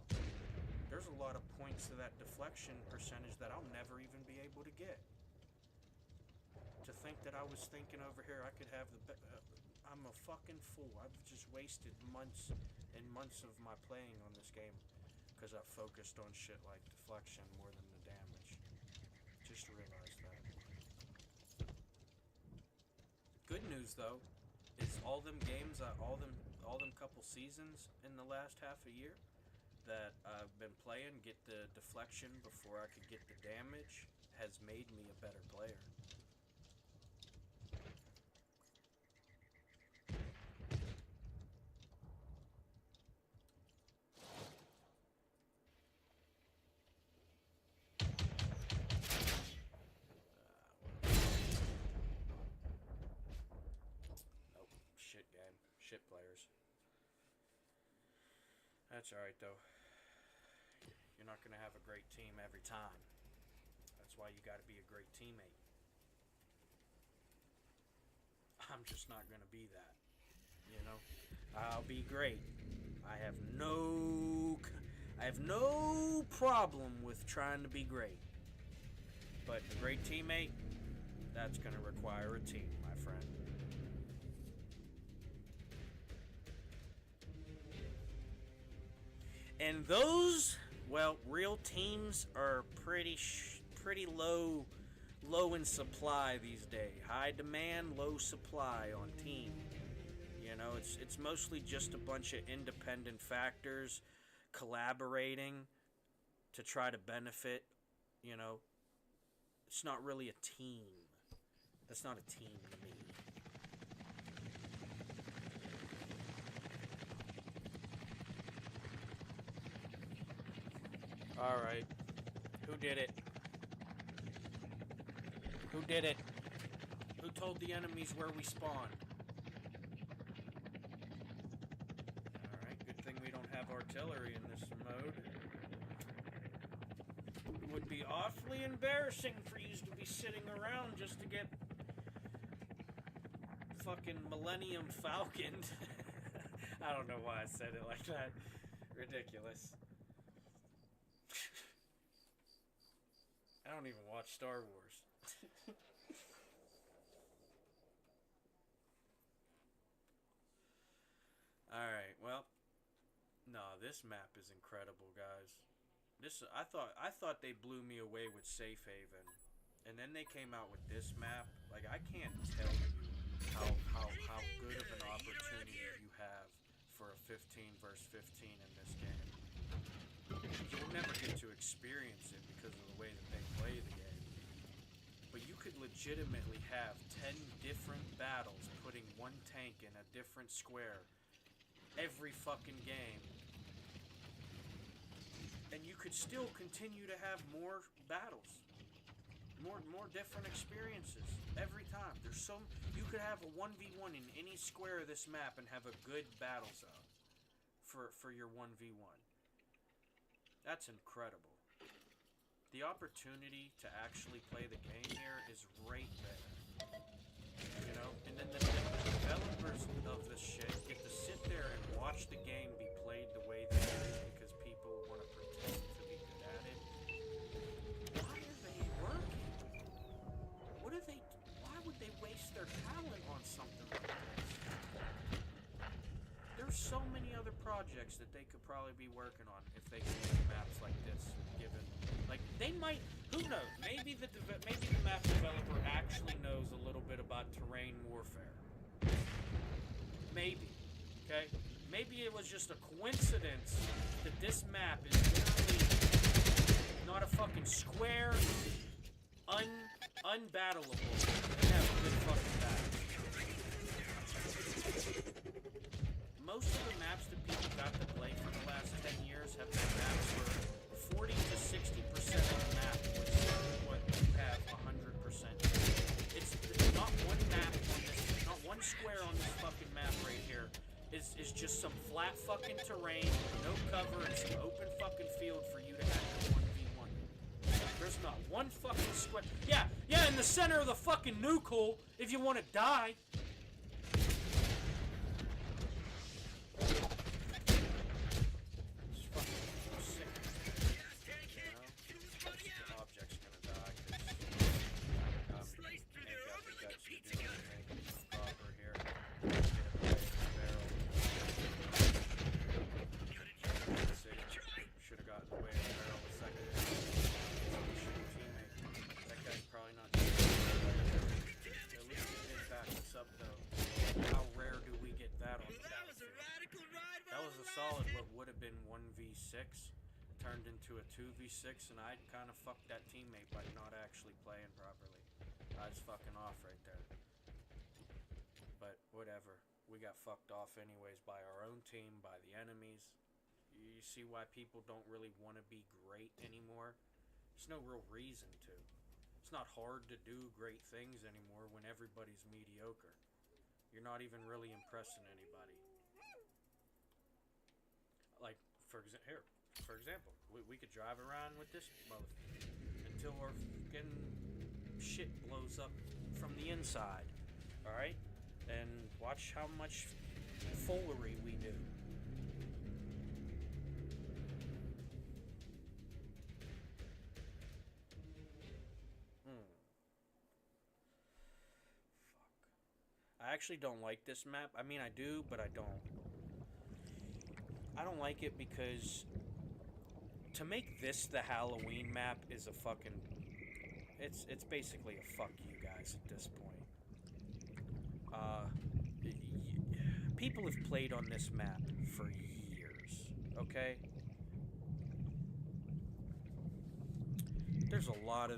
There's a lot of points to that deflection percentage that I'll never even be able to get. To think that I was thinking over here I could have I'm a fucking fool. I've just wasted months and months of my playing on this game because I've focused on shit like deflection more than the damage. Just realized that. Good news though is all them games, all them couple seasons in the last half a year that I've been playing, get the deflection before I could get the damage, has made me a better player. Shit game. Shit players. That's alright though. You're not going to have a great team every time. That's why you got to be a great teammate. I'm just not going to be that. You know? I'll be great. I have no problem with trying to be great. But a great teammate, that's going to require a team, my friend. And those, well, real teams are pretty low in supply these days. High demand, low supply on team. You know, it's mostly just a bunch of independent factors collaborating to try to benefit, you know. It's not really a team. That's not a team to me. Alright. Who did it? Who did it? Who told the enemies where we spawned? Alright, good thing we don't have artillery in this mode. It would be awfully embarrassing for you to be sitting around just to get fucking Millennium Falconed. I don't know why I said it like that. Ridiculous. I don't even watch Star Wars. Alright, well. No, this map is incredible, guys. I thought they blew me away with Safe Haven. And then they came out with this map. Like, I can't tell you how good of an opportunity you have for a 15 versus 15 in this game. You'll never get to experience it because of the way that they play the game. But you could legitimately have 10 different battles putting one tank in a different square every fucking game. And you could still continue to have more battles. More different experiences every time. You could have a 1v1 in any square of this map and have a good battle zone for your 1v1. That's incredible. The opportunity to actually play the game here is right there. You know? And then the developers of this shit get to sit there and watch the game be played the way that it is because people want to pretend to be good at it. Why are they working? Why would they waste their talent on something like this? There's so many other projects that they could probably be working on if they could make maps like this. Given, like, they might, who knows? Maybe the map developer actually knows a little bit about terrain warfare. Maybe, okay? Maybe it was just a coincidence that this map is literally not a fucking square, unbattleable and have good fucking battles. Most of the maps that people got to play for the last 10 years have been maps where 40 to 60% of the map was what you have 100%. It's not one map on this, not one square on this fucking map right here is just some flat fucking terrain, no cover, and some open fucking field for you to have your 1v1. There's not one fucking square. Yeah, in the center of the fucking nuke hole if you want to die. Solid what would have been 1v6 turned into a 2v6, and I'd kind of fucked that teammate by not actually playing properly. I was fucking off right there. But whatever, we got fucked off anyways by our own team, by the enemies. You see why people don't really want to be great anymore? There's no real reason to. It's not hard to do great things anymore when everybody's mediocre. You're not even really impressing anybody. Like, for example, we could drive around with this motherfucker until our fucking shit blows up from the inside, alright? And watch how much foolery we do. Fuck. I actually don't like this map. I mean, I do, but I don't. I don't like it because to make this the Halloween map is a fucking... It's basically a fuck you guys at this point. People have played on this map for years, okay? There's a lot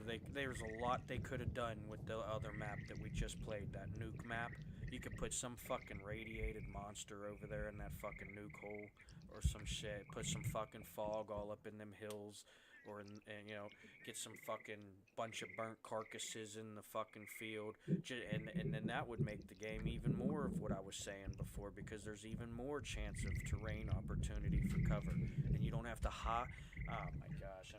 they could have done with the other map that we just played, that nuke map. You could put some fucking radiated monster over there in that fucking nuke hole or some shit. Put some fucking fog all up in them hills, or and you know, get some fucking bunch of burnt carcasses in the fucking field, and then that would make the game even more of what I was saying before, because there's even more chance of terrain opportunity for cover, and you don't have to hide. Oh my gosh.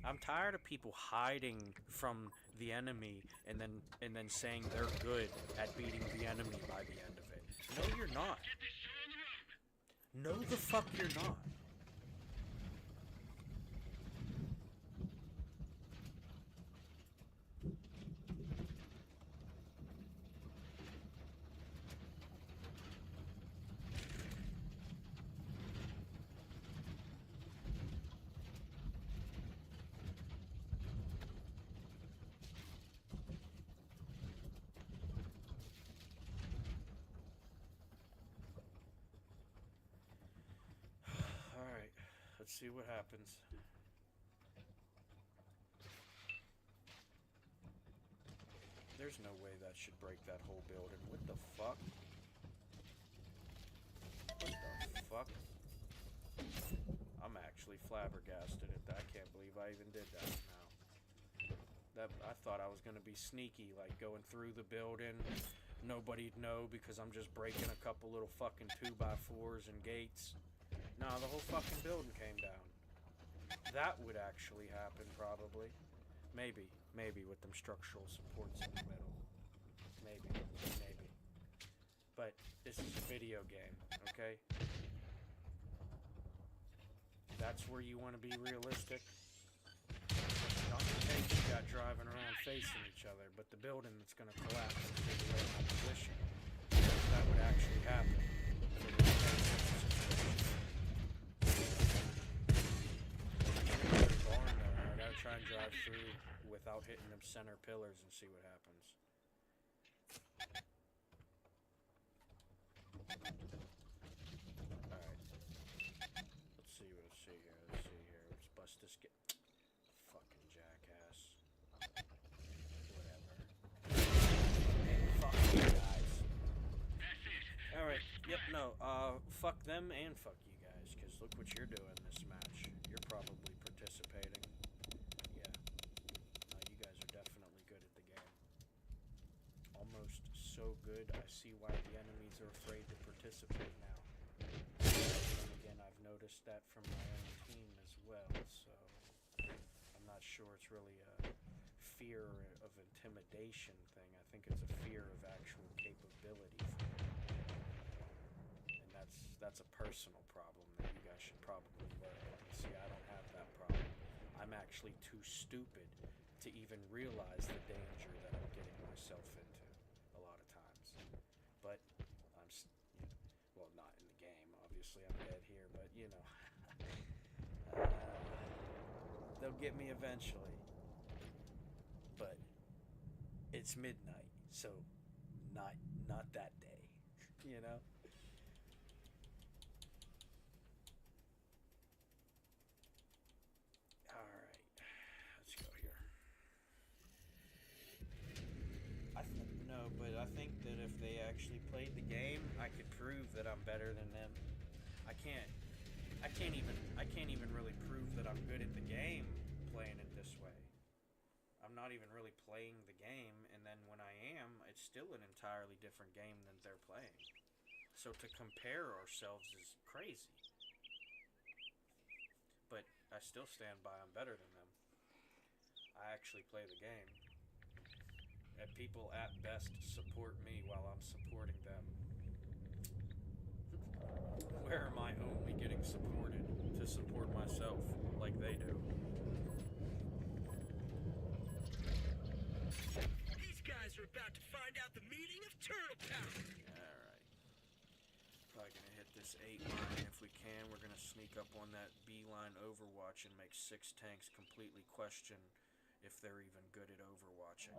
I'm tired of people hiding from the enemy and then saying they're good at beating the enemy by the end of it. No, you're not. No, the fuck you're not. Let's see what happens. There's no way that should break that whole building. What the fuck? What the fuck? I'm actually flabbergasted at that. I can't believe I even did that now. I thought I was gonna be sneaky, like going through the building. Nobody'd know because I'm just breaking a couple little fucking 2x4s and gates. No, the whole fucking building came down. That would actually happen, probably. Maybe with them structural supports in the middle. Maybe. But this is a video game, okay? That's where you want to be realistic. Not the tanks you got driving around facing each other, but the building that's going to collapse and take away my position. That would actually happen. Try and drive through without hitting them center pillars and see what happens. Alright. Let's see here. Let's bust this Fucking jackass. Whatever. no, fuck them and fuck you guys, because look what you're doing this match. You're probably participating. Yeah. You guys are definitely good at the game. Almost so good, I see why the enemies are afraid to participate now. And again, I've noticed that from my own team as well, so I'm not sure it's really a fear of intimidation thing. I think it's a fear of actual capability for me. And that's a personal problem that you guys should probably work on. See, I don't have that problem. I'm actually too stupid to even realize the danger that I'm getting myself into a lot of times. But well, not in the game. Obviously, I'm dead here, but they'll get me eventually. But it's midnight, so not that day, All right, let's go here. No, but I think that if they actually played the game, I could prove that I'm better than them. I can't. I can't even really prove that I'm good at the game playing it this way. I'm not even really playing the game, and then when I am, it's still an entirely different game than they're playing. So to compare ourselves is crazy. But I still stand by I'm better than them. I actually play the game. And people at best support me while I'm supporting them. Where am I only getting supported to support myself like they do? These guys are about to find out the meaning of turtle power. Alright. Probably gonna hit this 8 line if we can. We're gonna sneak up on that B line Overwatch and make 6 tanks completely question if they're even good at overwatching.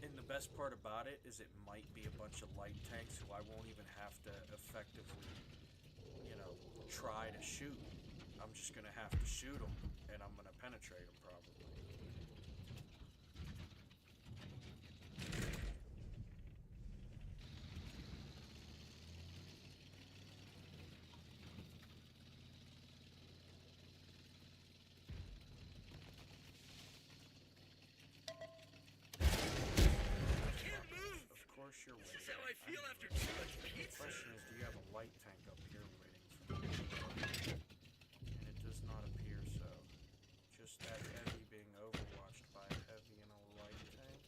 And the best part about it is it might be a bunch of light tanks who I won't even have to effectively, try to shoot. I'm just gonna have to shoot them, and I'm gonna penetrate them probably. You're This waiting. is how I feel after too much The pizza. question is, do you have a light tank up here waiting for me? And it does not appear so. Just that heavy being overwatched by a heavy and a light tank.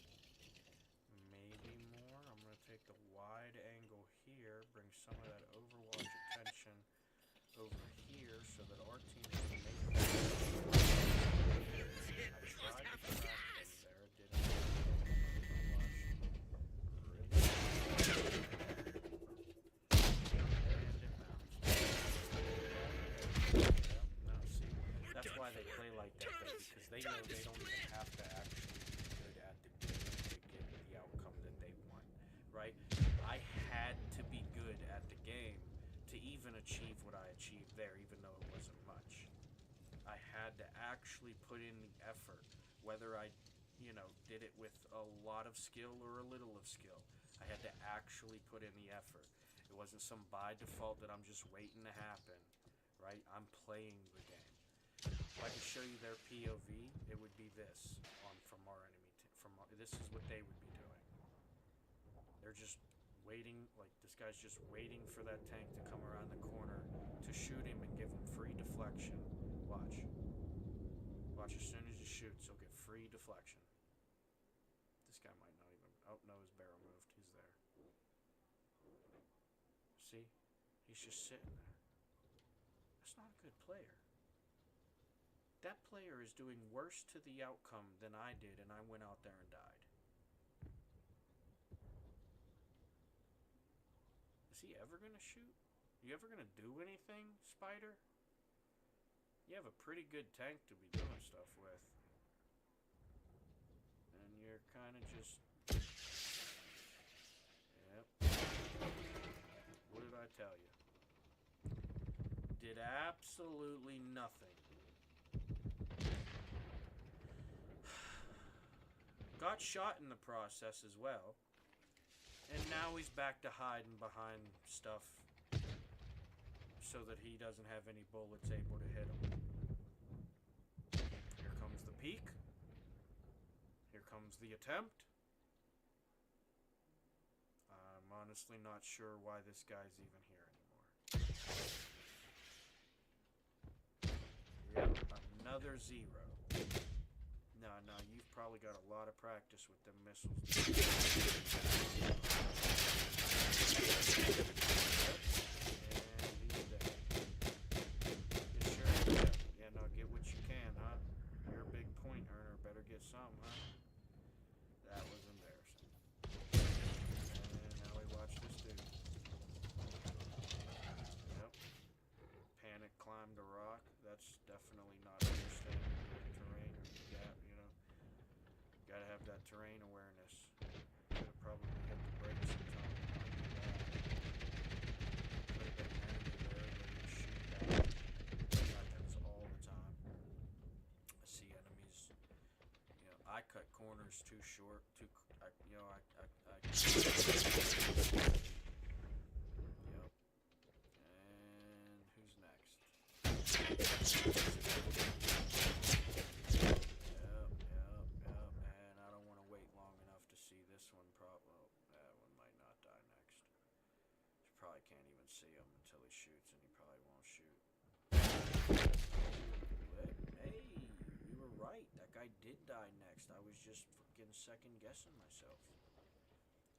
Maybe more. I'm going to take the wide angle here, bring some of that overwatch attention over here so that our team can make it. I tried to trap them there, didn't work. That's why they play like that, though, because they know they don't even have to actually be good at the game to get the outcome that they want, right? I had to be good at the game to even achieve what I achieved there, even though it wasn't much. I had to actually put in the effort, whether I, did it with a lot of skill or a little of skill. I had to actually put in the effort. It wasn't some by default that I'm just waiting to happen, right? I'm playing the game. If I could show you their POV, it would be this from our enemy. This is what they would be doing. They're just waiting, like this guy's just waiting for that tank to come around the corner to shoot him and give him free deflection. Watch. Watch, as soon as he shoots, he'll get free deflection. This guy might not even... Oh, no, his barrel moved. He's there. See? He's just sitting there. That's not a good player. That player is doing worse to the outcome than I did, and I went out there and died. Is he ever going to shoot? You ever going to do anything, Spider? You have a pretty good tank to be doing stuff with. And you're kind of just... Yep. What did I tell you? Did absolutely nothing. Got shot in the process as well. And now he's back to hiding behind stuff so that he doesn't have any bullets able to hit him. Here comes the peek. Here comes the attempt. I'm honestly not sure why this guy's even here anymore. Yep, another 0. No, you've probably got a lot of practice with them missiles. Get what you can, huh? You're a big point earner. Better get some, huh? That was embarrassing. And now we watch this dude. Yep. Panic climbed a rock. That's definitely not understanding the terrain or the gap, you know. Gotta have that terrain awareness. Could have probably hit the brakes sometime. Could have been enemy there, but he shoot that. Happens all the time. I see enemies. You know, I cut corners too short. Yep. And who's next? Yep. And I don't want to wait long enough to see this one. That one might not die next. You probably can't even see him until he shoots, and he probably won't shoot. Hey, we were right. That guy did die next. I was just fucking second guessing myself.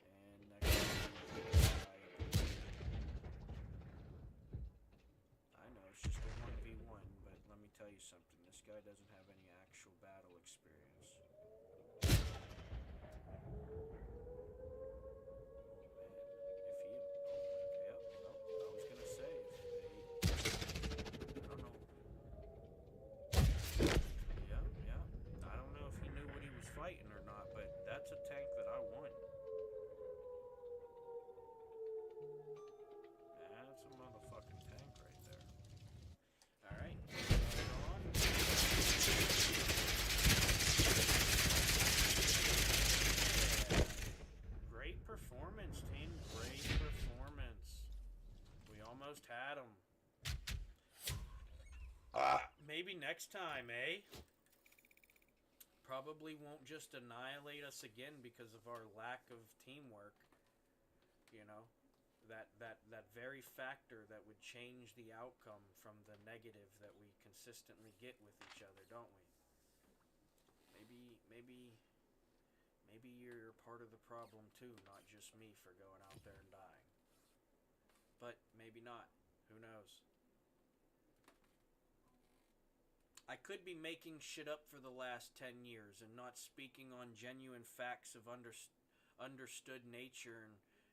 And next I know it's just a 1v1, but let me tell you something. This guy doesn't have any actual battle experience. Fighting or not, but that's a tank that I want. That's a motherfucking tank right there. Alright, on. Yeah. Great performance, team. Great performance. We almost had him. Maybe next time, eh? Probably won't just annihilate us again because of our lack of teamwork. You know, that very factor that would change the outcome from the negative that we consistently get with each other, don't we? Maybe you're part of the problem too, not just me for going out there and dying. But maybe not. Who knows? I could be making shit up for the last 10 years and not speaking on genuine facts of understood nature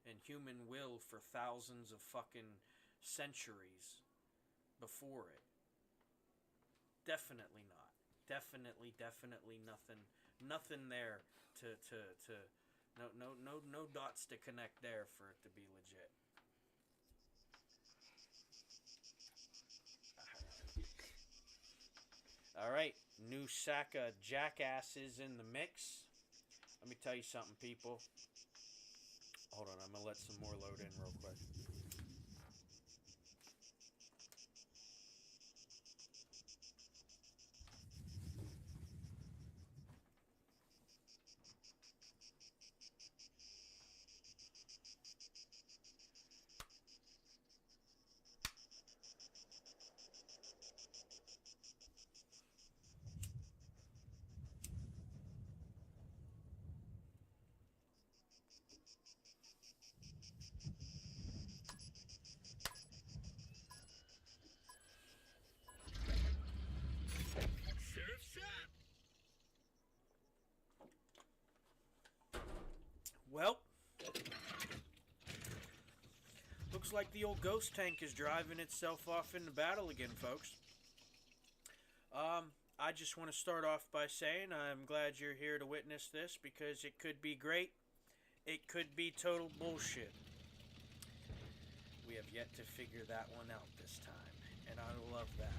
and human will for thousands of fucking centuries before it. Definitely not. Definitely nothing there to no dots to connect there for it to be legit. Alright, new sack of jackasses in the mix. Let me tell you something, people. Hold on, I'm going to let some more load in real quick. Well, looks like the old ghost tank is driving itself off into battle again, folks. I just want to start off by saying I'm glad you're here to witness this because it could be great. It could be total bullshit. We have yet to figure that one out this time, and I love that.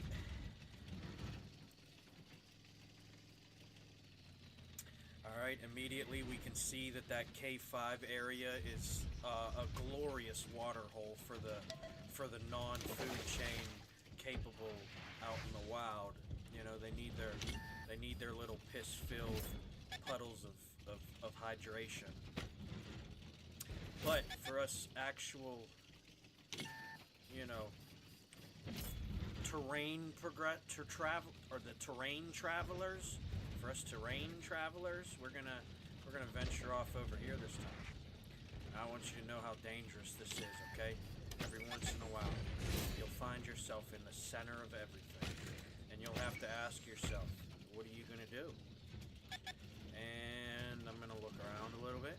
Alright. Alright, immediately we can see that that K5 area is a glorious water hole for the non-food chain capable out in the wild. You know, they need their little piss-filled puddles of hydration. But for us actual, you know, terrain travelers, for us terrain travelers, we're gonna venture off over here this time. I want you to know how dangerous this is, okay? Every once in a while, you'll find yourself in the center of everything, and you'll have to ask yourself, what are you gonna do? And I'm gonna look around a little bit,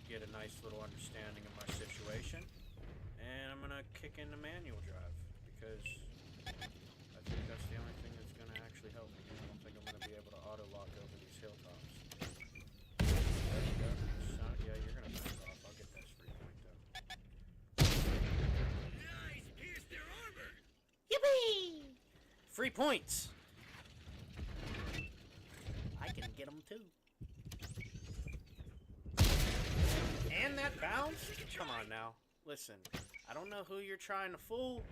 get a nice little understanding of my situation, and I'm gonna kick into manual drive, because I think that's the only thing that's gonna actually help me. I don't think I'm gonna be able to auto-lock over these hilltops. There we go. Yeah, you're gonna back off. I'll get this free point, though. Nice! Pierce their armor! Yippee! Free points! I can get them, too. And that bounce? Come on, now. Listen, I don't know who you're trying to fool,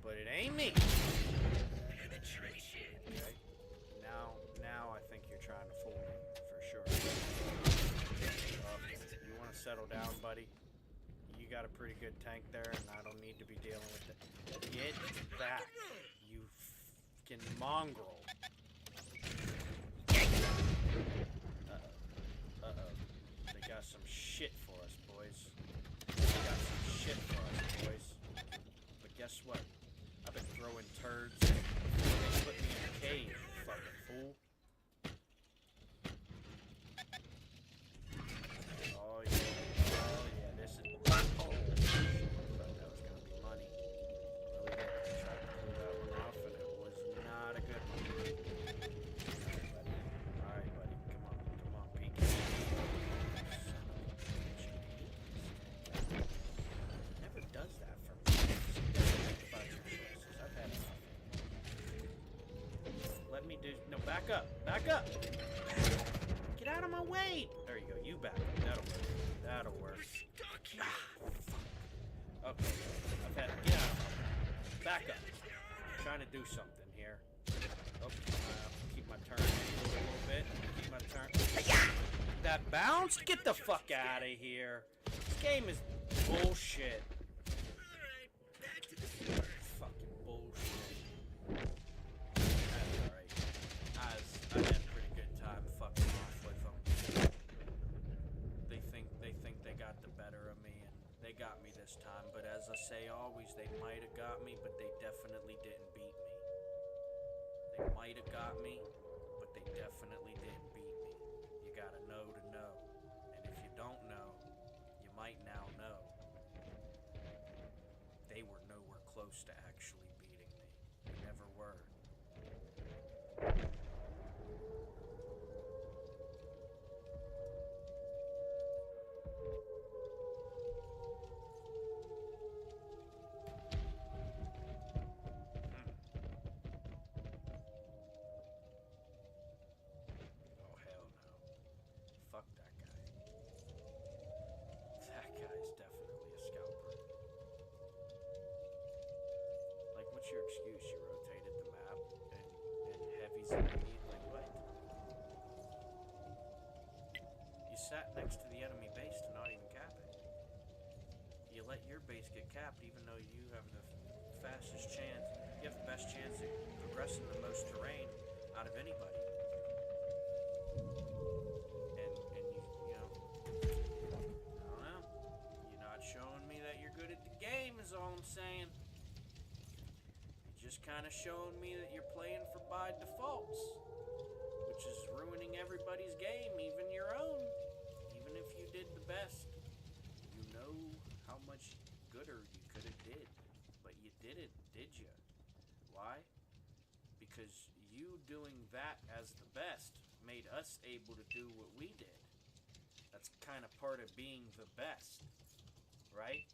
but it ain't me. Penetration! Okay. Now I think you're trying to fool me, for sure. You want to settle down, buddy? You got a pretty good tank there, and I don't need to be dealing with it. Get back, you fucking mongrel. Uh-oh. They got some shit for us, boys. They got some shit for us, boys. But guess what? I've been throwing turds before they put me in a cave, you fucking fool. Oh yeah, this is... Oh, shit, I thought that was gonna be money. Really did. I tried to pull that one off, and it was not a good one. Alright, buddy. Come on, peek. Never does that for me. I've had enough. Let me do... No, back up. Back up. Get out of my way. There you go. You back up. That'll work. Stuck here! Fuck. Okay. I've had... Get out of my way. Back up. I'm trying to do something here. Oh, keep my turn a little bit. Keep my turn... That bounced? Get the fuck out of here. This game is bullshit. Alright, back to the sewer. Fucking bullshit. That's alright. I had a pretty good time fucking off with them. They think they got the better of me, and they got me this time. But as I say always, they might have got me, but they definitely didn't beat me. They might have got me, but they definitely didn't beat me. You gotta know to know. And if you don't know, you might now know. They were nowhere close to actually beating me. They never were. Oh, hell no. Fuck that guy. That guy's definitely a scalper. Like, what's your excuse? You rotated the map and heavy's immediate? Like, what? You sat next to the enemy base to not even cap it. You let your base get capped even though you have the fastest chance. You have the best chance at progressing the most terrain out of anybody. And you know, I don't know. You're not showing me that you're good at the game is all I'm saying. You're just kind of showing me that you're playing for by defaults, which is ruining everybody's game, even your own. Even if you did the best, you know how much gooder you could have did, but you didn't, did you? Why? Because you doing that as the best made us able to do what we did. That's kind of part of being the best, right?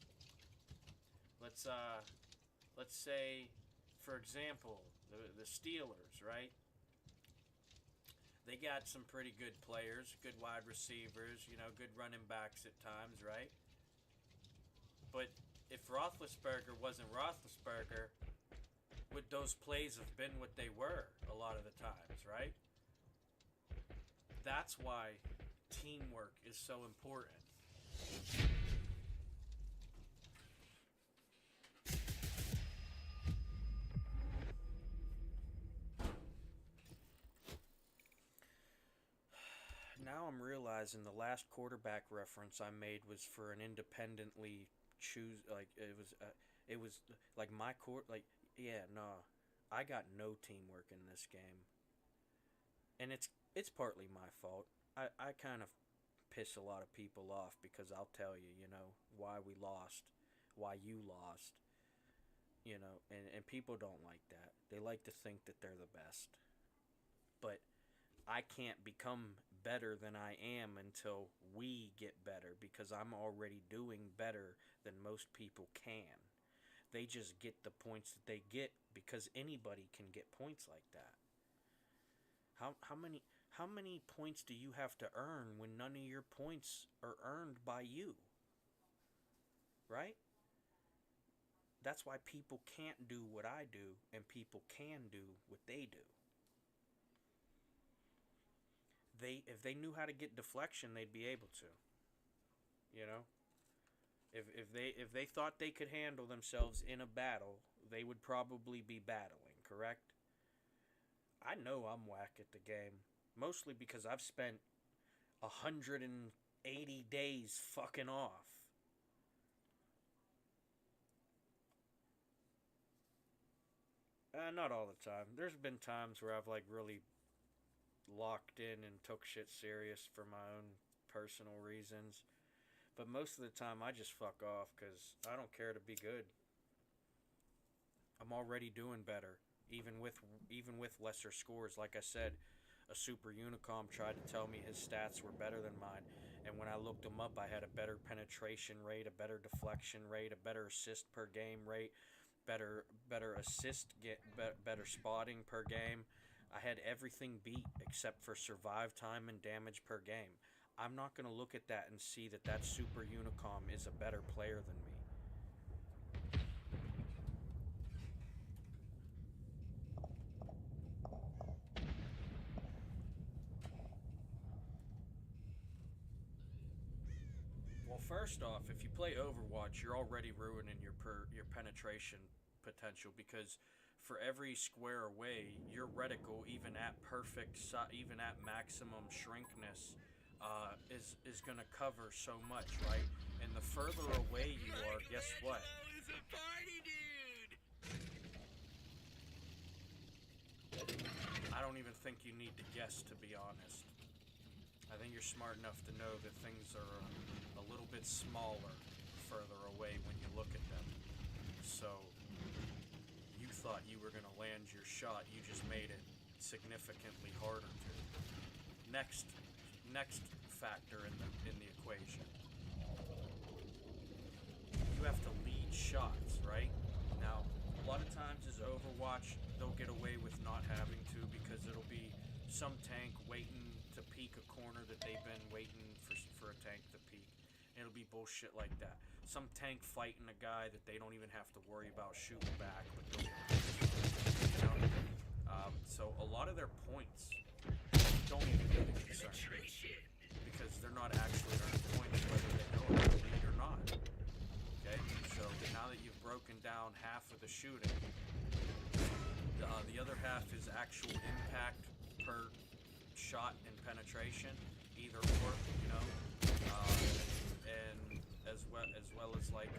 Let's say, for example, the Steelers, right? They got some pretty good players, good wide receivers, good running backs at times, right? But if Roethlisberger wasn't Roethlisberger, would those plays have been what they were a lot of the times, right? That's why teamwork is so important. Now I'm realizing the last quarterback reference I made was for an independently choose like it was like my court like yeah no, I got no teamwork in this game, and it's partly my fault. I kind of piss a lot of people off because I'll tell you, why we lost, why you lost, and people don't like that. They like to think that they're the best. But I can't become better than I am until we get better because I'm already doing better than most people can. They just get the points that they get because anybody can get points like that. How many points do you have to earn when none of your points are earned by you? Right? That's why people can't do what I do and people can do what they do. If they knew how to get deflection, they'd be able to. You know? If they thought they could handle themselves in a battle, they would probably be battling, correct? I know I'm whack at the game, mostly because I've spent 180 days fucking off. Not all the time. There's been times where I've like really locked in and took shit serious for my own personal reasons. But most of the time I just fuck off because I don't care to be good. I'm already doing better, even with lesser scores. Like I said, a super unicom tried to tell me his stats were better than mine, and when I looked them up, I had a better penetration rate, a better deflection rate, a better assist per game rate, better better spotting per game. I had everything beat except for survive time and damage per game. I'm not going to look at that and see that super unicom is a better player than me. Well, first off, if you play Overwatch, you're already ruining your penetration potential because for every square away, your reticle, even at even at maximum shrinkness, is gonna cover so much, right? And the further away you are, guess what? Is a party dude. I don't even think you need to guess, to be honest. I think you're smart enough to know that things are a little bit smaller further away when you look at them. So you thought you were going to land your shot, you just made it significantly harder to. Next factor in the equation. You have to lead shots, right? Now, a lot of times as Overwatch, they'll get away with not having to because it'll be some tank waiting to peek a corner that they've been waiting for a tank to peek. And it'll be bullshit like that. Some tank fighting a guy that they don't even have to worry about shooting back, but they'll get so a lot of their points don't even get a concern because they're not actually earned points whether they know how to lead or not. Okay, so now that you've broken down half of the shooting, the other half is actual impact per shot and penetration, either or, and as well as like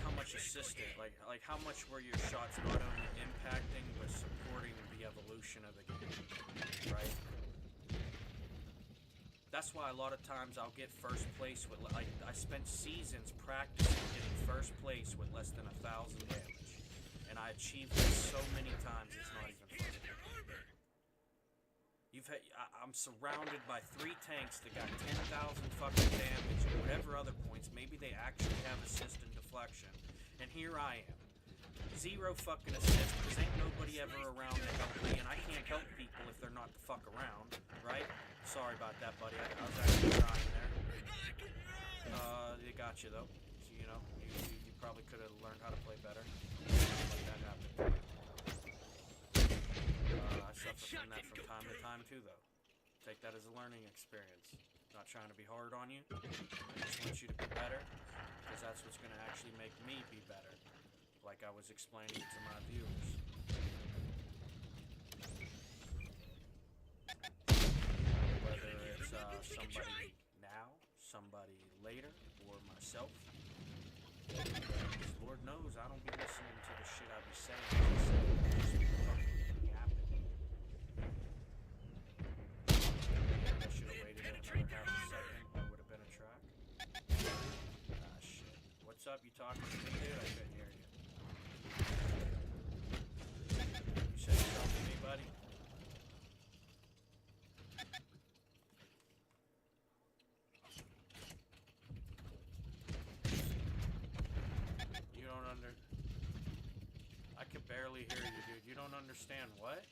how much assistant, like how much were your shots not only impacting but supporting the evolution of the game, right? That's why a lot of times I'll get first place with I spent seasons practicing getting first place with less than 1,000 damage, and I achieved it so many times it's not even funny. I'm surrounded by 3 tanks that got 10,000 fucking damage and whatever other points. Maybe they actually have assist and deflection. And here I am, Zero fucking assist, because ain't nobody ever around to help me, and I can't help people if they're not the fuck around, right? Sorry about that, buddy. I was actually trying there. They got you, though. So, you know, you probably could have learned how to play better. Let that happen. I suffer from that from time to time, too, though. Take that as a learning experience. Not trying to be hard on you. I just want you to be better, because that's what's going to actually make me be better. Like I was explaining to my viewers. Whether it's somebody now, somebody later, or myself. Lord knows I don't be listening to the shit I be saying. I should have waited another half a second. That would have been a track. Ah, shit. What's up? You talking to me, dude? I couldn't hear you. You said something to me, buddy? You don't I could barely hear you, dude. You don't understand what?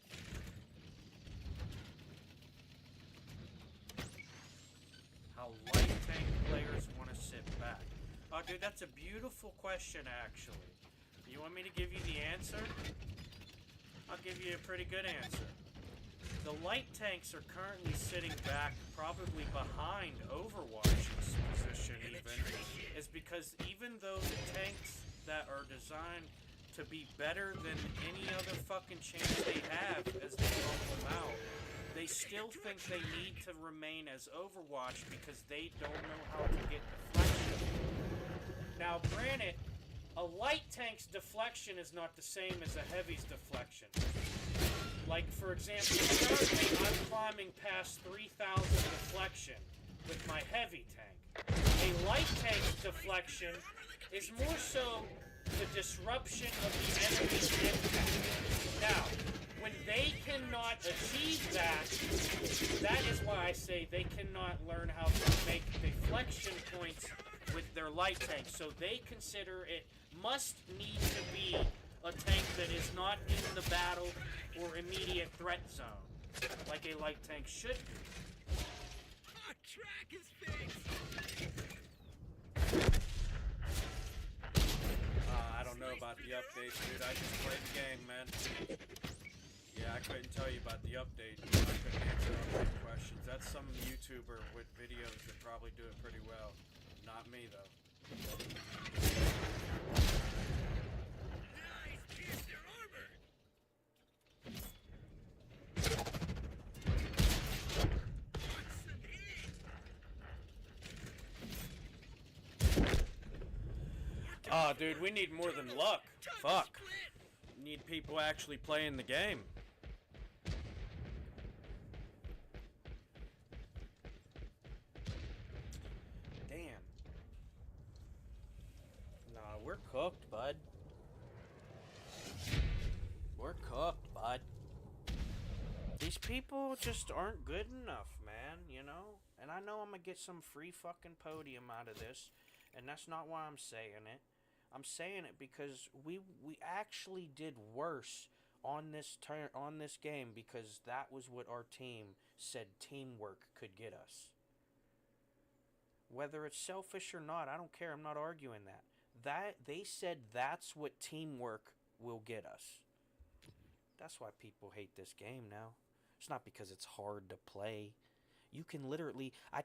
How light tank players want to sit back. Oh, dude, that's a beautiful question, actually. You want me to give you the answer? I'll give you a pretty good answer. The light tanks are currently sitting back, probably behind Overwatch's position even, is because even though the tanks that are designed to be better than any other fucking chance they have as they roll them out, they still think they need to remain as Overwatch because they don't know how to get deflection. Now, granted, a light tank's deflection is not the same as a heavy's deflection. Like, for example, currently I'm climbing past 3,000 deflection with my heavy tank. A light tank's deflection is more so the disruption of the enemy's impact. Now, when they cannot achieve that, that is why I say they cannot learn how to make deflection points with their light tank. So they consider it must need to be a tank that is not in the battle or immediate threat zone, like a light tank should be. Track is fixed. I don't know about the updates, dude. I just played the game, man. Yeah, I couldn't tell you about the update. I couldn't answer update questions. That's some YouTuber with videos that probably do it pretty well. Not me, though. Nice, pierce their armor. Oh, dude, we need more than luck. Fuck. We need people actually playing the game. Damn. Nah, we're cooked, bud. We're cooked, bud. These people just aren't good enough, man, you know? And I know I'm gonna get some free fucking podium out of this, and that's not why I'm saying it. I'm saying it because we actually did worse on this game because that was what our team said teamwork could get us. Whether it's selfish or not, I don't care. I'm not arguing that. They said that's what teamwork will get us. That's why people hate this game now. It's not because it's hard to play. You can literally, I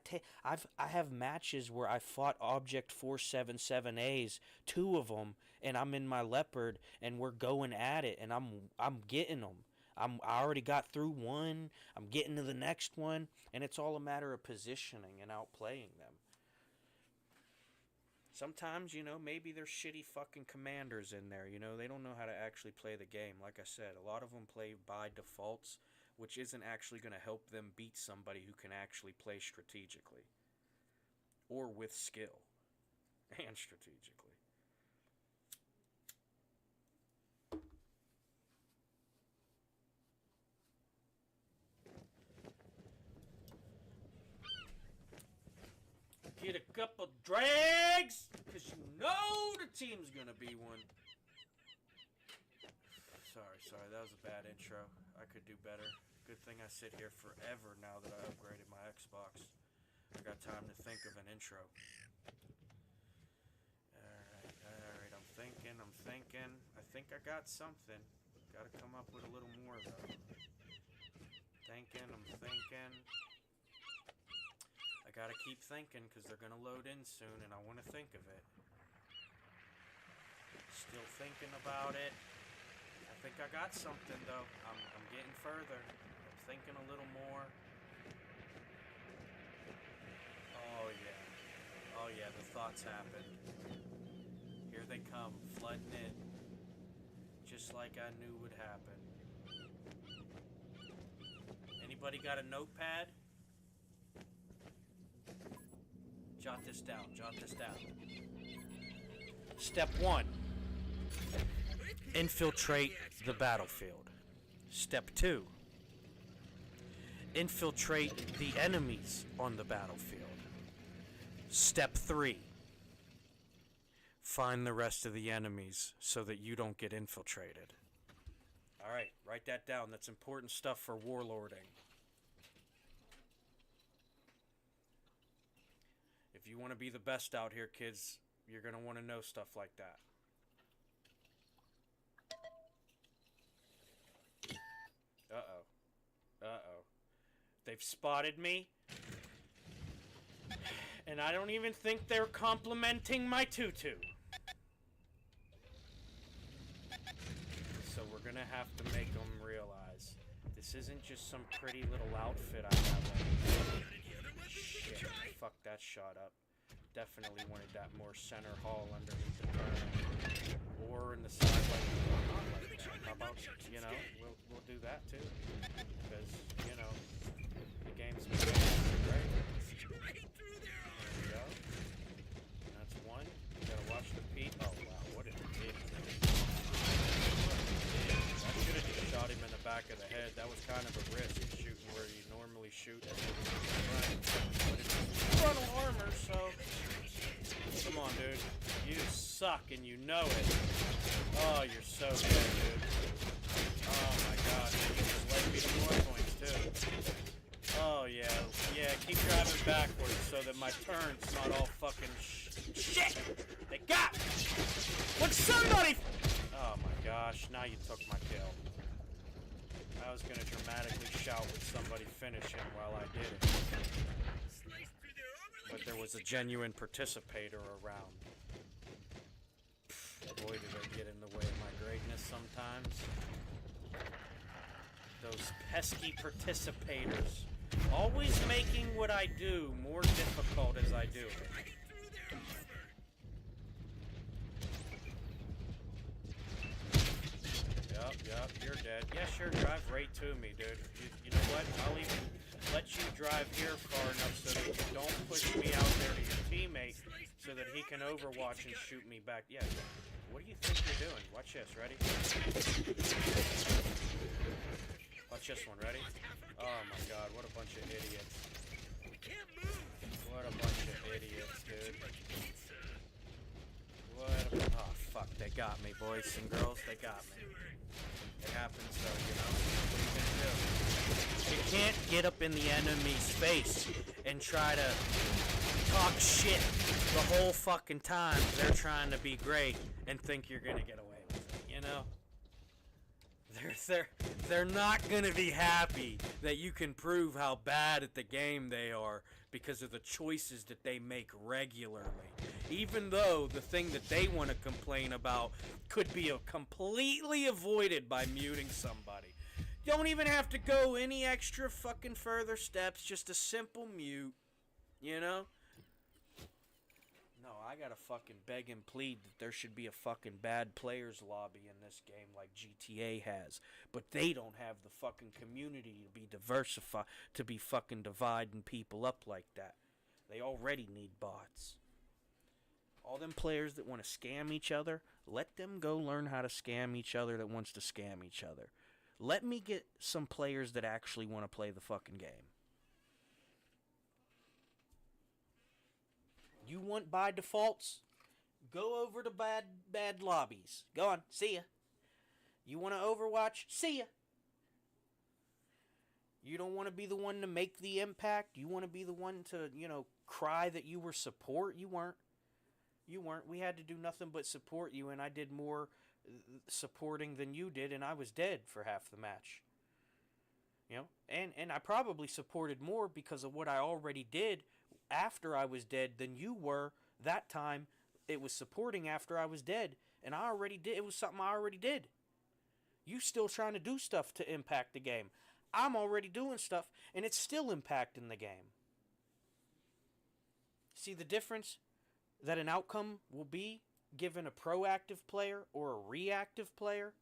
have matches where I fought Object 477As, 2 of them, and I'm in my Leopard, and we're going at it, and I'm getting them. I already got through one. I'm getting to the next one, and it's all a matter of positioning and outplaying them. Sometimes, you know, maybe there's shitty fucking commanders in there. You know, they don't know how to actually play the game. Like I said, a lot of them play by defaults, which isn't actually going to help them beat somebody who can actually play strategically. Or with skill. And strategically. Get a couple drags, because you know the team's going to be one. sorry, that was a bad intro. I could do better. Good thing I sit here forever now that I upgraded my Xbox. I got time to think of an intro. Alright, I'm thinking. I think I got something. Gotta come up with a little more, though. I'm thinking. I gotta keep thinking, because they're gonna load in soon, and I want to think of it. Still thinking about it. I think I got something, though. I'm getting further. I'm thinking a little more. Oh yeah, the thoughts happened. Here they come, flooding in. Just like I knew would happen. Anybody got a notepad? Jot this down. Step 1. Infiltrate the battlefield. Step 2. Infiltrate the enemies on the battlefield. Step 3. Find the rest of the enemies so that you don't get infiltrated. Alright, write that down. That's important stuff for warlording. If you want to be the best out here, kids, you're going to want to know stuff like that. Uh-oh. They've spotted me. And I don't even think they're complimenting my tutu. So we're going to have to make them realize this isn't just some pretty little outfit I have on. Shit, fuck that shot up. Definitely wanted that more center hall underneath the turn. Or in the side like that. How about, we'll do that too. Because, the game's been right? There we go. And that's one. You gotta watch the peak. Oh wow, what an idiot. I should have just shot him in the back of the head. That was kind of a risk, shooting where you normally shoot at the front. But it's frontal armor, so... Come on, dude. You suck and you know it. Oh, you're so good, dude. Oh my god. You just led me to more points, too. Oh, yeah. Yeah, keep driving backwards so that my turn's not all fucking shit! They got me! Would somebody... Oh my gosh, now you took my kill. I was gonna dramatically shout when somebody finish him while I did it. But there was a genuine participator around. Boy, did they get in the way of my greatness sometimes. Those pesky participators. Always making what I do more difficult as I do it. Yup, you're dead. Yeah, sure, drive right to me, dude. You know what? I'll even let you drive here far enough so that you don't push me out there to your teammate so that he can overwatch and shoot me back. Yeah, what do you think you're doing? Watch this, ready? Watch this one, ready? Oh my god, what a bunch of idiots. What a bunch of idiots, dude. Oh, fuck, they got me, boys and girls, they got me. It happens though, What are you gonna do? You can't get up in the enemy's face and try to talk shit the whole fucking time they're trying to be great and think you're gonna get away with it, They're not gonna be happy that you can prove how bad at the game they are because of the choices that they make regularly. Even though the thing that they want to complain about could be completely avoided by muting somebody. You don't even have to go any extra fucking further steps, just a simple mute, No, I gotta fucking beg and plead that there should be a fucking bad players lobby in this game like GTA has. But they don't have the fucking community to be diversified, to be fucking dividing people up like that. They already need bots. All them players that want to scam each other, let them go learn how to scam each other that wants to scam each other. Let me get some players that actually want to play the fucking game. You want by defaults? Go over to bad lobbies. Go on, see ya. You want to Overwatch? See ya. You don't want to be the one to make the impact. You want to be the one to, cry that you were support. You weren't. You weren't. We had to do nothing but support you, and I did more supporting than you did, and I was dead for half the match. And I probably supported more because of what I already did after I was dead than you were that time. It was supporting after I was dead, and I already did. It was something I already did. You still trying to do stuff to impact the game. I'm already doing stuff, and it's still impacting the game. See the difference that an outcome will be given a proactive player or a reactive player?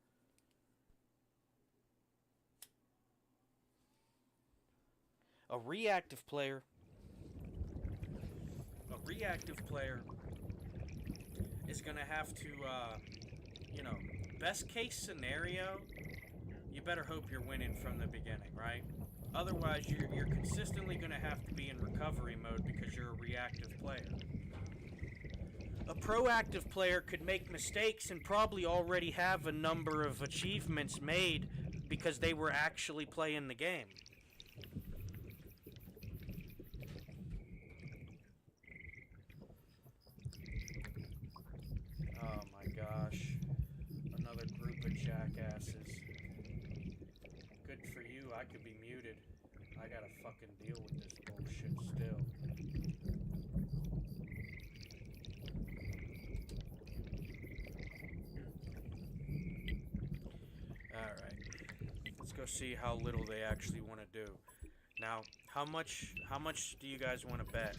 A reactive player is going to have to, best case scenario, you better hope you're winning from the beginning, right? Otherwise, you're consistently going to have to be in recovery mode because you're a reactive player. A proactive player could make mistakes and probably already have a number of achievements made because they were actually playing the game. Oh my gosh. Another group of jackasses. Good for you, I could be muted. I gotta fucking deal with this bullshit still. Alright. Let's go see how little they actually want to do. Now, how much do you guys want to bet?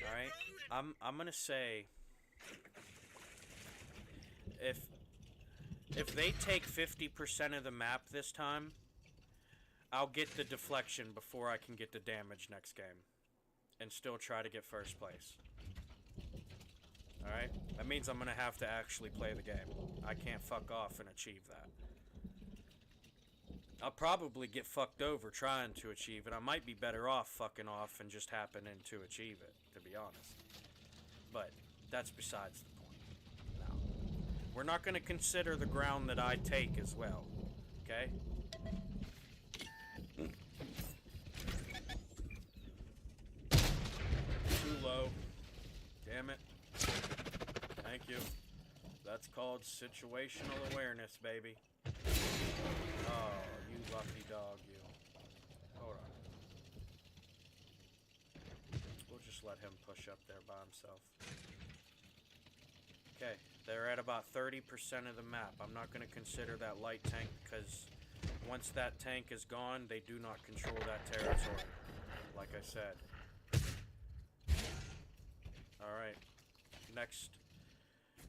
Alright? I'm gonna say if they take 50% of the map this time, I'll get the deflection before I can get the damage next game. And still try to get first place. Alright? That means I'm gonna have to actually play the game. I can't fuck off and achieve that. I'll probably get fucked over trying to achieve it. I might be better off fucking off and just happening to achieve it, to be honest. But that's besides the point. Now, we're not going to consider the ground that I take as well. Okay? Too low. Damn it. Thank you. That's called situational awareness, baby. Oh, you lucky dog, you. Hold on. We'll just let him push up there by himself. Okay, they're at about 30% of the map. I'm not going to consider that light tank because once that tank is gone, they do not control that territory. Like I said. Alright, next.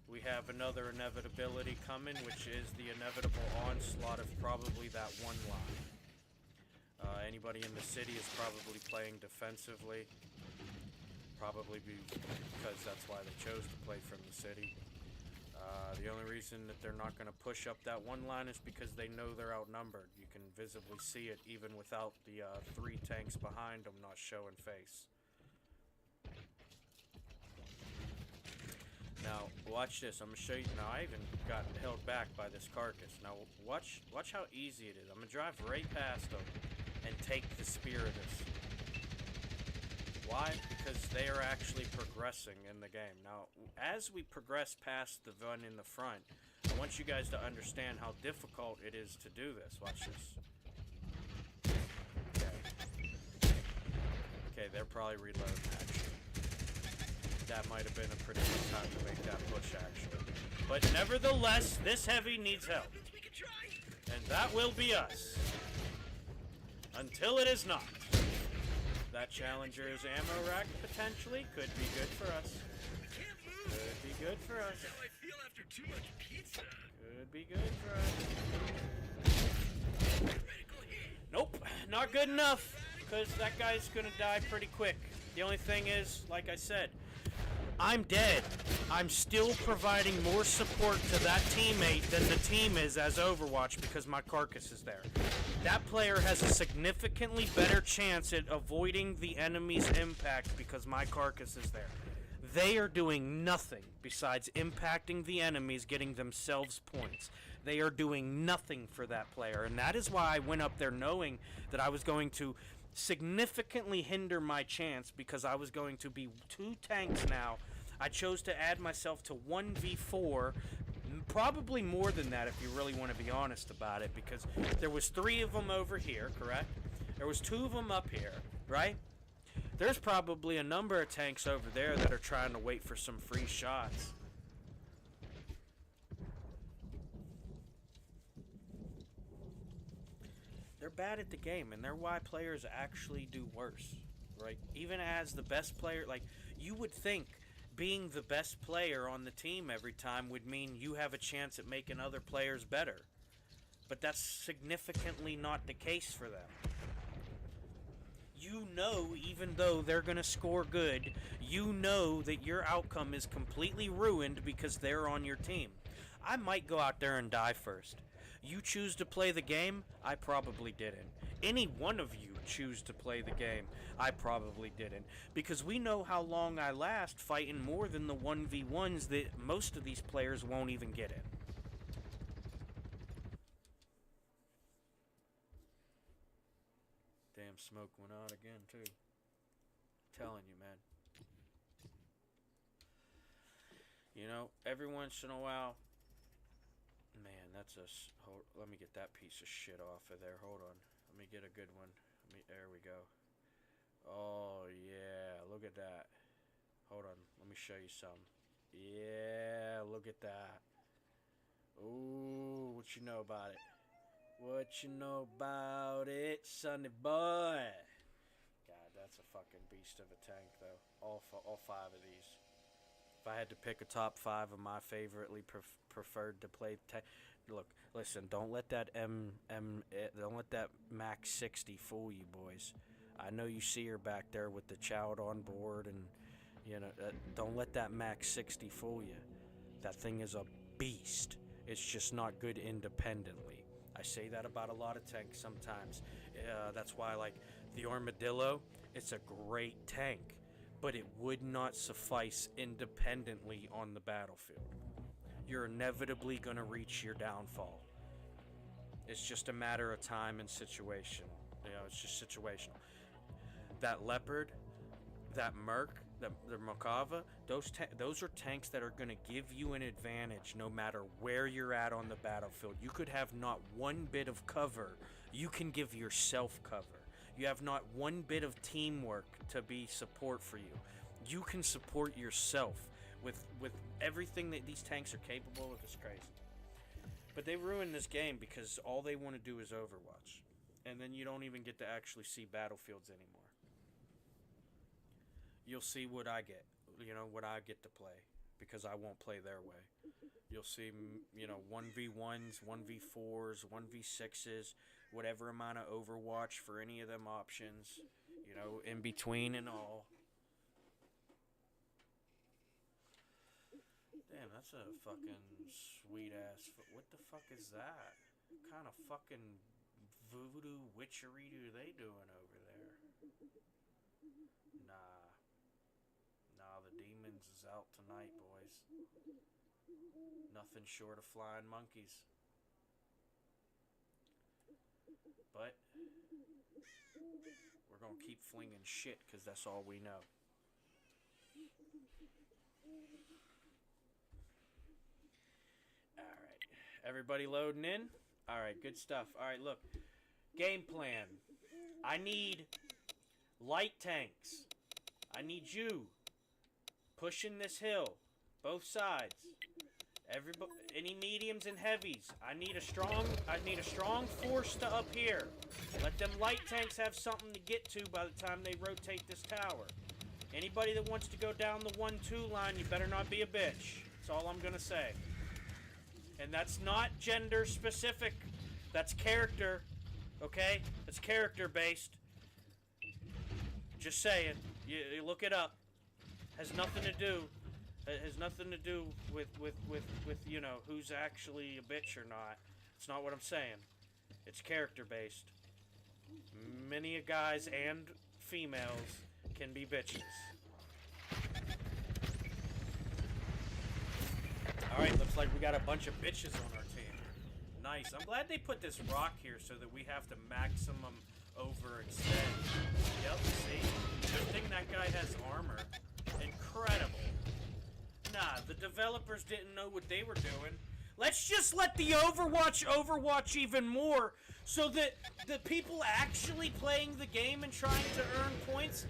We have another inevitability coming, which is the inevitable onslaught of probably that one line. Anybody in the city is probably playing defensively. Probably because that's why they chose to play from the city. The only reason that they're not going to push up that one line is because they know they're outnumbered. You can visibly see it even without the 3 tanks behind them not showing face. Now, watch this. I'm going to show you. Now, I even got held back by this carcass. Now, watch how easy it is. I'm going to drive right past them and take the spear of this. Why? Because they are actually progressing in the game. Now, as we progress past the one in the front, I want you guys to understand how difficult it is to do this. Watch this. Okay. Okay, they're probably reloading, actually. That might have been a pretty good time to make that push, actually. But nevertheless, this heavy needs help. And that will be us. Until it is not. That Challenger's ammo rack potentially could be good for us. Could be good for us. How I feel after too much pizza. Could be good for us. Nope, not good enough. Because that guy's gonna die pretty quick. The only thing is, like I said, I'm dead. I'm still providing more support to that teammate than the team is as Overwatch because my carcass is there. That player has a significantly better chance at avoiding the enemy's impact because my carcass is there. They are doing nothing besides impacting the enemies, getting themselves points. They are doing nothing for that player. And that is why I went up there knowing that I was going to significantly hinder my chance because I was going to be 2 tanks now. I chose to add myself to 1v4, probably more than that if you really want to be honest about it, because there was 3 of them over here, correct? There was 2 of them up here, right? There's probably a number of tanks over there that are trying to wait for some free shots. They're bad at the game, and they're why players actually do worse, right? Even as the best player, like, you would think being the best player on the team every time would mean you have a chance at making other players better. But that's significantly not the case for them. You know, even though they're going to score good, you know that your outcome is completely ruined because they're on your team. I might go out there and die first. You choose to play the game, I probably didn't. Any one of you choose to play the game, I probably didn't. Because we know how long I last fighting more than the 1v1s that most of these players won't even get in. Damn, smoke went out again, too. Telling you, man. You know, every once in a while... Man, that's a... let me get that piece of shit off of there. Hold on. Let me get a good one. There we go. Oh, yeah. Look at that. Hold on. Let me show you some. Yeah, look at that. Ooh, what you know about it? What you know about it, sonny boy? God, that's a fucking beast of a tank, though. All 5 of these. If I had to pick a top 5 of my favorably preferred to play tank, look, listen, don't let that don't let that Max 60 fool you, boys. I know you see her back there with the child on board, and you know, don't let that Max 60 fool you. That thing is a beast. It's just not good independently. I say that about a lot of tanks sometimes. That's why, like, the Armadillo, it's a great tank, but it would not suffice independently on the battlefield. You're inevitably going to reach your downfall. It's just a matter of time and situation. You know, it's just situational. That Leopard, that Merc, the Mokava, those are tanks that are going to give you an advantage no matter where you're at on the battlefield. You could have not one bit of cover. You can give yourself cover. You have not one bit of teamwork to be support for you. You can support yourself with everything that these tanks are capable of. Is crazy. But they ruin this game because all they want to do is Overwatch. And then you don't even get to actually see battlefields anymore. You'll see what I get. You know, what I get to play. Because I won't play their way. You'll see, you know, 1v1s, 1v4s, 1v6s, whatever amount of Overwatch for any of them options. You know, in between and all. Damn, that's a fucking sweet ass. What the fuck is that? What kind of fucking voodoo witchery do they doing over there? Nah, the demons is out tonight, boys. Nothing short of flying monkeys. But we're gonna keep flinging shit because that's all we know. Alright, everybody loading in? Alright, good stuff. Alright, look, game plan. I need light tanks. I need you pushing this hill, both sides. Any mediums and heavies. I need a strong force to up here. Let them light tanks have something to get to by the time they rotate this tower. Anybody that wants to go down the 1-2 line, you better not be a bitch. That's all I'm gonna say. And that's not gender specific. That's character. Okay? That's character based. Just saying. You look it up. Has nothing to do. It has nothing to do with you know, who's actually a bitch or not. It's not what I'm saying. It's character based. Many guys and females can be bitches. Alright, looks like we got a bunch of bitches on our team. Nice. I'm glad they put this rock here so that we have to maximum overextend. Yep, see? Good thing that guy has armor. Incredible. Nah, the developers didn't know what they were doing. Let's just let the Overwatch even more so that the people actually playing the game and trying to earn points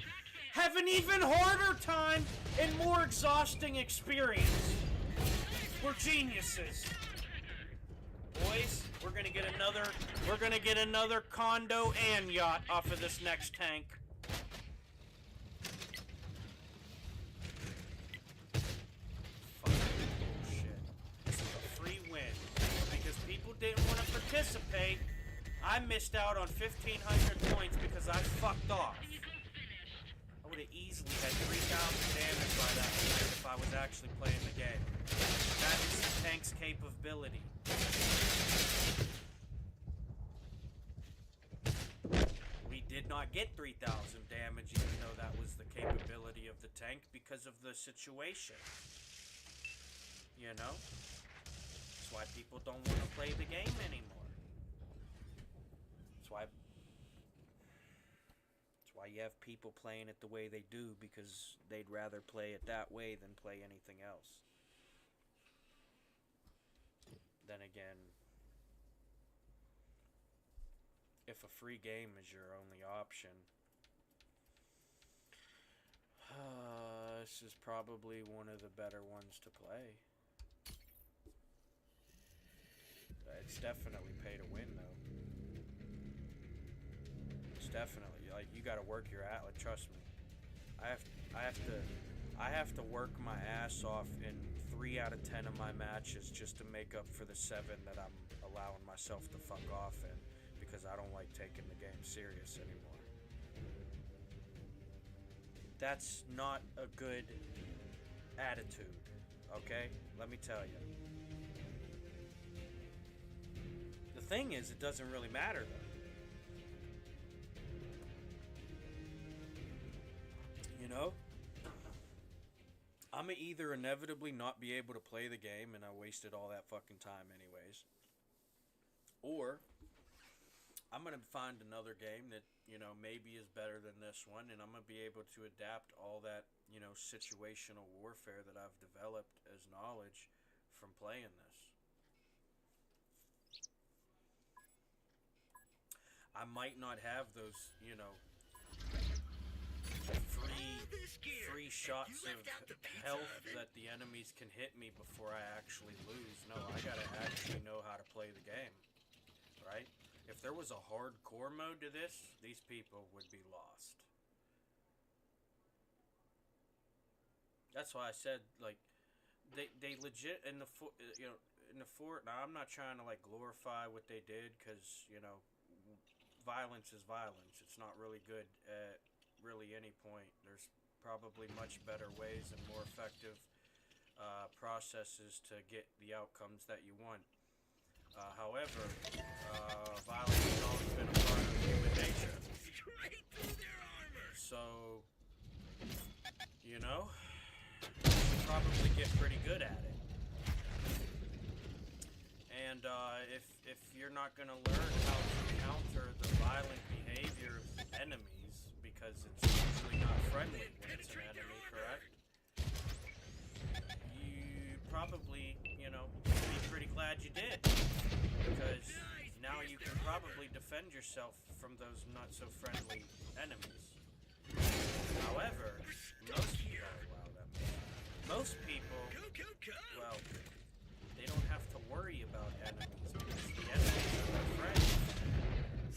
have an even harder time and more exhausting experience. We're geniuses. Boys, we're gonna get another condo and yacht off of this next tank. Didn't want to participate. I missed out on 1,500 points because I fucked off. I would have easily had 3,000 damage by that point if I was actually playing the game. That is the tank's capability. We did not get 3,000 damage even though that was the capability of the tank because of the situation. You know? That's why people don't want to play the game anymore. That's why you have people playing it the way they do, because they'd rather play it that way than play anything else. Then again, if a free game is your only option, this is probably one of the better ones to play. It's definitely pay to win, though. It's definitely, like, you gotta work your ass. Like, trust me. I have to work my ass off in 3 out of 10 of my matches just to make up for the 7 that I'm allowing myself to fuck off in, because I don't like taking the game serious anymore. That's not a good attitude, okay? Let me tell you. The thing is, it doesn't really matter, though. You know? I'm gonna either inevitably not be able to play the game and I wasted all that fucking time anyways, or I'm gonna find another game that, you know, maybe is better than this one, and I'm gonna be able to adapt all that, you know, situational warfare that I've developed as knowledge from playing this. I might not have those, you know, free shots of health that the enemies can hit me before I actually lose. No, I gotta actually know how to play the game, right? If there was a hardcore mode to this, these people would be lost. That's why I said, like, they legit in the fort. Now I'm not trying to like glorify what they did, because, you know, violence is violence. It's not really good at really any point. There's probably much better ways and more effective processes to get the outcomes that you want. However, violence has always been a part of human nature. So, you know, you probably get pretty good at it. And if you're not going to learn how to counter the violent behavior of enemies, because it's usually not friendly when it's an enemy, correct? You probably, you know, be pretty glad you did, because now you can probably defend yourself from those not so friendly enemies. However, most people, well, they don't have to worry about enemies, because the enemies are their friends.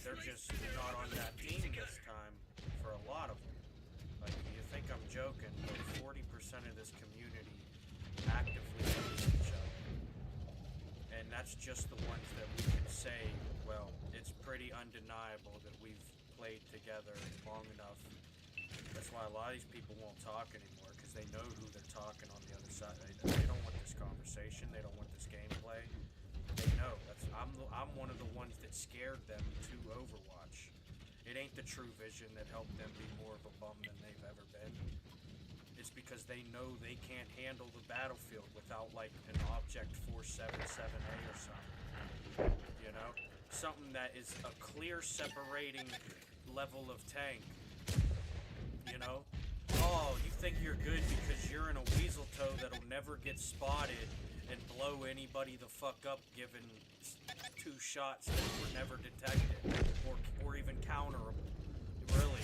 They're just not on that team this time for a lot of them. Like, you think I'm joking, but 40% of this community actively hates each other. And that's just the ones that we can say, well, it's pretty undeniable that we've played together long enough. That's why a lot of these people won't talk anymore, because they know who they're talking on the other side. They don't want this conversation. They don't want this gameplay. They know. I'm one of the ones that scared them to Overwatch. It ain't the True Vision that helped them be more of a bum than they've ever been. It's because they know they can't handle the battlefield without, like, an Object 477A or something. You know, something that is a clear separating level of tank. You know, oh, you think you're good because you're in a weasel toe that'll never get spotted and blow anybody the fuck up given two shots that were never detected or even counterable. Really,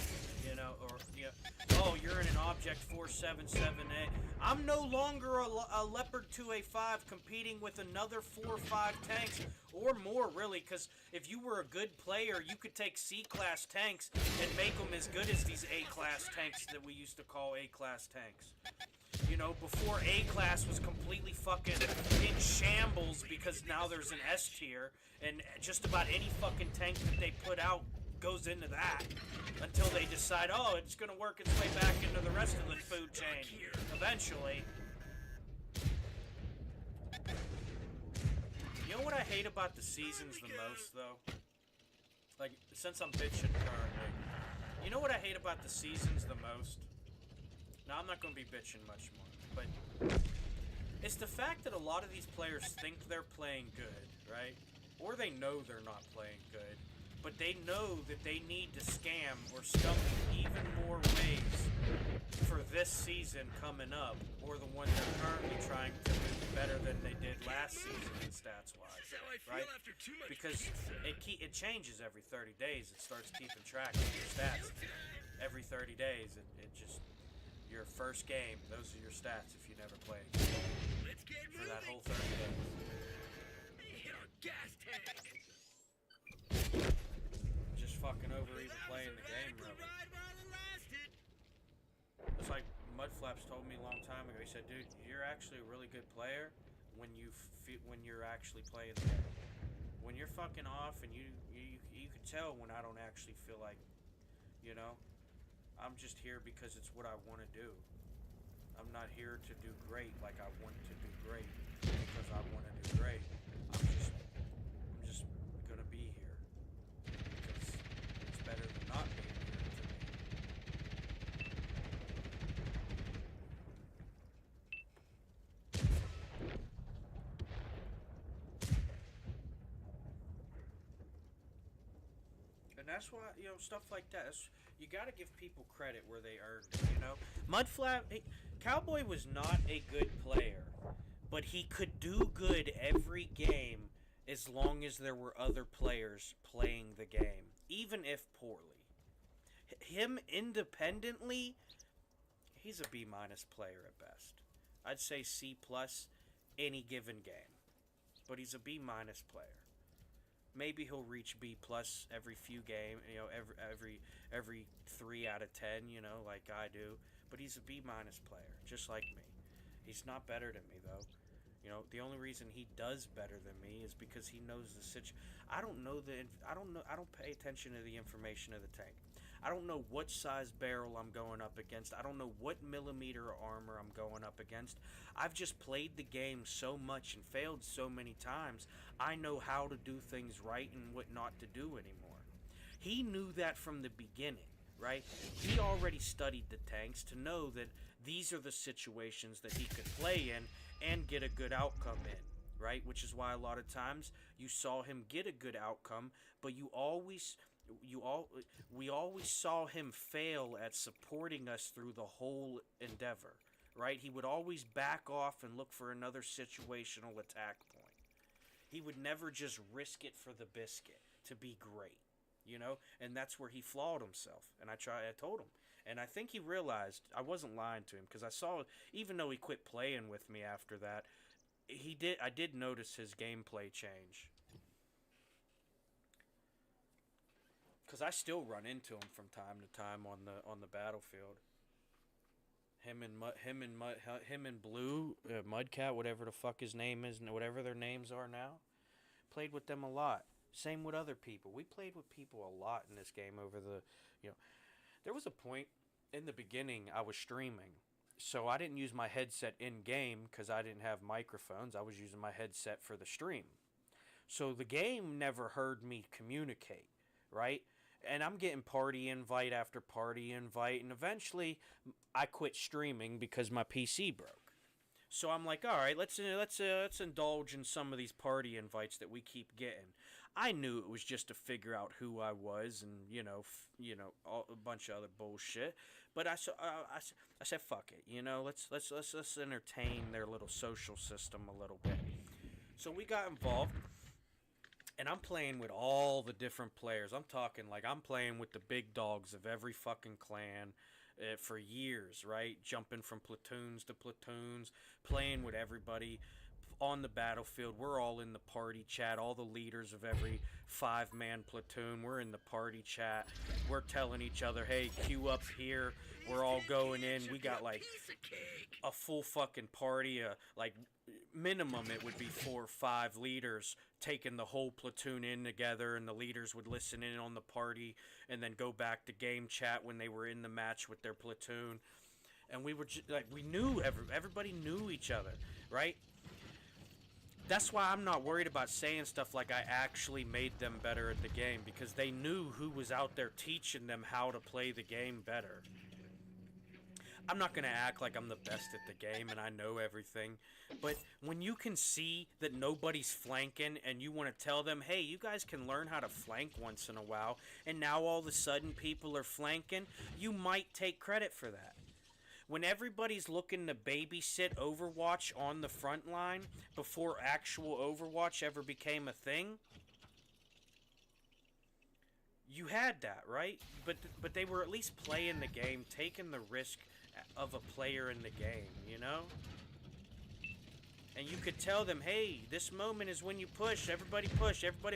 you know, or yeah. Oh, you're in an Object 477A. I'm no longer a Leopard 2A5 competing with another 4 or 5 tanks or more, really, because if you were a good player, you could take C-class tanks and make them as good as these A-class tanks that we used to call A-class tanks. You know, before A-class was completely fucking in shambles because now there's an S tier, and just about any fucking tank that they put out goes into that until they decide, oh, it's gonna work its way back into the rest of the food chain eventually. You know what I hate about the seasons the most, though? Like, since I'm bitching currently, you know what I hate about the seasons the most? Now, I'm not going to be bitching much more, but it's the fact that a lot of these players think they're playing good, right? Or they know they're not playing good, but they know that they need to scam or scum even more ways for this season coming up, or the one they're currently trying to do better than they did last season stats-wise, right? Because it changes every 30 days. It starts keeping track of your stats. Every 30 days, it just... Your first game, those are your stats if you never played for that whole 30 days. Gas tank. Just fucking over even playing the game, really. It's like Mudflaps told me a long time ago. He said, "Dude, you're actually a really good player when you're actually playing the game. When you're fucking off, and you can tell when I don't actually feel like, you know." I'm just here because it's what I want to do. I'm not here to do great like I want to do great because I want to do great. I'm just gonna be here because it's better than not being here to me. And that's why, you know, stuff like that. You got to give people credit where they earned it, you know? Cowboy was not a good player, but he could do good every game as long as there were other players playing the game, even if poorly. Him independently, he's a B- player at best. I'd say C+ any given game, but he's a B- player. Maybe he'll reach B+ every few games, you know, every 3 out of 10, you know, like I do. But he's a B- player, just like me. He's not better than me, though. You know, the only reason he does better than me is because he knows the situation. I don't know. I don't pay attention to the information of the tank. I don't know what size barrel I'm going up against. I don't know what millimeter armor I'm going up against. I've just played the game so much and failed so many times. I know how to do things right and what not to do anymore. He knew that from the beginning, right? He already studied the tanks to know that these are the situations that he could play in and get a good outcome in, right? Which is why a lot of times you saw him get a good outcome, but we always saw him fail at supporting us through the whole endeavor, right? He would always back off and look for another situational attack point. He would never just risk it for the biscuit to be great, you know? And that's where he flawed himself. And I told him. And I think he realized I wasn't lying to him, because I saw, even though he quit playing with me after that, I did notice his gameplay change. Because I still run into him from time to time on the battlefield. Him and Blue, Mudcat, whatever the fuck his name is, and whatever their names are now, played with them a lot. Same with other people. We played with people a lot in this game over you know, there was a point in the beginning I was streaming, so I didn't use my headset in game because I didn't have microphones. I was using my headset for the stream, so the game never heard me communicate, right? And I'm getting party invite after party invite, and eventually I quit streaming because my PC broke. So I'm like, all right, let's indulge in some of these party invites that we keep getting. I knew it was just to figure out who I was and a bunch of other bullshit. But I said fuck it, let's entertain their little social system a little bit. So we got involved, and I'm playing with all the different players. I'm talking like I'm playing with the big dogs of every fucking clan for years, right? Jumping from platoons to platoons, playing with everybody on the battlefield. We're all in the party chat. All the leaders of every 5-man platoon, we're in the party chat. We're telling each other, hey, queue up here. We're all going in. We got like a full fucking party. Like minimum, it would be 4 or 5 leaders taking the whole platoon in together, and the leaders would listen in on the party and then go back to game chat when they were in the match with their platoon. And we were like, we knew everybody knew each other, right? That's why I'm not worried about saying stuff like I actually made them better at the game, because they knew who was out there teaching them how to play the game better. I'm not going to act like I'm the best at the game and I know everything, but when you can see that nobody's flanking and you want to tell them, hey, you guys can learn how to flank once in a while, and now all of a sudden people are flanking, you might take credit for that. When everybody's looking to babysit Overwatch on the front line before actual Overwatch ever became a thing, you had that, right? But they were at least playing the game, taking the risk of a player in the game, you know? And you could tell them, hey, this moment is when you push, everybody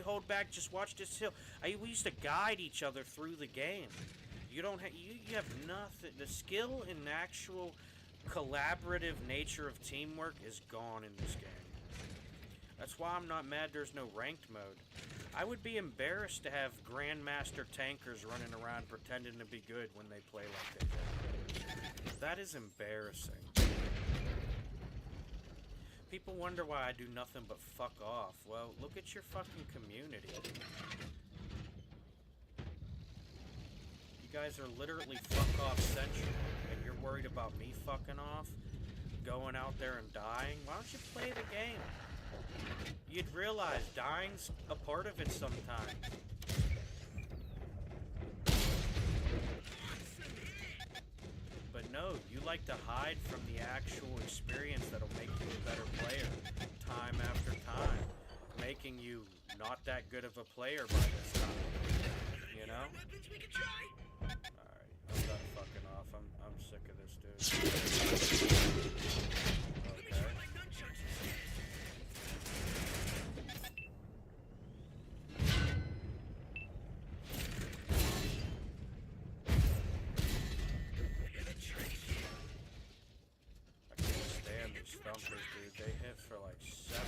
hold back, just watch this hill. We used to guide each other through the game. You don't have you have nothing. The skill and actual collaborative nature of teamwork is gone in this game. That's why I'm not mad there's no ranked mode. I would be embarrassed to have Grandmaster tankers running around pretending to be good when they play like they do. That is embarrassing. People wonder why I do nothing but fuck off. Well, look at your fucking community. You guys are literally fuck off central, and you're worried about me fucking off, going out there and dying. Why don't you play the game? You'd realize dying's a part of it sometimes. But no, you like to hide from the actual experience that'll make you a better player time after time, making you not that good of a player by this time. You know? Alright, I'm done fucking off. I'm sick of this dude. Okay. I can't stand these thumpers, dude. They hit for like 700.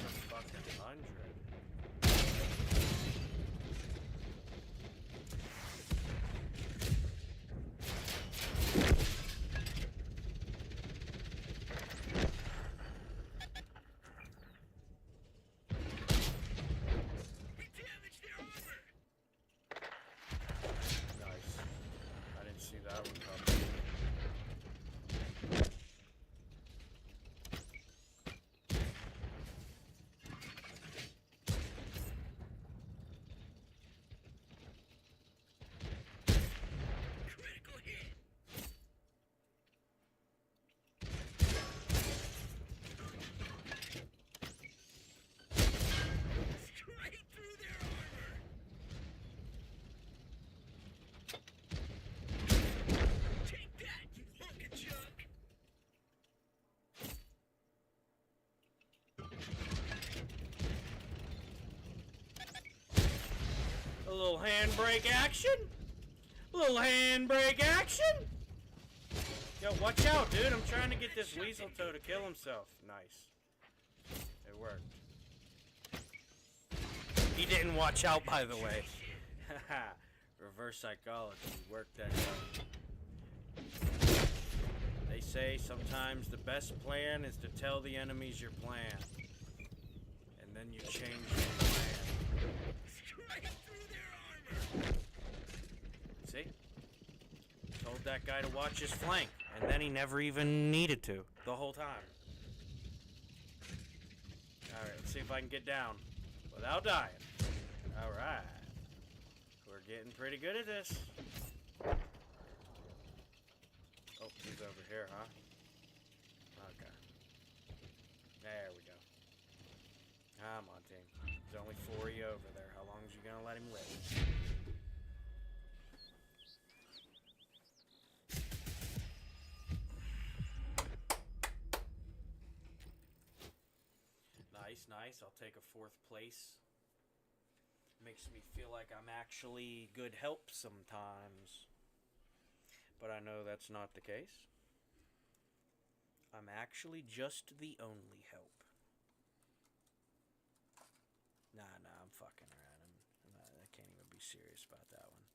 A little handbrake action? A little handbrake action? Yo, watch out, dude. I'm trying to get this weasel toe to kill himself. Nice. It worked. He didn't watch out, by the way. Haha. Reverse psychology. Worked that out. They say sometimes the best plan is to tell the enemies your plan. And then you change your plan. See? Told that guy to watch his flank, and then he never even needed to, the whole time. see if I can get down without dying. Alright. We're getting pretty good at this. Oh, he's over here, huh? Okay. There we go. Come on, team. There's only 4 of you over there. How long is you gonna let him live? Nice. I'll take a 4th place. Makes me feel like I'm actually good help sometimes. But I know that's not the case. I'm actually just the only help. Nah, I'm fucking around. I can't even be serious about that one.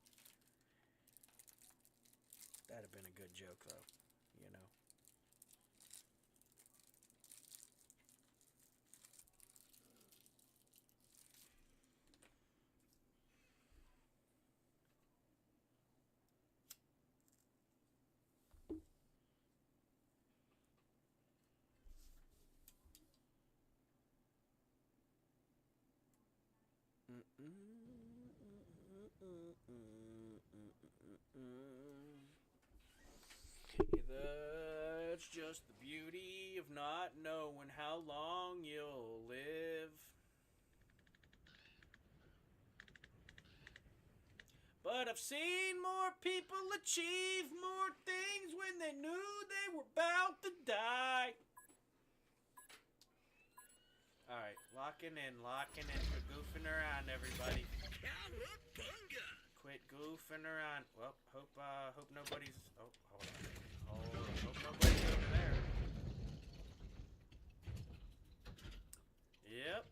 That'd have been a good joke, though, you know? That's just the beauty of not knowing how long you'll live. But I've seen more people achieve more things when they knew they were about to die. Alright, locking in. Quit goofing around, everybody. Cowabunga! Quit goofing around. Well, hope nobody's... Oh, hold on. Hope nobody's over there. Yep.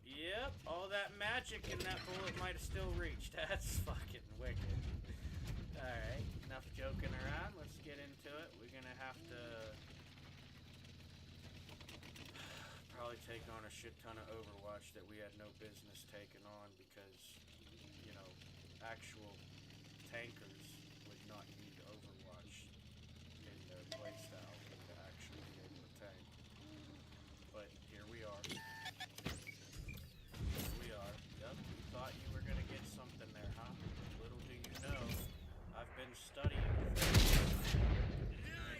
All that magic in that bullet might have still reached. That's fucking wicked. Alright, enough joking around. Let's get into it. We're gonna have to... probably take on a shit ton of Overwatch that we had no business taking on because, you know, actual tankers would not need Overwatch in their playstyle to actually be able to tank. But here we are. Yep, you thought you were gonna get something there, huh? Little do you know, I've been studying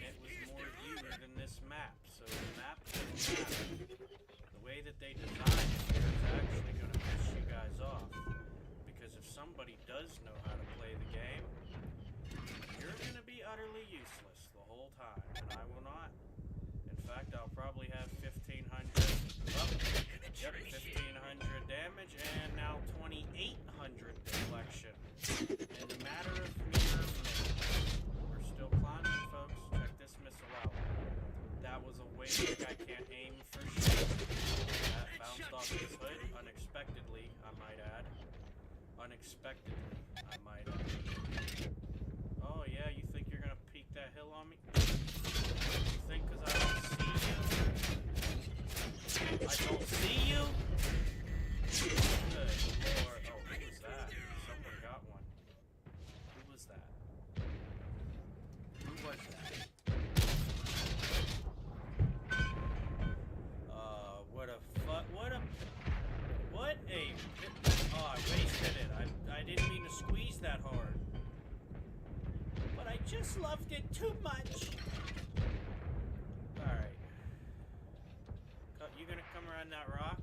and it was more you than this map. So the map doesn't matter. The way that they designed it here is actually going to piss you guys off. Because if somebody does know how to play the game, you're going to be utterly useless the whole time. And I will not. In fact, I'll probably have 1,500... Oh, yep, 1,500 damage and now 2,800 deflection. In a matter of mere minutes. We're still climbing, folks. Check this missile out. That was a wave I can't aim for shit. That bounced off his hood unexpectedly, I might add. Unexpectedly, I might add. Oh yeah, you think you're gonna peek that hill on me? You think because I don't see you? I don't see you? Good lord. Oh, who was that? Someone got one. Who was that? Who was that? Oh, I wasted it. I didn't mean to squeeze that hard. But I just loved it too much. Alright. You gonna come around that rock?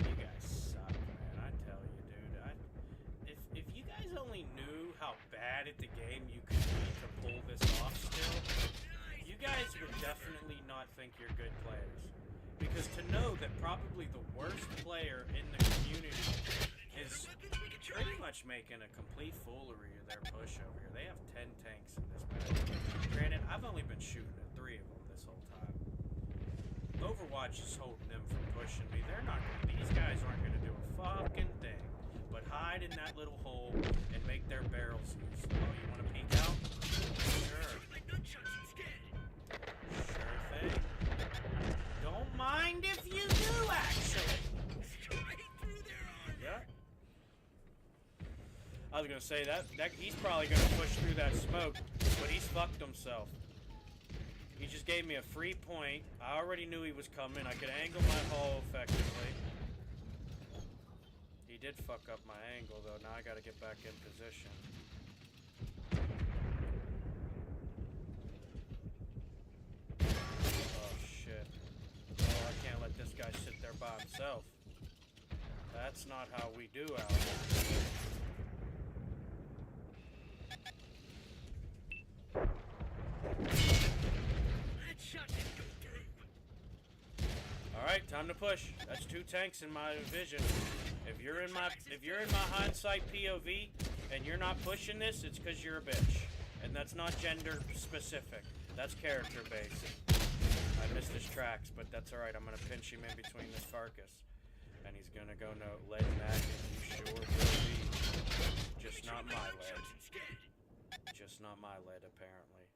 You guys suck, man. I tell you, dude. If you guys only knew how bad at the game you could be to pull this off still, you guys would definitely not think you're good players. Because to know that probably the worst player in the community is pretty much making a complete foolery of their push over here. They have 10 tanks in this match. Granted, I've only been shooting at 3 of them this whole time. Overwatch is holding them from pushing me. These guys aren't gonna do a fucking thing but hide in that little hole and make their barrels use. Oh, you wanna peek out? Sure. Sure thing. Don't mind if you do, actually. Yeah. I was gonna say that he's probably gonna push through that smoke, but he's fucked himself. He just gave me a free point. I already knew he was coming. I could angle my hull effectively. He did fuck up my angle, though. Now I gotta get back in position. Oh, shit. Oh, I can't let this guy sit there by himself. That's not how we do out here. That shot didn't go through. Alright, time to push. That's 2 tanks in my vision. If you're in my hindsight POV and you're not pushing this, it's because you're a bitch. And that's not gender specific. That's character based. I missed his tracks, but that's alright. I'm gonna pinch him in between this carcass. And he's gonna go no lead magnet. You sure will be. Just not my lead. Just not my lead, apparently.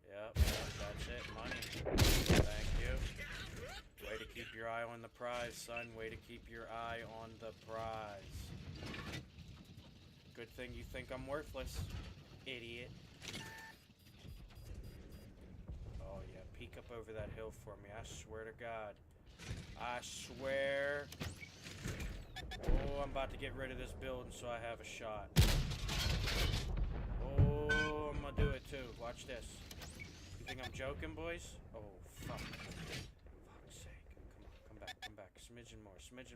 Yep, that's it. Money. Thank you. Way to keep your eye on the prize, son. Way to keep your eye on the prize. Good thing you think I'm worthless, idiot. Oh, yeah. Peek up over that hill for me. I swear to God. I swear. Oh, I'm about to get rid of this building so I have a shot. Oh, I'm gonna do it too. Watch this. You think I'm joking, boys? Oh, fuck. Fuck's sake. Come on, come back. Smidgen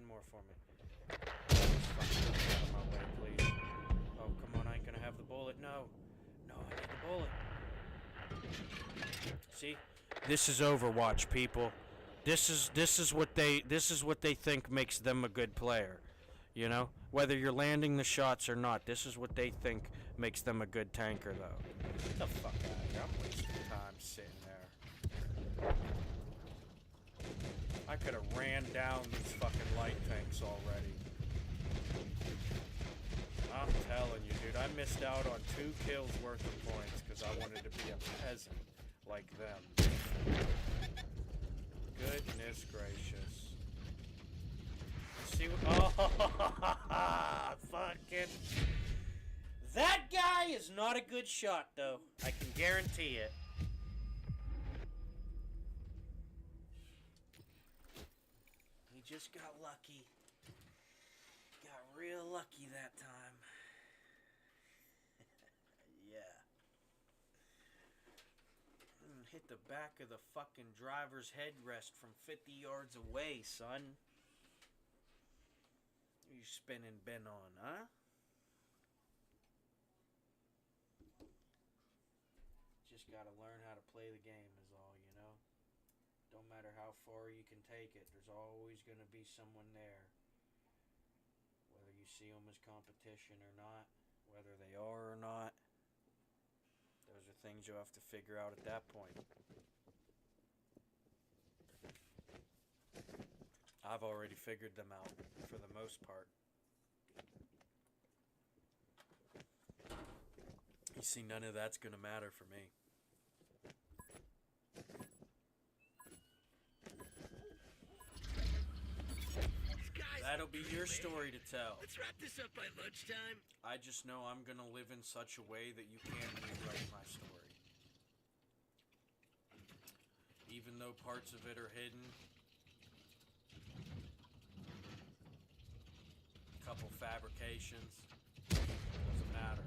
more for me. Fuck, get out of my way, please. Oh, come on, I ain't gonna have the bullet. No, I need the bullet. See? This is Overwatch, people. This is what they think makes them a good player. You know? Whether you're landing the shots or not, this is what they think makes them a good tanker, though. Get the fuck out of here. I'm wasting time sitting there. I could have ran down these fucking light tanks already. I'm telling you, dude, I missed out on 2 kills worth of points because I wanted to be a peasant like them. Goodness gracious. See what? Oh, fucking. That guy is not a good shot, though. I can guarantee it. He just got lucky. Got real lucky that time. Yeah. Hit the back of the fucking driver's headrest from 50 yards away, son. You spinning Ben on, huh? Just gotta learn how to play the game is all, you know? Don't matter how far you can take it, there's always gonna be someone there. Whether you see them as competition or not, whether they are or not. Those are things you'll have to figure out at that point. I've already figured them out, for the most part. You see, none of that's gonna matter for me. That'll be your story to tell. Let's wrap this up by lunchtime. I just know I'm gonna live in such a way that you can't rewrite my story. Even though parts of it are hidden. A couple fabrications. Doesn't matter.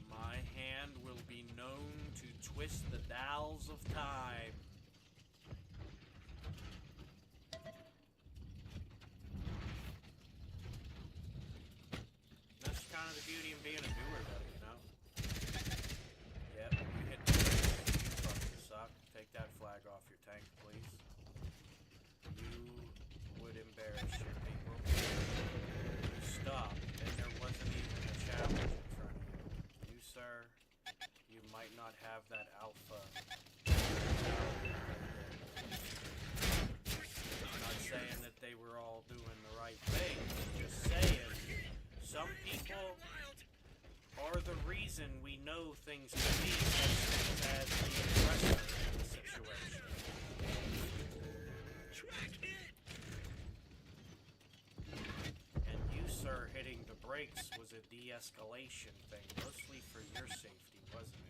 My hand will be known to twist the dials of time. That's kind of the beauty of being a doer, though, you know? Yep, you hit the you fucking suck. Take that flag off your tank, please. You would embarrass your people. You stopped, and there wasn't even a challenge in front of you. You, sir, you might not have that alpha. I'm not saying that they were all doing the right thing. I'm just saying some people are the reason we know things can be as the aggressor in the situation. Track hit. And you, sir, hitting the brakes was a de-escalation thing, mostly for your safety, wasn't it?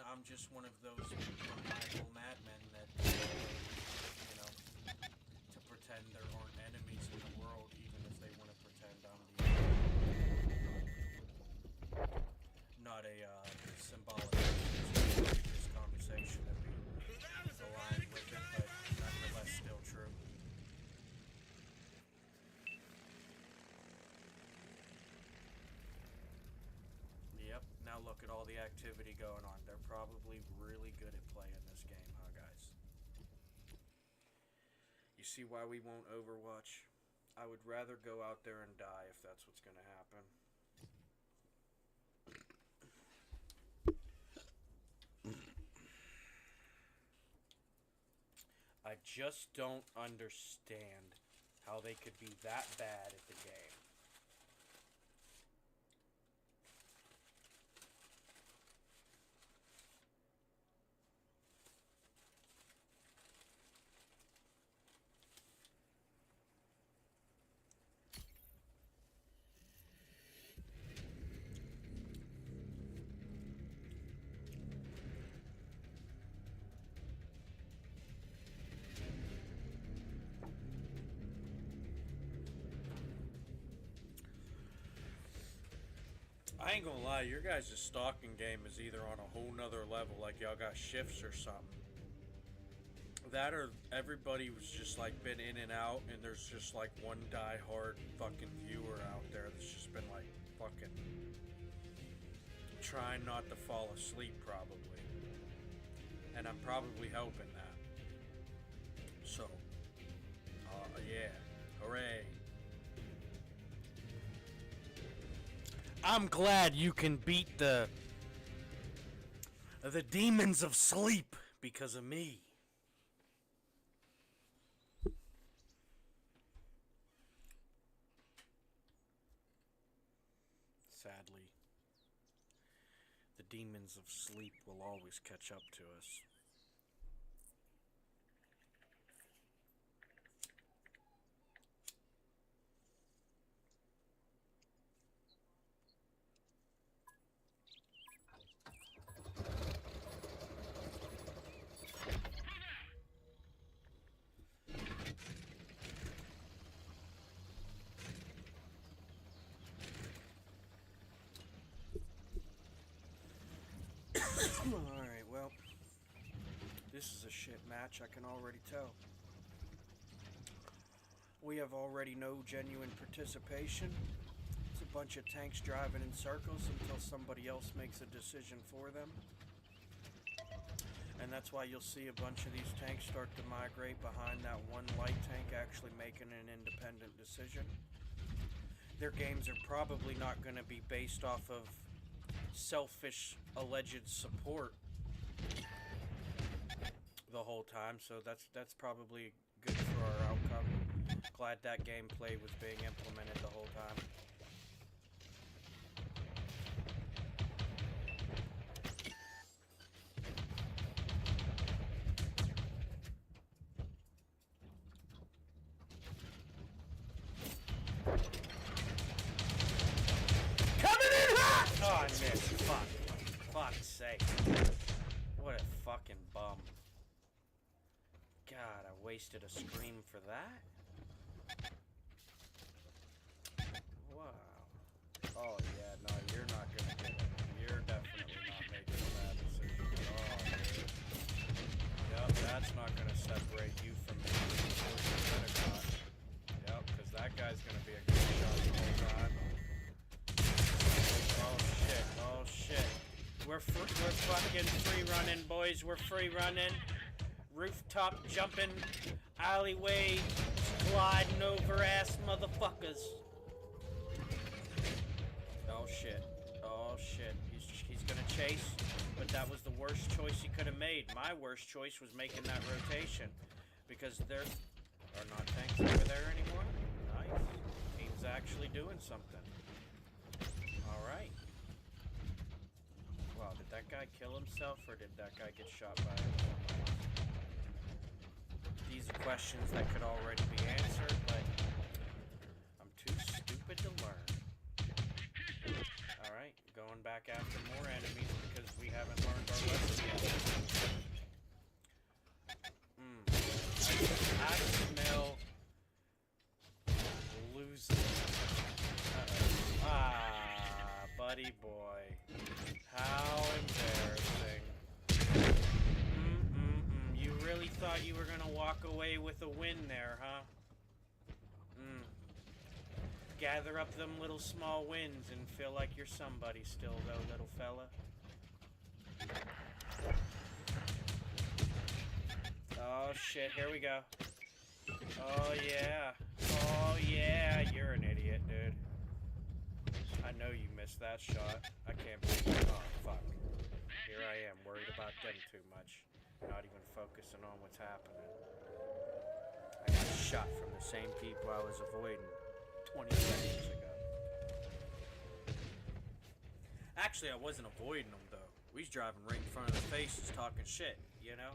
I'm just one of those maniacal madmen that, you know, to pretend there aren't enemies in the world, even if they want to pretend I'm the not a symbolic this conversation that we That was a aligned radical with it, drive but by. nonetheless still true. Yep, now look at all the activity going on. They're probably really good at playing this game, huh, guys? You see why we won't Overwatch? I would rather go out there and die if that's what's going to happen. I just don't understand how they could be that bad at the game. I ain't gonna lie, your guys' stalking game is either on a whole nother level, like y'all got shifts or something. That or everybody was just like been in and out, and there's just like one die-hard fucking viewer out there that's just been like fucking trying not to fall asleep, probably. And I'm probably helping that. So, yeah, hooray. I'm glad you can beat the demons of sleep because of me. Sadly, the demons of sleep will always catch up to us. Alright, well, this is a shit match, I can already tell. We have already no genuine participation. It's a bunch of tanks driving in circles until somebody else makes a decision for them. And that's why you'll see a bunch of these tanks start to migrate behind that one light tank actually making an independent decision. Their games are probably not going to be based off of selfish alleged support the whole time, so that's probably good for our outcome. Glad that gameplay was being implemented the whole time. Coming in hot! Oh, I missed. Fuck. Fuck's sake. What a fucking bum. God, I wasted a scream for that? Wow. Oh, yeah, no, you're not gonna get it. You're definitely not making a bad decision. Oh, dude. Yep, that's not gonna separate you from me. Yep, because that guy's gonna be a good shot the whole time. Oh, shit. Oh, shit. We're fucking free running, boys. We're free running. Rooftop jumping, alleyway gliding over ass motherfuckers. Oh shit. Oh shit. He's gonna chase, but that was the worst choice he could have made. My worst choice was making that rotation because there are not tanks over there anymore. Nice. Team's actually doing something. Alright. Wow, did that guy kill himself or did that guy get shot by someone else? These are questions that could already be answered, but I'm too stupid to learn. Alright, going going back after more enemies because we haven't learned our lesson yet. I smell losing. Ah, buddy boy. How embarrassing. You really thought you were gonna walk away with a win there, huh? Gather up them little small wins and feel like you're somebody still, though, little fella. Oh, shit, here we go. Oh, yeah. Oh, yeah, you're an idiot, dude. I know you missed that shot. I can't believe it. Oh, fuck. Here I am, worried about them too much. Not even focusing on what's happening. I got shot from the same people I was avoiding 20 seconds ago. Actually, I wasn't avoiding them, though. We was driving right in front of their faces talking shit, you know?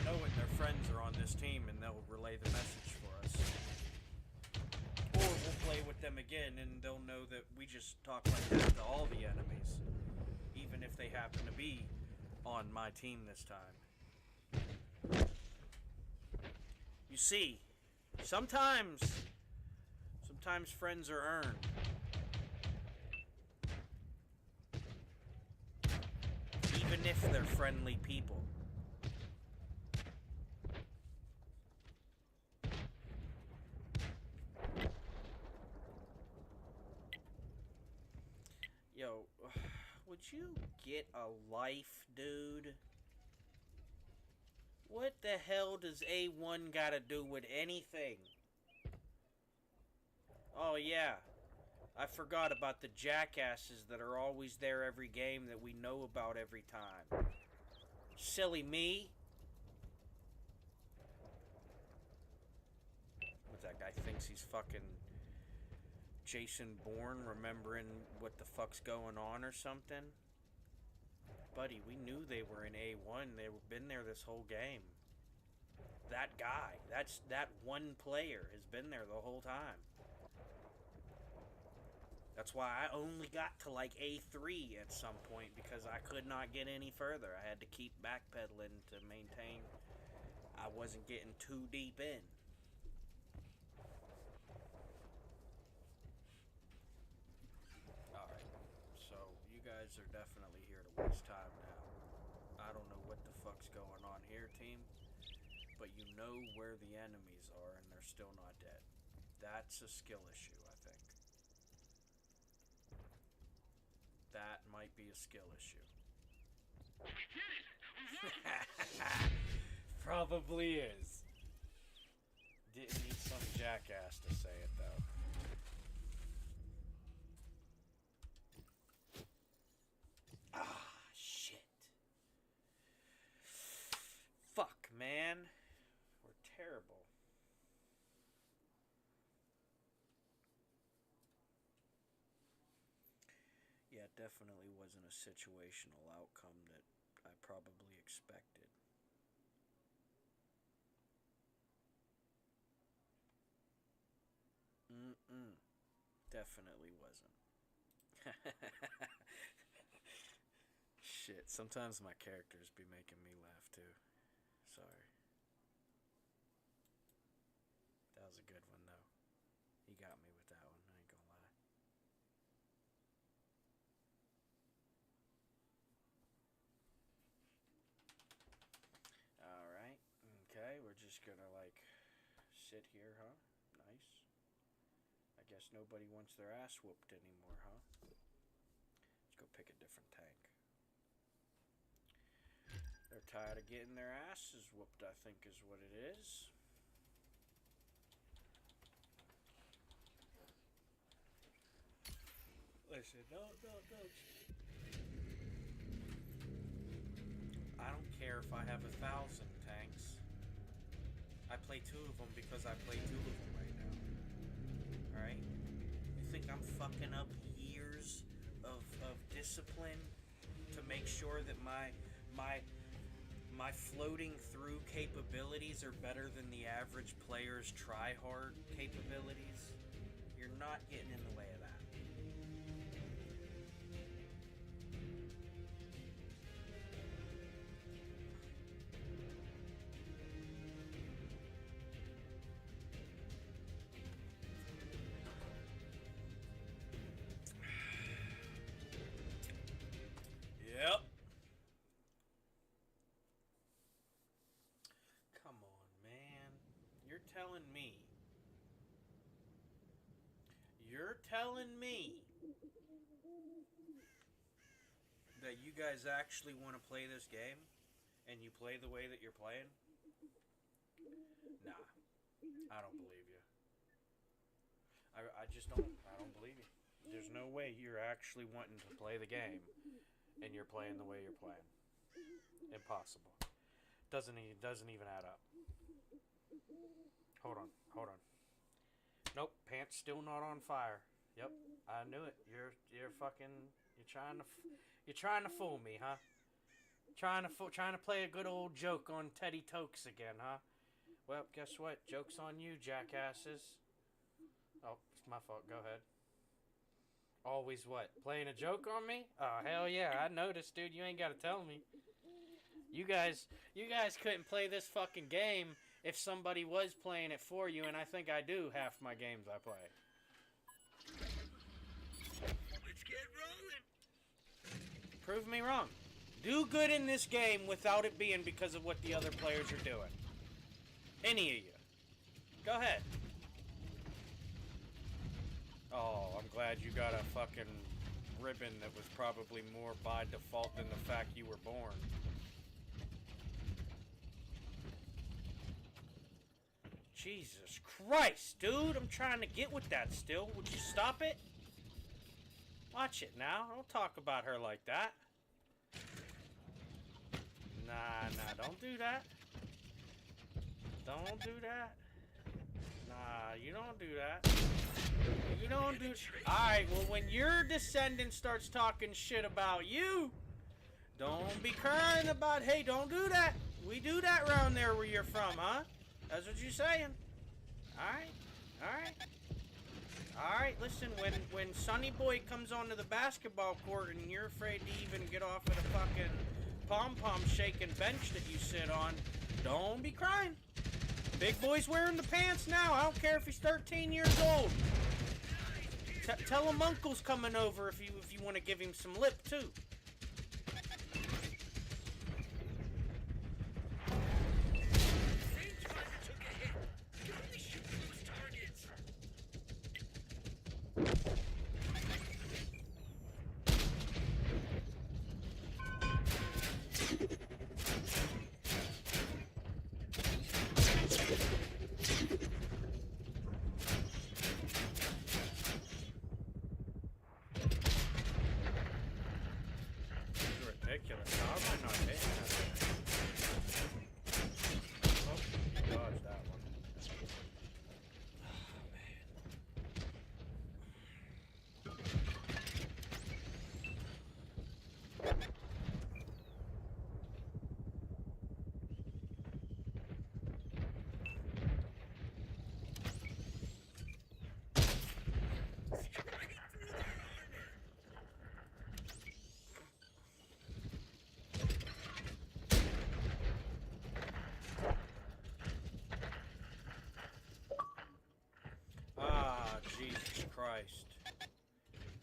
Knowing their friends are on this team and they'll relay the message for us. Or we'll play with them again and they'll know that we just talk like that to all the enemies. Even if they happen to be on my team this time. You see, sometimes friends are earned. Even if they're friendly people. Yo, would you get a life, dude? What the hell does A1 gotta do with anything? Oh, yeah. I forgot about the jackasses that are always there every game that we know about every time. Silly me. What's that guy thinks he's fucking Jason Bourne, remembering what the fuck's going on or something? Buddy, we knew they were in A1. They've been there this whole game. That guy, that one player has been there the whole time. That's why I only got to like A3 at some point, because I could not get any further. I had to keep backpedaling to maintain I wasn't getting too deep in. Alright, so you guys are definitely here to waste time now. I don't know what the fuck's going on here, team, but you know where the enemies are and they're still not dead. That's a skill issue, I think. That might be a skill issue. Probably is. Didn't need some jackass to say it, though. Ah, shit. Fuck, man. We're terrible. Yeah, it definitely wasn't a situational outcome that I probably expected. Definitely wasn't. Shit, sometimes my characters be making me laugh too. Sorry. That was a good one though. He got me with that one, I ain't gonna lie. Alright, okay, we're just gonna like sit here, huh? Nice. I guess nobody wants their ass whooped anymore, huh? Let's go pick a different tank. They're tired of getting their asses whooped, I think is what it is. Listen, no. I don't care if I have 1,000 tanks. I play 2 of them because I play 2 of them right now. Alright? You think I'm fucking up years of discipline to make sure that my floating through capabilities are better than the average player's try-hard capabilities? You're not getting in the way of that. telling me that you guys actually want to play this game and you play the way that you're playing? Nah, I don't believe you. I just don't. I don't believe you. There's no way you're actually wanting to play the game and you're playing the way you're playing. Impossible. Doesn't even add up. Hold on. Nope, pants still not on fire. Yep, I knew it. You're trying to fool me, huh? Trying to play a good old joke on Teddy Tokes again, huh? Well, guess what? Joke's on you, jackasses. Oh, it's my fault. Go ahead. Always what? Playing a joke on me? Oh, hell yeah. I noticed, dude. You ain't got to tell me. You guys couldn't play this fucking game if somebody was playing it for you, and I think I do half my games I play. Let's get rolling. Prove me wrong. Do good in this game without it being because of what the other players are doing. Any of you. Go ahead. Oh, I'm glad you got a fucking ribbon that was probably more by default than the fact you were born. Jesus Christ, dude. I'm trying to get with that still. Would you stop it? Watch it now. Don't talk about her like that. Nah, don't do that. Don't do that. Nah, you don't do that. You don't do... Alright, well, when your descendant starts talking shit about you, don't be crying about, hey, don't do that. We do that around there where you're from, huh? That's what you're saying. Alright, listen, when Sonny Boy comes onto the basketball court and you're afraid to even get off of the fucking pom-pom shaking bench that you sit on, don't be crying. Big boy's wearing the pants now. I don't care if he's 13 years old. Tell him Uncle's coming over if you want to give him some lip, too. Ridiculous. How am I not hitting that? Oh, dodge that one. Jesus Christ.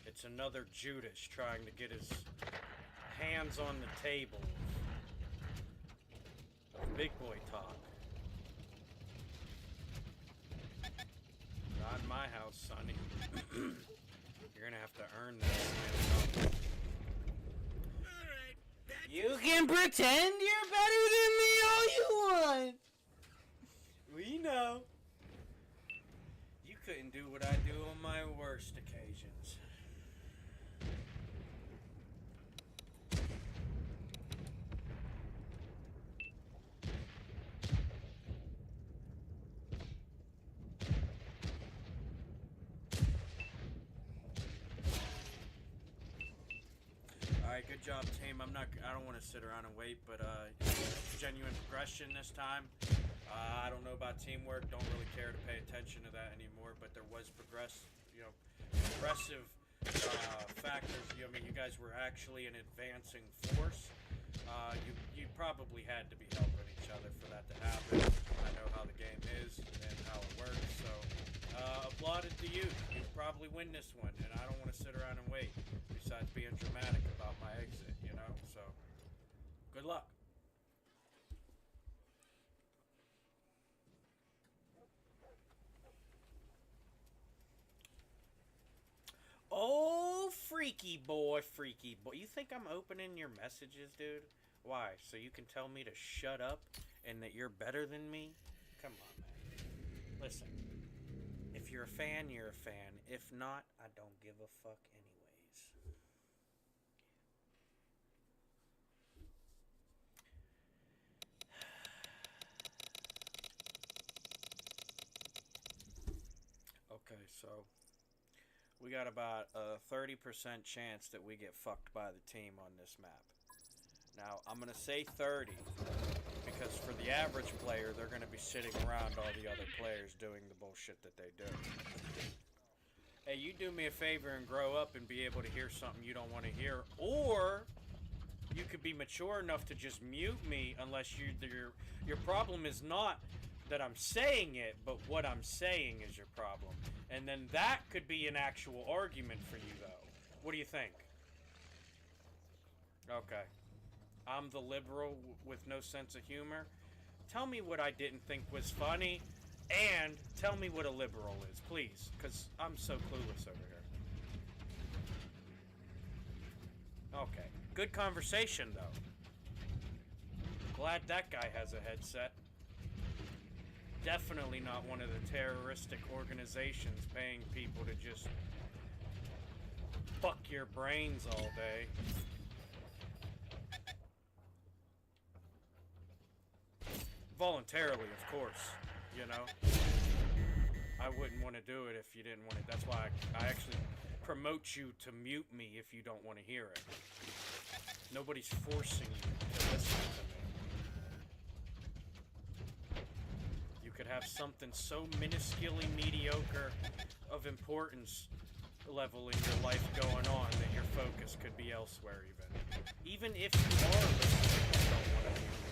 It's another Judas trying to get his hands on the table of big boy talk. Not in my house, Sonny. You're gonna have to earn this. You can pretend you're better than me all you want. We know. You couldn't do what I do on my worst occasions. Alright, good job, team. I don't want to sit around and wait, but genuine progression this time. I don't know about teamwork. Don't really care to pay attention to that anymore. But there was progressive factors. I mean, you guys were actually an advancing force. You probably had to be helping each other for that to happen. I know how the game is and how it works. So, applauded to you. You probably win this one, and I don't want to sit around and wait. Besides being dramatic about my exit, you know. So, good luck. Oh, freaky boy. You think I'm opening your messages, dude? Why? So you can tell me to shut up and that you're better than me? Come on, man. Listen, if you're a fan, you're a fan. If not, I don't give a fuck anyways. Okay, so we got about a 30% chance that we get fucked by the team on this map. Now, I'm going to say 30 because for the average player, they're going to be sitting around all the other players doing the bullshit that they do. Hey, you do me a favor and grow up and be able to hear something you don't want to hear, or you could be mature enough to just mute me unless your problem is not that I'm saying it, but what I'm saying is your problem. And then that could be an actual argument for you, though. What do you think? Okay. I'm the liberal with no sense of humor. Tell me what I didn't think was funny, and tell me what a liberal is, please, because I'm so clueless over here. Okay. Good conversation, though. Glad that guy has a headset. Definitely not one of the terroristic organizations paying people to just fuck your brains all day. Voluntarily, of course, you know. I wouldn't want to do it if you didn't want it. That's why I actually promote you to mute me if you don't want to hear it. Nobody's forcing you to listen to me. You could have something so minusculely mediocre of importance level in your life going on that your focus could be elsewhere even. Even if you are listening and don't want to hear it.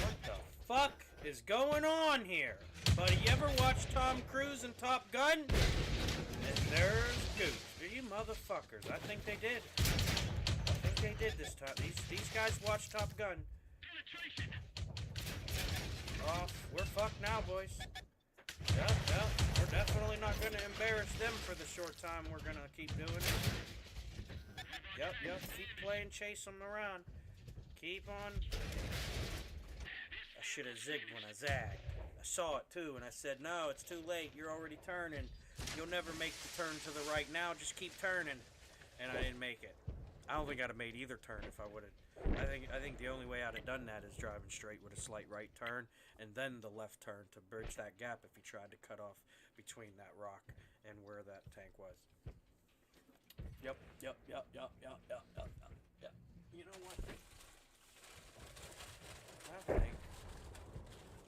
What the fuck is going on here? Buddy, you ever watch Tom Cruise and Top Gun? And there's Goose. You motherfuckers. I think they did. I think they did this time. These guys watch Top Gun. Oh, we're fucked now, boys. Yep. We're definitely not going to embarrass them for the short time we're going to keep doing it. Yep. Keep playing, chase them around. Keep on. I should have zigged when I zagged. I saw it too, and I said, no, it's too late. You're already turning. You'll never make the turn to the right now. Just keep turning. And I didn't make it. I don't think I'd have made either turn if I would have. I think the only way I'd have done that is driving straight with a slight right turn, and then the left turn to bridge that gap if he tried to cut off between that rock and where that tank was. Yep. You know what?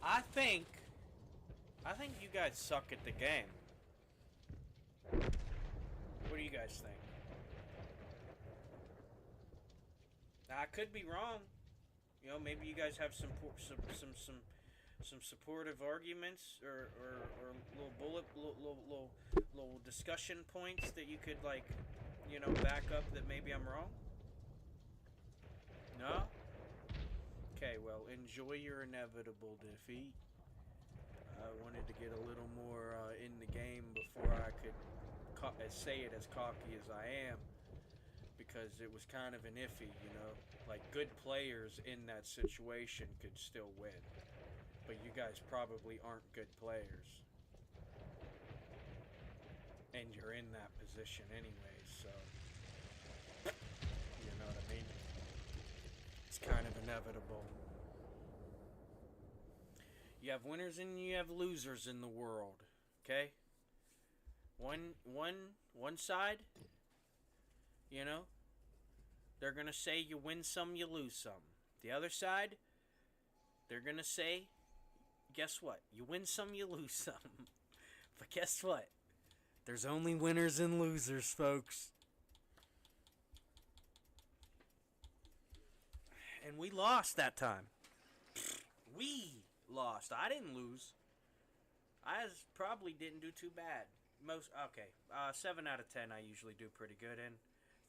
I think you guys suck at the game. What do you guys think? Now, I could be wrong. You know, maybe you guys have some supportive arguments or little discussion points that you could, like, you know, back up that maybe I'm wrong. No? Okay, well, enjoy your inevitable defeat. I wanted to get a little more in the game before I could say it as cocky as I am, because it was kind of an iffy, you know. Like, good players in that situation could still win, but you guys probably aren't good players, and you're in that position anyways, so you know what I mean? It's kind of inevitable. You have winners and you have losers in the world, okay? One side, you know, they're gonna say you win some, you lose some. The other side, they're gonna say, guess what? You win some, you lose some. But guess what? There's only winners and losers, folks. And we lost that time. We lost. I didn't lose. I probably didn't do too bad. 7 out of 10 I usually do pretty good in.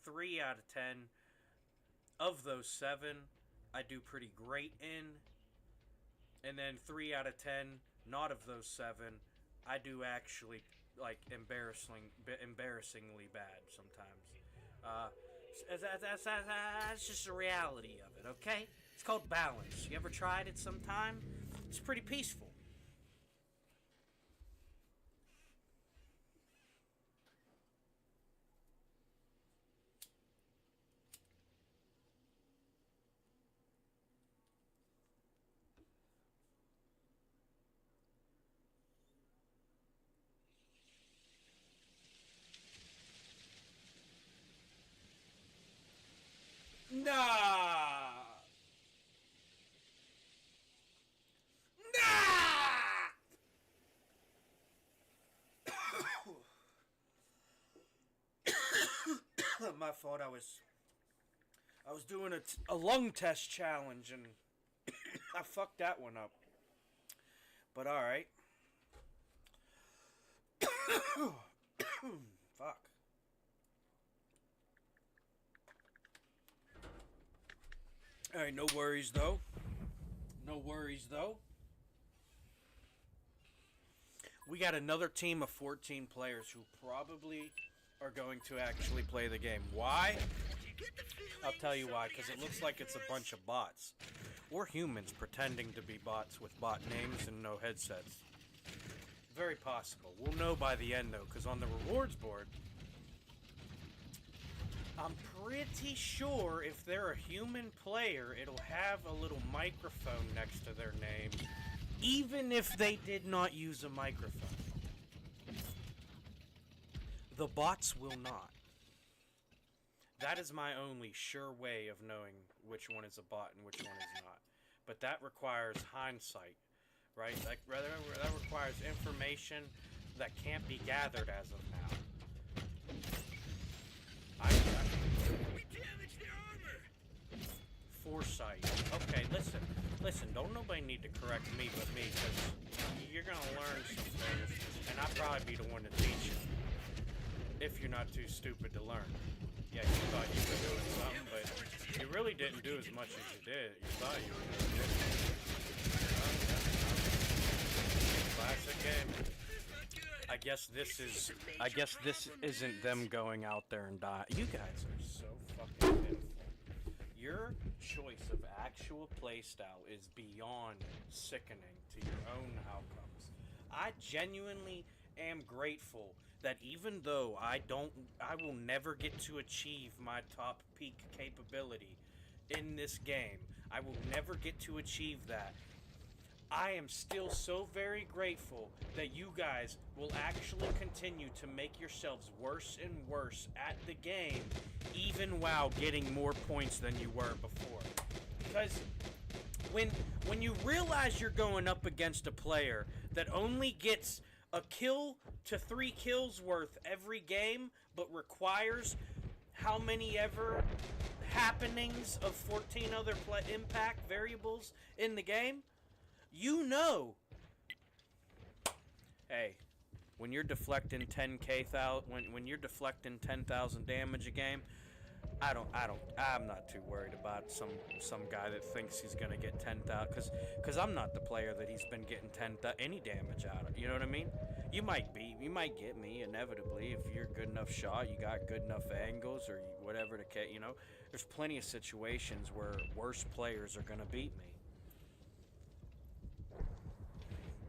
3 out of 10 of those 7 I do pretty great in. And then 3 out of 10, not of those 7, I do actually like embarrassingly bad sometimes. That's just the reality of it, okay? It's called balance. You ever tried it sometime? It's pretty peaceful. Nah! Nah! My fault. I was doing a lung test challenge and I fucked that one up. But all right. Fuck. All right, no worries though. No worries though. We got another team of 14 players who probably are going to actually play the game. Why? I'll tell you why, because it looks like it's a bunch of bots. Or humans pretending to be bots with bot names and no headsets. Very possible. We'll know by the end, though, because on the rewards board, I'm pretty sure if they're a human player, it'll have a little microphone next to their name, even if they did not use a microphone. The bots will not. That is my only sure way of knowing which one is a bot and which one is not. But that requires hindsight, right? Like, that requires information that can't be gathered as of now. We damaged their armor. Foresight. Okay, listen. Don't nobody need to correct me but me, because you're gonna learn some things, and I'll probably be the one to teach you. If you're not too stupid to learn. Yeah, you thought you were doing something, but you really didn't do as much as you did. You thought you were doing it. Classic game. I guess this isn't them going out there and dying. You guys are so fucking pitiful. Your choice of actual playstyle is beyond sickening to your own outcomes. I genuinely am grateful that even though I will never get to achieve my top peak capability in this game. I will never get to achieve that. I am still so very grateful that you guys will actually continue to make yourselves worse and worse at the game, even while getting more points than you were before. Because when you realize you're going up against a player that only gets a kill to 3 kills worth every game, but requires how many ever happenings of 14 other impact variables in the game, you know. Hey, when you're deflecting 10k when you're deflecting 10,000 damage a game, I'm not too worried about some guy that thinks he's gonna get 10,000, cause I'm not the player that he's been getting any damage out of. You know what I mean? You might get me inevitably if you're a good enough shot, you got good enough angles, or whatever the case. You know, there's plenty of situations where worse players are gonna beat me.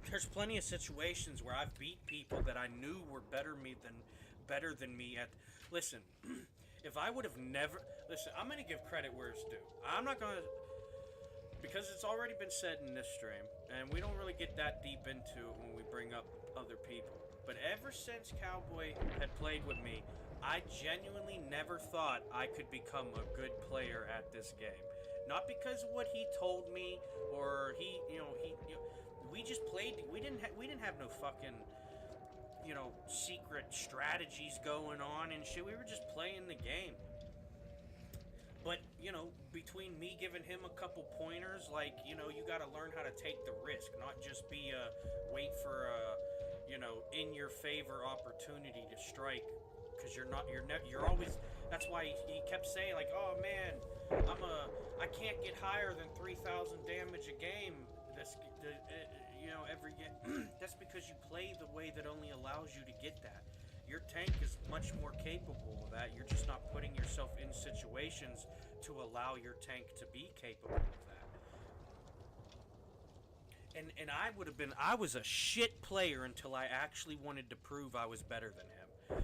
There's plenty of situations where I've beat people that I knew were better than me at. Listen. If I would have never... Listen, I'm going to give credit where it's due. I'm not going to... Because it's already been said in this stream, and we don't really get that deep into it when we bring up other people. But ever since Cowboy had played with me, I genuinely never thought I could become a good player at this game. Not because of what he told me, or we just played... We didn't have no fucking... secret strategies going on and shit. We were just playing the game. But, between me giving him a couple pointers, like, you gotta learn how to take the risk, not just be wait for a, in your favor opportunity to strike, because you're always, that's why he kept saying, like, oh man, I can't get higher than 3,000 damage a game, every game. That's because you play the way that only allows you to get that. Your tank is much more capable of that. You're just not putting yourself in situations to allow your tank to be capable of that. And I was a shit player until I actually wanted to prove I was better than him.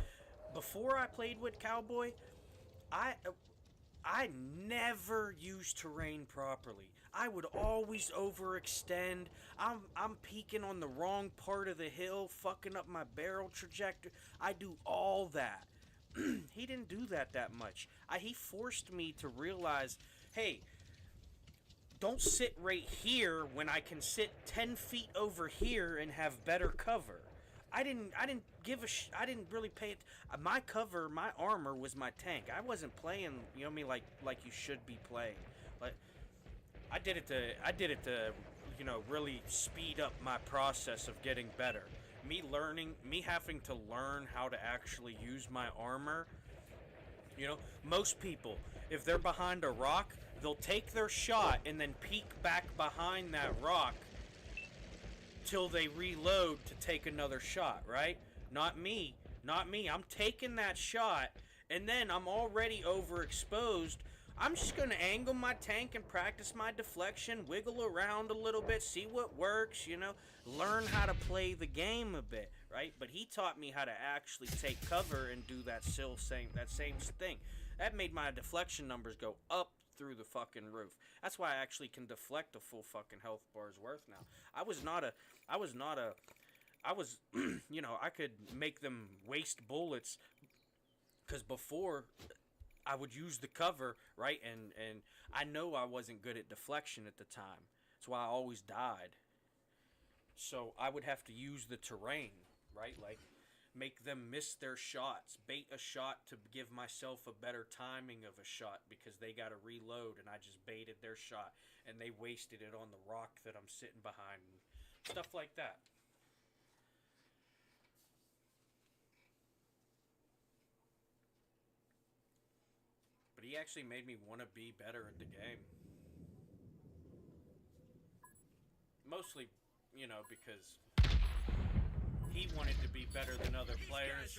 Before I played with Cowboy, I I never used terrain properly. I would always overextend. I'm peeking on the wrong part of the hill, fucking up my barrel trajectory. I do all that. He didn't do that much. He forced me to realize, hey, don't sit right here when I can sit 10 feet over here and have better cover. I didn't give a I didn't really pay it. My cover, my armor was my tank. I wasn't playing, like you should be playing. Like I did it to, really speed up my process of getting better. Me having to learn how to actually use my armor. Most people, if they're behind a rock, they'll take their shot and then peek back behind that rock till they reload to take another shot, right? Not me. Not me. I'm taking that shot, and then I'm already overexposed. I'm just going to angle my tank and practice my deflection, wiggle around a little bit, see what works, learn how to play the game a bit, right? But he taught me how to actually take cover and do that same thing. That made my deflection numbers go up through the fucking roof. That's why I actually can deflect a full fucking health bar's worth now. I was, I could make them waste bullets, because before I would use the cover, right? And I know I wasn't good at deflection at the time. That's why I always died. So I would have to use the terrain, right? Like, make them miss their shots, bait a shot to give myself a better timing of a shot because they got to reload, and I just baited their shot, and they wasted it on the rock that I'm sitting behind, and stuff like that. But he actually made me want to be better at the game. Mostly, because he wanted to be better than other players.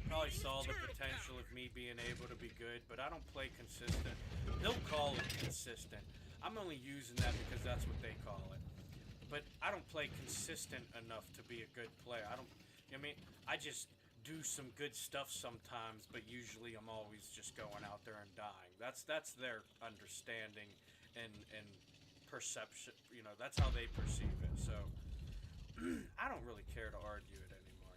Probably saw the potential of me being able to be good, but I don't play consistent. They'll call it consistent. I'm only using that because that's what they call it. But I don't play consistent enough to be a good player. I just do some good stuff sometimes, but usually I'm always just going out there and dying. That's their understanding and perception. That's how they perceive it. So I don't really care to argue it anymore.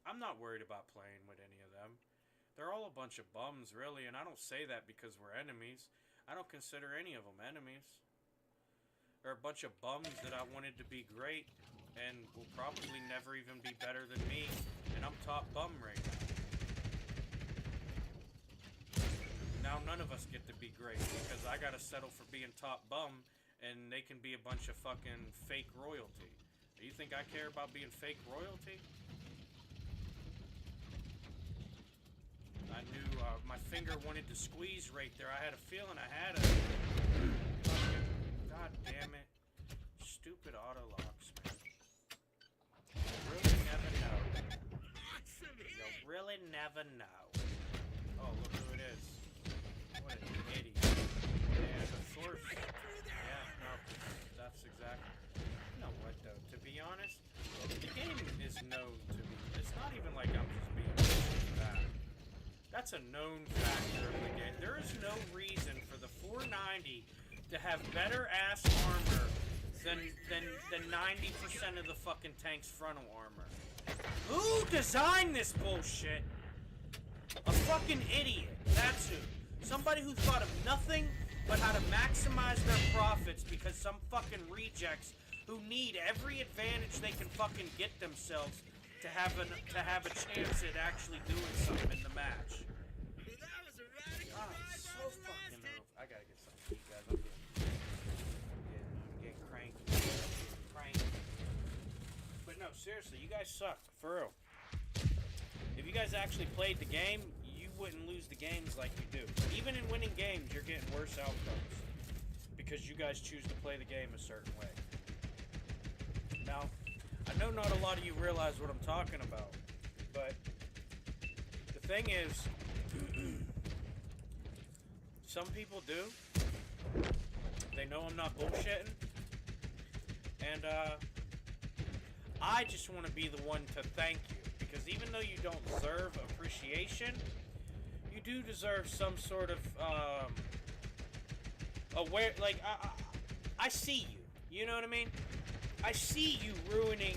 I'm not worried about playing with any of them. They're all a bunch of bums, really, and I don't say that because we're enemies. I don't consider any of them enemies. They're a bunch of bums that I wanted to be great and will probably never even be better than me, and I'm top bum right now. Now none of us get to be great because I gotta settle for being top bum, and they can be a bunch of fucking fake royalty. Do you think I care about being fake royalty? I knew my finger wanted to squeeze right there. I had a feeling I had a... God damn it. Stupid auto locks, man. You really never know. You really never know. Oh, look who it is. What an idiot. Yeah, the source... Yeah, no, that's exactly... You know what, though? To be honest, the game is known to be... It's not even like I'm just being bad. That's a known factor of the game. There is no reason for the 490 to have better ass armor than 90% of the fucking tank's frontal armor. Who designed this bullshit? A fucking idiot. That's who. Somebody who thought of nothing but how to maximize their profits because some fucking rejects who need every advantage they can fucking get themselves to have a chance at actually doing something in the match. God, it's so fucking over. I gotta get something to eat, guys. I'm getting cranky. But no, seriously, you guys suck. For real. If you guys actually played the game, you wouldn't lose the games like you do. Even in winning games, you're getting worse outcomes because you guys choose to play the game a certain way. I know not a lot of you realize what I'm talking about, but the thing is, some people do. They know I'm not bullshitting, and I just want to be the one to thank you, because even though you don't deserve appreciation, you do deserve some sort of aware. Like I see you. You know what I mean? I see you ruining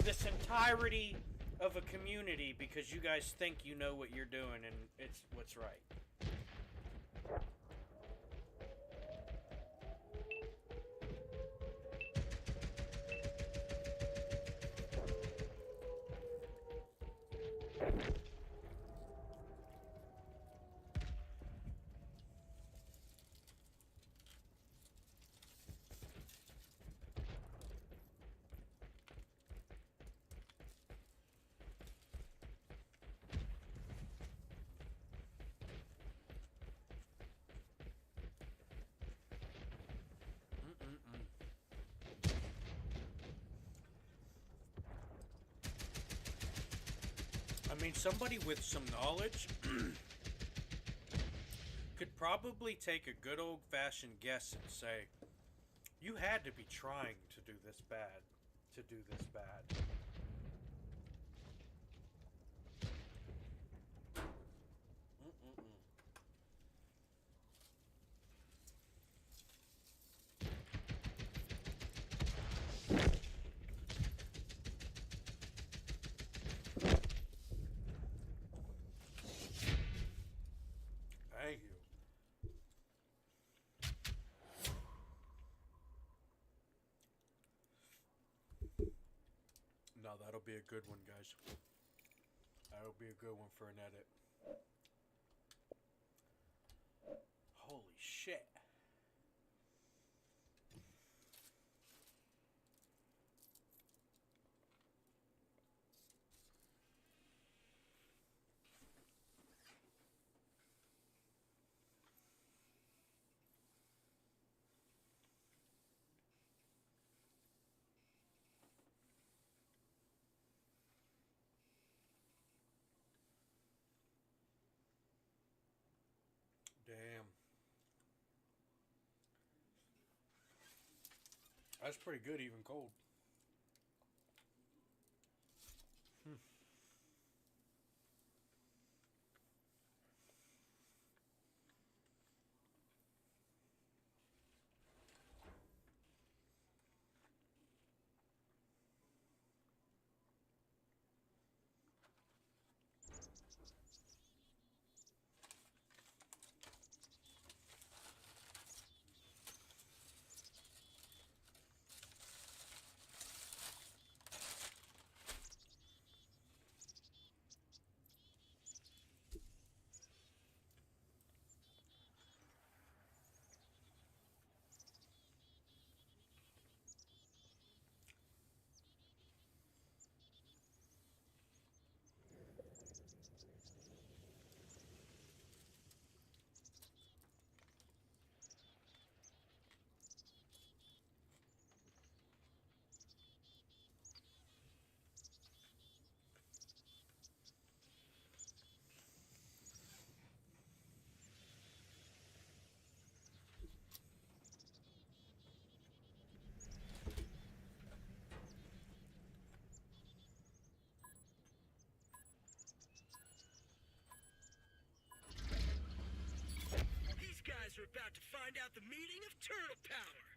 this entirety of a community because you guys think you know what you're doing and it's what's right. I mean, somebody with some knowledge could probably take a good old-fashioned guess and say, you had to be trying to do this bad, to do this bad. Thank you. No, that'll be a good one, guys. That'll be a good one for an edit. Holy shit. Damn. That's pretty good, even cold. These guys are about to find out the meaning of turtle power.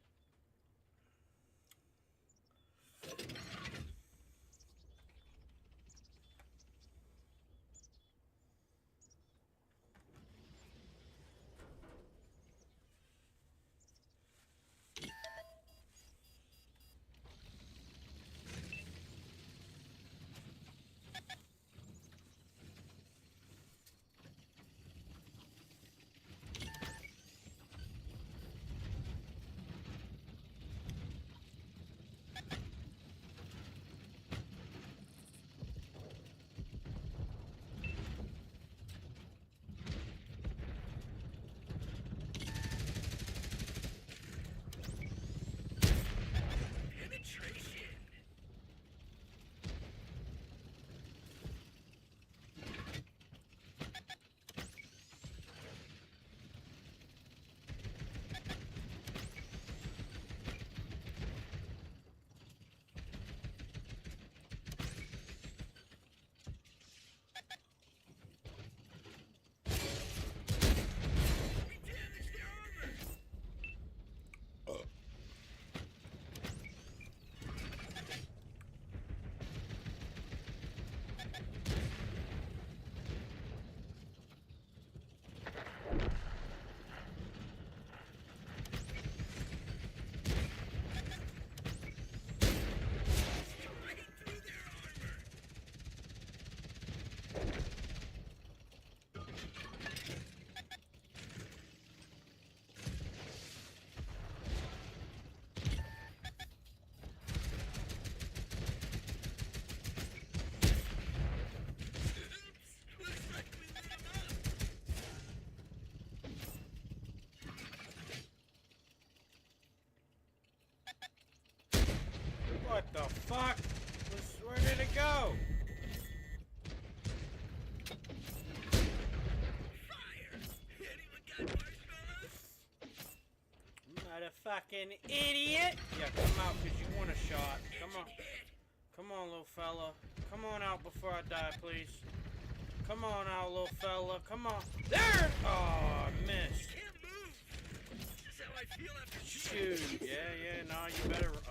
fuck? Where did it go? Fire! Anyone got marshmallows? Motherfucking idiot! Yeah, come out because you want a shot. Come on. Hit! Come on, little fella. Come on out before I die, please. Come on out, little fella. Come on. There! Oh, I missed. Can't move! This is how I feel after shooting. Shoot. Yeah, no, you better. Well,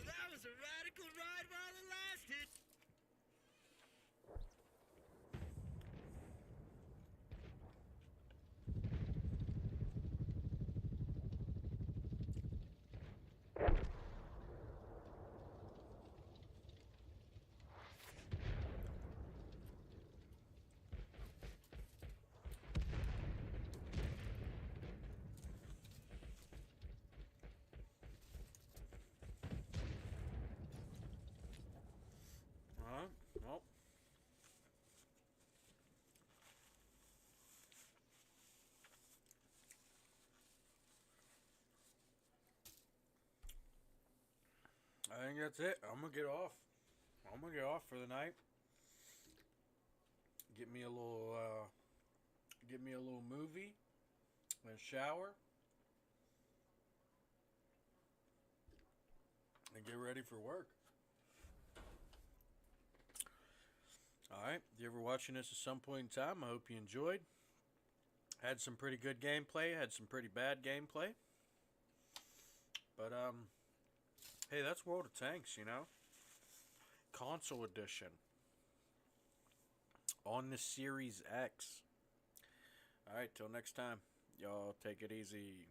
that was a radical ride while it lasted. Nope. I think that's it. I'm gonna get off. I'm gonna get off for the night. Get me a little movie, and shower, and get ready for work. Alright, if you're ever watching this at some point in time, I hope you enjoyed. Had some pretty good gameplay, had some pretty bad gameplay. But, hey, that's World of Tanks, you know? Console edition. On the Series X. Alright, till next time. Y'all take it easy.